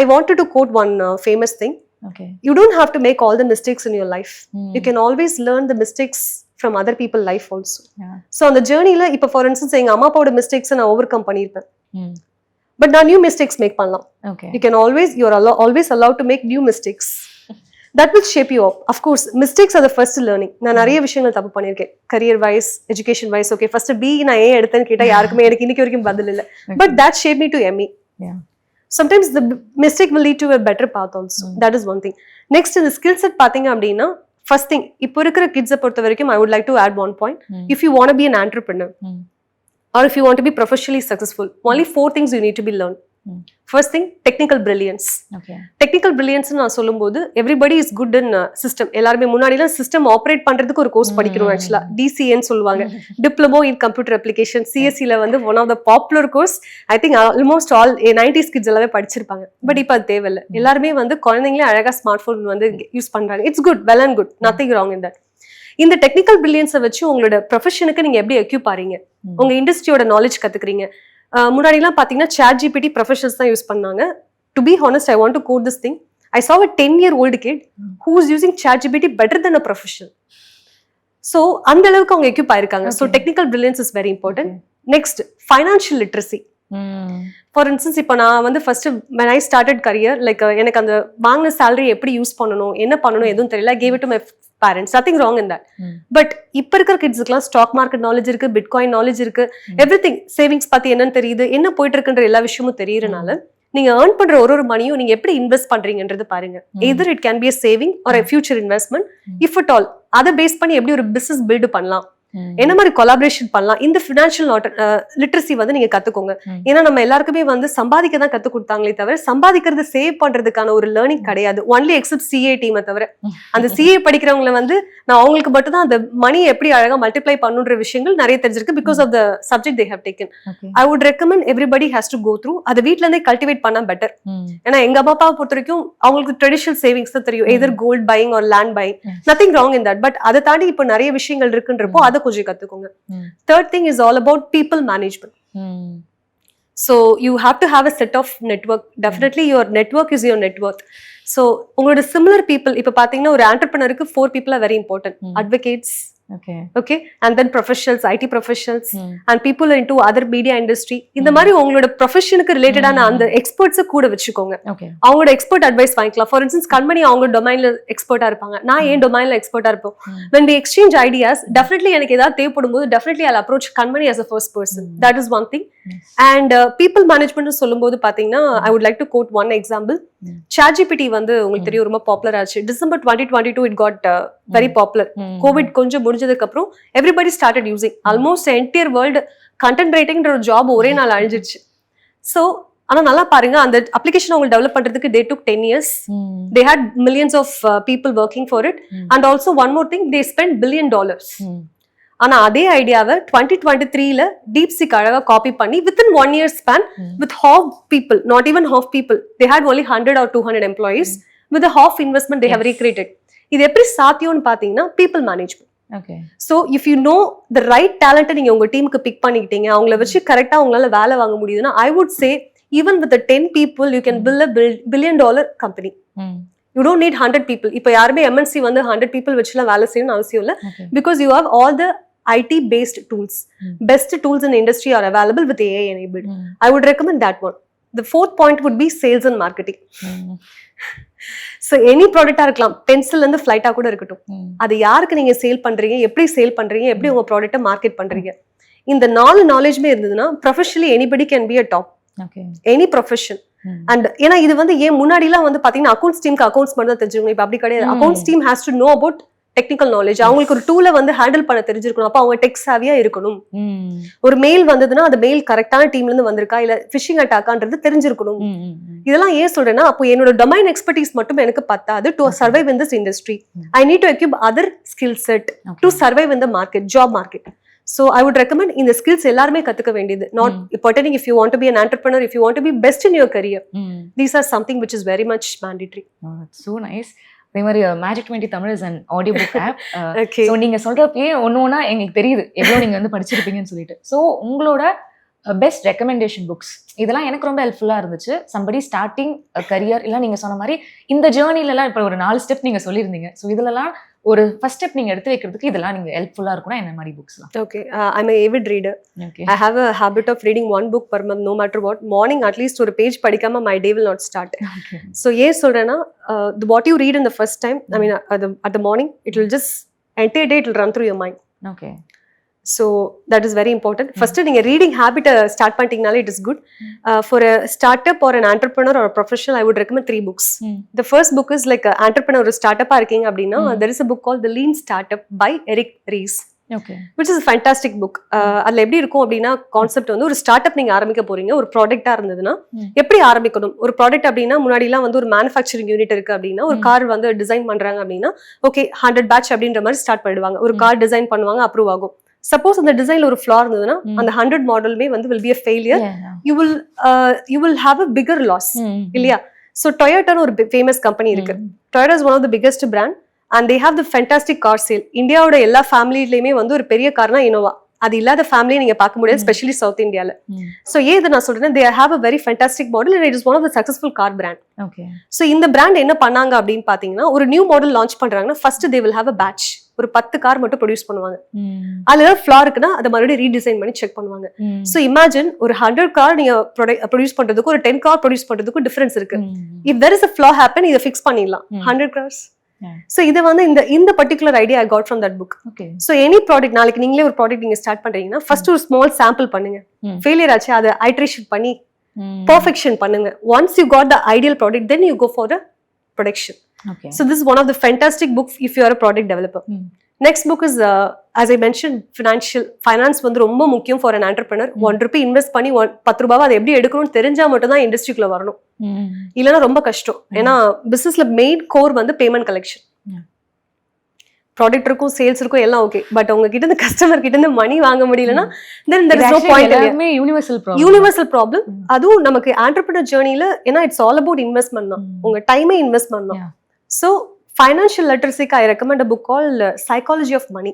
I wanted to quote one famous thing. Okay. You don't have to make all the mistakes in your life. You can always learn the mistakes from other people's life also. Yeah. So on the journey la, ipo for instance எங்க அம்மா அப்பாவோட mistakes நான் overcome பண்ணிருப்பேன். But நான் new mistakes make பண்ணலாம். Okay. You can always, you are always allowed to make new mistakes. That will shape you up. Of course, mistakes are the first learning. நான் நிறைய விஷயங்கள் தப்பு பண்ணிருக்கேன், career wise, education wise. Okay, first B நான் ஏன் எடுத்தேன்னு கேட்டா யாருக்குமே எனக்கு இன்னைக்கு வரைக்கும் பதில் இல்லை. But that shaped me to ME. Yeah. Sometimes the mistake will lead to a better path also. That is one thing. Next, in the skill set பாத்தீங்க அப்படின்னா, first thing, இப்போ இருக்கிற கிட்ஸை பொறுத்த வரைக்கும் I would like to add one point. If you want to be an entrepreneur or if you want to be professionally successful, only 4 things you need to be learned. First thing, technical brilliance. Okay. Technical brilliance நான் சொல்லும்போது everybody is good in system. எல்லாருமே முன்னாடிலாம் system operate பண்றதுக்கு ஒரு course படிக்கணும். ஆக்சுவலா DCN சொல்லுவாங்க, diploma in computer application. CSE வந்து one of the popular course. I think almost all 90s kids எல்லாமே படிச்சிருப்பாங்க. பட் இப்போ அது தேவையில்லை. எல்லாருமே வந்து குழந்தைங்களே அழகா ஸ்மார்ட் போன் வந்து யூஸ் பண்றாங்க. It's good, well and good, nothing wrong in that. இந்த டெக்னிக்கல் பிரில்லியன்ஸை வச்சு உங்களோட ப்ரொஃபஷனுக்கு நீங்க எப்படி எக்யூப் ஆறீங்க, உங்க இண்டஸ்ட்ரியோட நாலேஜ் கத்துக்கிறீங்க. முன்னாடி எல்லாம் பாத்தீங்கன்னா ChatGPT ப்ரொஃபஷனல்ஸ் தான் யூஸ் பண்ணாங்க. To be honest, I want to quote this thing. I saw a 10-year-old kid who is using ChatGPT better than a professional. So அந்த அளவுக்கு அவங்க எக்யூப் ஆயிருக்காங்க. So technical brilliance is very important. Next, financial literacy. For instance இப்போ நான் வந்து first when I started career, like எனக்கு அந்த வாங்கின சேலரி எப்படி யூஸ் பண்ணணும், என்ன பண்ணணும் எதுவும் தெரியல. I gave it to my parents. Nothing wrong in that. But இப்போ இருக்கிற கிட்ஸுக்குலாம் ஸ்டாக் மார்க்கெட் நாலேஜ் இருக்கு, பிட்காயின் நாலேஜ் இருக்கு, எவ்ரிதிங், சேவிங்ஸ் பத்தி என்னன்னு தெரியுது, என்ன போயிட்டு இருக்குன்ற எல்லா விஷயமும் தெரியறனால நீங்க ஏர்ன் பண்ற ஒரு மணியும் நீங்க எப்படி இன்வெஸ்ட் பண்றீங்கன்றது பாருங்க. எதர் it can B a saving or a future investment, if at all. அதை பேஸ் பண்ணி எப்படி ஒரு பிசினஸ் பில்டு பண்ணலாம், என்ன மாதிரி கொலாபரேஷன் பண்ணலாம், இந்த ஃபினான்ஷியல் லிட்ரஸி வந்து நீங்க கத்துக்கோங்க. ஏன்னா நம்ம எல்லாருக்குமே வந்து சம்பாதிக்க தான் கத்து கொடுத்தாங்களே தவிர சம்பாதிக்கிறது சேவ் பண்றதுக்கான ஒரு லேர்னிங் கிடையாது. ஒன்லி எக்ஸப்ட் CA டீமை தவிர. அந்த CA படிக்கிறவங்களை வந்து நான் அவங்களுக்கு மட்டும் தான் அந்த மணி எப்படி அழகா மல்டிப்ளை பண்ணுன்ற விஷயங்கள் நிறைய தெரிஞ்சிருக்கு, because of the subject they have taken. I would recommend everybody has to go through. அதை வீட்ல இருந்தே கல்டிவேட் பண்ணா பெட்டர். ஏன்னா எங்க அப்பா அப்பாவை பொறுத்த வரைக்கும் அவங்களுக்கு ட்ரெடிஷனல் சேவிங்ஸ் தான் தெரியும், either gold buying or land buying, nothing wrong in that. But அதை தாண்டி இப்போ நிறைய விஷயங்கள் இருக்குன்றப்போ அதை கொஞ்சம் கத்துக்கோங்க. Third thing is all about people management. So you have to have a set of network. Definitely your network is your net worth. So உங்களோட similar people, இப்ப பாத்தீங்கன்னா ஒரு entrepreneurக்கு 4 people are very important. Advocates, okay, and then professionals, IT professionals, and people into other media industry. இந்த மாதிரி உங்களோட ப்ரொஃபஷனுக்கு ரிலேட்டடான அந்த எக்ஸ்பர்ட்ஸை கூட வச்சுக்கோங்க. அவங்களோட எக்ஸ்பர்ட் அட்வைஸ் வாங்கிக்கலாம். ஃபார் இன்ஸ்டன்ஸ் கண்மணி அவங்க டொமைன்ல எக்ஸ்பர்ட்டா இருப்பாங்க, நான் ஏன் டொமைன்ல எக்ஸ்பர்ட்டா இருப்போம். when we exchange ideas, definitely எனக்கு ஏதாவது தேவைப்படும் போது definitely I'll approach Kanmani as a first person. That is one thing. And people management சொல்லும்போது பாத்தீங்கன்னா I would like to quote one example. ChatGPT வந்து உங்களுக்கு தெரியும் ரொம்ப பாப்புலர் ஆச்சு. December 2022 it got very popular. COVID கொஞ்சம் முடிஞ்சதுக்கு அப்புறம் everybody started using. Almost entire world content writingன்ற ஒரு ஜாப் ஒரே நாள் அழிஞ்சிருச்சு. So ஆனா நல்லா பாருங்க, அந்த அப்ளிகேஷன் அவங்க டெவலப் பண்றதுக்கு they took 10 years. They had millions of people working for it. And also one more thing, they spent $1 billion. ஆனா அதே ஐடியாவை 2023ல DeepSeek அழகா காப்பி பண்ணி within 1 year span with half people, not even half people, they had only 100 or 200 employees, with a half investment they have recreated. இது எப்படி சாத்தியம்னு பாத்தீங்கன்னா people management. So if you know the right talent நீங்க உங்க டீமுக்கு big பண்ணிக்கிட்டீங்க, அவங்கள வச்சு கரெக்டா உங்களால வேலை வாங்க முடியுதுன்னா I would say even with the 10 people you can build a $1 billion company. You don't need 100 people. இப்போ யாருமே MNC வந்து 100 people வச்சுலாம் வேலை செய்யணும்னு அவசியம் இல்லை, because you have all the IT based tools. Best tools in the industry are available with AI enabled. I would recommend that one. The fourth point would be sales and marketing. So any product இருக்கலாம், pencil இருந்து ஃபிளைட்டா கூட இருக்கட்டும், அது யாருக்கு நீங்க sale பண்றீங்க, எப்படி sale பண்றீங்க, எப்படி உங்க ப்ராடக்ட்டை மார்க்கெட் பண்றீங்க, இந்த 4 நாலேஜ்மே இருந்ததுன்னா professionally anybody can be a top. Any profession. And ஏன்னா இது வந்து ஏன் முன்னாடிலாம் வந்து பாத்தீங்கன்னா அக்கௌண்ட்ஸ் டீமுக்கு அக்கௌண்ட்ஸ் மட்டும் தான் தெரிஞ்சுக்கணும், இப்போ அப்படி கிடையாது. Accounts team has to know about technical knowledge. அவங்களுக்கு ஒரு டூலை வந்து ஹேண்டில் பண்ண தெரிஞ்சிருக்கணும். அப்போ அவங்க டெக் சாவியா இருக்கணும். ஒரு மெயில் வந்ததுன்னா அந்த மெயில் கரெக்டான டீம்ல இருந்து வந்திருக்கா இல்ல ஃபிஷிங் அட்டாக்கான்றது தெரிஞ்சிருக்கணும். இதெல்லாம் ஏன் சொல்றேன்னா, அப்போ என்னோட டொமைன் எக்ஸ்பர்டீஸ் மட்டும் எனக்கு பத்தாது to survive in this industry. I need to equip other skill set to survive in the market, job market. So I would recommend இந்த skills எல்லாருமே கத்துக்க வேண்டியது. Not pertaining if you want to be an entrepreneur, if you want to be best in your career. These are something which is very much mandatory. That's so nice. அதே மாதிரி magic 20 Tamil is an audio book app. So நீங்க சொல்றப்பயே ஒன்னொன்னா எங்களுக்கு தெரியுது எவ்வளோ நீங்க வந்து படிச்சிருப்பீங்கன்னு சொல்லிட்டு. ஸோ உங்களோட பெஸ்ட் ரெக்கமெண்டேஷன் புக்ஸ் இதெல்லாம் எனக்கு ரொம்ப ஹெல்ப்ஃபுல்லாக இருந்துச்சு. சம்படி ஸ்டார்டிங் கரியர் இல்லை நீங்கள் சொன்ன மாதிரி இந்த ஜேர்னிலலாம் இப்போ ஒரு 4 ஸ்டெப் நீங்கள் சொல்லியிருந்தீங்க. ஸோ இதுலலாம் ஒரு ஃபர்ஸ்ட் ஸ்டெப் நீங்கள் எடுத்து வைக்கிறதுக்கு இதெல்லாம் நீங்கள் ஹெல்ப்ஃபுல்லாக இருக்கும்னா என்ன மாதிரி புக்ஸ்லாம்? Okay, I'm an avid reader. I have a habit of reading 1 book per month, no matter what. Morning at least ஒரு பேஜ் படிக்காம my day will not start. So ஏன் சொல்றேன்னா, what you read in the first time, I mean at the morning, it will just entire day it will run through your mind. Okay. So that is very important. First நீங்க reading habit start பண்ணிட்டீங்கனாலே it is good. For a startup or an entrepreneur or a professional, I would recommend 3 books. The first book is like entrepreneur ஒரு startup-ஆ இருக்கீங்க அப்படின்னா, there is a book called The Lean Startup by Eric Ries. Okay. Which is a fantastic book. அதுல எப்படி இருக்கும் அப்படின்னா, concept வந்து ஒரு start-up நீங்க ஆரம்பிக்க போறீங்க, ஒரு ப்ராடக்ட்டா இருந்ததுன்னா எப்படி ஆரம்பிக்கணும். ஒரு ப்ராடக்ட் அப்படின்னா முன்னாடிலாம் வந்து ஒரு மேனுஃபேக்சரிங் யூனிட் இருக்கு அப்படின்னா, ஒரு கார் வந்து டிசைன் பண்றாங்க அப்படின்னா ஓகே 100 பேட்ச் அப்படின்ற மாதிரி ஸ்டார்ட் பண்ணிடுவாங்க. ஒரு கார் டிசைன் பண்ணுவாங்க, அப்ரூவ் ஆகும். சப்போஸ் அந்த டிசைன்ல ஒரு ஃப்ளா இருந்ததுன்னா அந்த 100 மாடலுமே வந்து will be a failure. You will have a bigger loss. இல்லையா? So Toyota ஒரு ஃபேமஸ் கம்பெனி இருக்கு. Toyota is one of the biggest brand. And they have the fantastic car sale. இந்தியாவோட எல்லா ஃபேமிலிலையுமே வந்து ஒரு பெரிய கார்னா இனோவா. அது இல்லாத ஃபேமிலியை நீங்க பார்க்க முடியாது, ஸ்பெஷலி சவுத் இந்தியால. ஸோ ஏன் இதை நான் சொல்றேன், they have a very fantastic model and it is one of the successful car brand. So இந்த பிராண்ட் என்ன பண்ணாங்க அப்படின்னு பாத்தீங்கன்னா, ஒரு நியூ மாடல் லான்ச் பண்றாங்கன்னா first they will have a batch. ஒரு 10 கார் மட்டும் ப்ரொடியூஸ் பண்ணுவாங்க. அதுல ஃபிளா இருக்குன்னா அதை மறுபடியும் ரீடிசைன் பண்ணி செக் பண்ணுவாங்க. ஸோ இமேஜின் ஒரு 100 கார் நீங்க ப்ரொடியூஸ் பண்றதுக்கும் ஒரு 10 கார் ப்ரொடியூஸ் பண்றதுக்கும் டிஃபரன்ஸ் இருக்கு. If there is a flaw happen, இதை ஃபிக்ஸ் பண்ணிடலாம். 100 கார்ஸ். So இது வந்து இந்த particular idea I got from that book. So any product, நாளைக்கு நீங்களே ஒரு ப்ராடக்ட் நீங்க ஸ்டார்ட் பண்றீங்கன்னா ஃபர்ஸ்ட் ஒரு ஸ்மால் சாம்பிள் பண்ணுங்க. ஃபெயிலியர் ஆச்சு அதை ஐட்ரேஷன் பண்ணி பெர்ஃபெக்ஷன் பண்ணுங்க. once you got the ideal product, then you go for the production. So this is one of the fantastic books if you are a product developer. Next book is as I mentioned, finance வந்து ரொம்ப முக்கியம் for an entrepreneur. 1 ரூபாய் invest பண்ணி 10 ரூபாய் அதை எப்படி எடுக்கணும்னு தெரிஞ்சா மட்டும் தான் இண்டஸ்ட்ரிக்குள்ள வரணும். இல்லைன்னா ரொம்ப கஷ்டம். ஏன்னா பிசினஸ்ல மெயின் கோர் வந்து பேமெண்ட் கலெக்ஷன். ப்ராடக்ட் இருக்கும், சேல்ஸ் இருக்கும், எல்லாம் ஓகே. பட் உங்ககிட்ட இருந்து கஸ்டமர் கிட்ட இருந்து மணி வாங்க முடியலன்னா then there is no point. எல்லாமே யூனிவர்சல் ப்ராப்ளம். அதுவும் நமக்கு ஆண்டர்பிரினர் ஜர்னில, ஏன்னா இட்ஸ் ஆல் அபவுட் இன்வெஸ்ட்மெண்ட் தான். உங்க டைமை இன்வெஸ்ட் பண்ணணும். So financial literacy, I recommend a book called Psychology of Money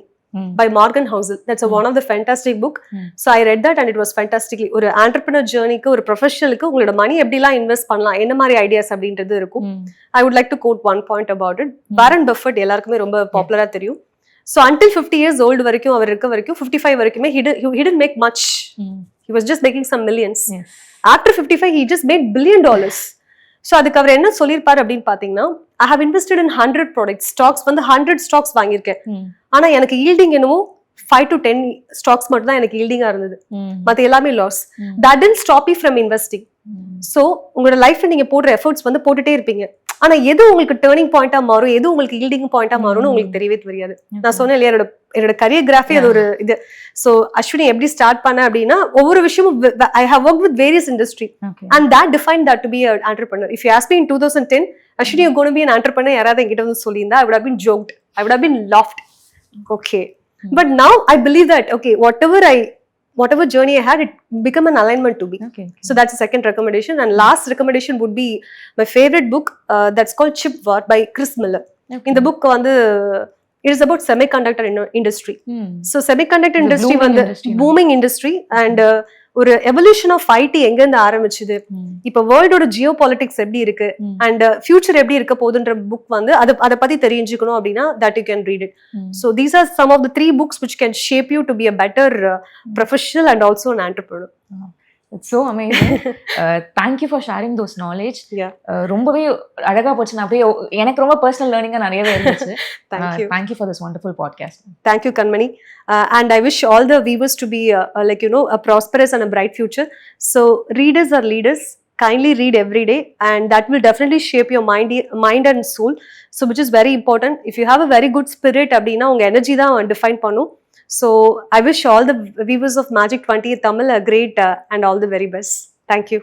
by Morgan Housel. That's one of the fantastic book. So I read that and it was fantastically. ஒரு entrepreneur journey க்கு, ஒரு professionalக்கு உங்களோட மணி எப்படிலாம் invest பண்ணலாம், என்ன மாதிரி ideas அப்படின்றது இருக்கும். I would like to quote one point about it. Warren Buffett எல்லாருக்குமே ரொம்ப பாப்புலரா தெரியும். So until 50 years old வரைக்கும் அவர் இருக்க வரைக்கும் 55 வரைக்குமே he didn't make much. He was just making some millions. After 55 he just made $1 billion. So அதுக்கு அவர் என்ன சொல்லியிருப்பாரு அப்படின்னு பாத்தீங்கன்னா, I have invested in 100 product stocks, வந்து 100 ஸ்டாக்ஸ் வாங்கியிருக்கேன். ஆனா எனக்கு ஈல்டிங் என்னவோ 5 to 10 ஸ்டாக்ஸ் மட்டும் தான் எனக்கு ஈல்டிங்கா இருந்தது. மத்த எல்லாமே loss. That didn't stop you from investing. So உங்களோட லைஃப்ல நீங்க போடுற எஃபர்ட்ஸ் வந்து போட்டுட்டே இருப்பீங்க. ஆனா எது உங்களுக்கு டேர்னிங் பாயிண்டா மாறும், எது உங்களுக்கு ஈல்டிங் பாயிண்டா மாறும்னு உங்களுக்கு தெரியவே தெரியாது. நான் சொன்னேன் இல்லையா, என்னோட கரியர் கிராஃபி அது ஒரு இது. ஸோ அஸ்வினி எப்படி ஸ்டார்ட் பண்ண அப்படின்னா, ஒவ்வொரு விஷயமும் I have work with various industry and that define that to be a entrepreneur. If you ask me in 2010 Ashwini you gonna be an entrepreneur, யாராவது என்கிட்ட வந்து சொல்லியிருந்தா I would have been joked, I would have been laughed. Okay, but now I believe that okay, whatever journey I had, it become an alignment to me. So that's the second recommendation. And last recommendation would be my favorite book, that's called Chip War by Chris Miller. In the book வந்து it is about semiconductor industry. So semiconductor industry வந்து booming industry and ஒரு evolution of ID எங்க இருந்து ஆரம்பிச்சுது, இப்ப வேர்ல்டோட Jio politics எப்படி இருக்கு and future எப்படி இருக்க போகுதுன்ற புக் வந்து அதை பத்தி தெரிஞ்சுக்கணும் அப்படின்னா that you can read it. So these are some of the 3 books which can shape you to be a better professional and also an entrepreneur. It's so amazing. Thank you for sharing those knowledge. ரொம்பவே அழகா போச்சு. நான் அப்படியே எனக்கு ரொம்ப personal லேர்னிங்கா நிறையவே இருந்துச்சு. Thank you for this wonderful podcast. Thank you Kanmani. And I wish all the viewers to be like a prosperous and a bright future. So readers are leaders. Kindly read every day and that will definitely shape your mind and soul. So which is very important. If you have a very good spirit அப்படின்னா உங்க energy தான் define பண்ணும். So I wish all the viewers of Magic 20 Tamil a great and all the very best. Thank you.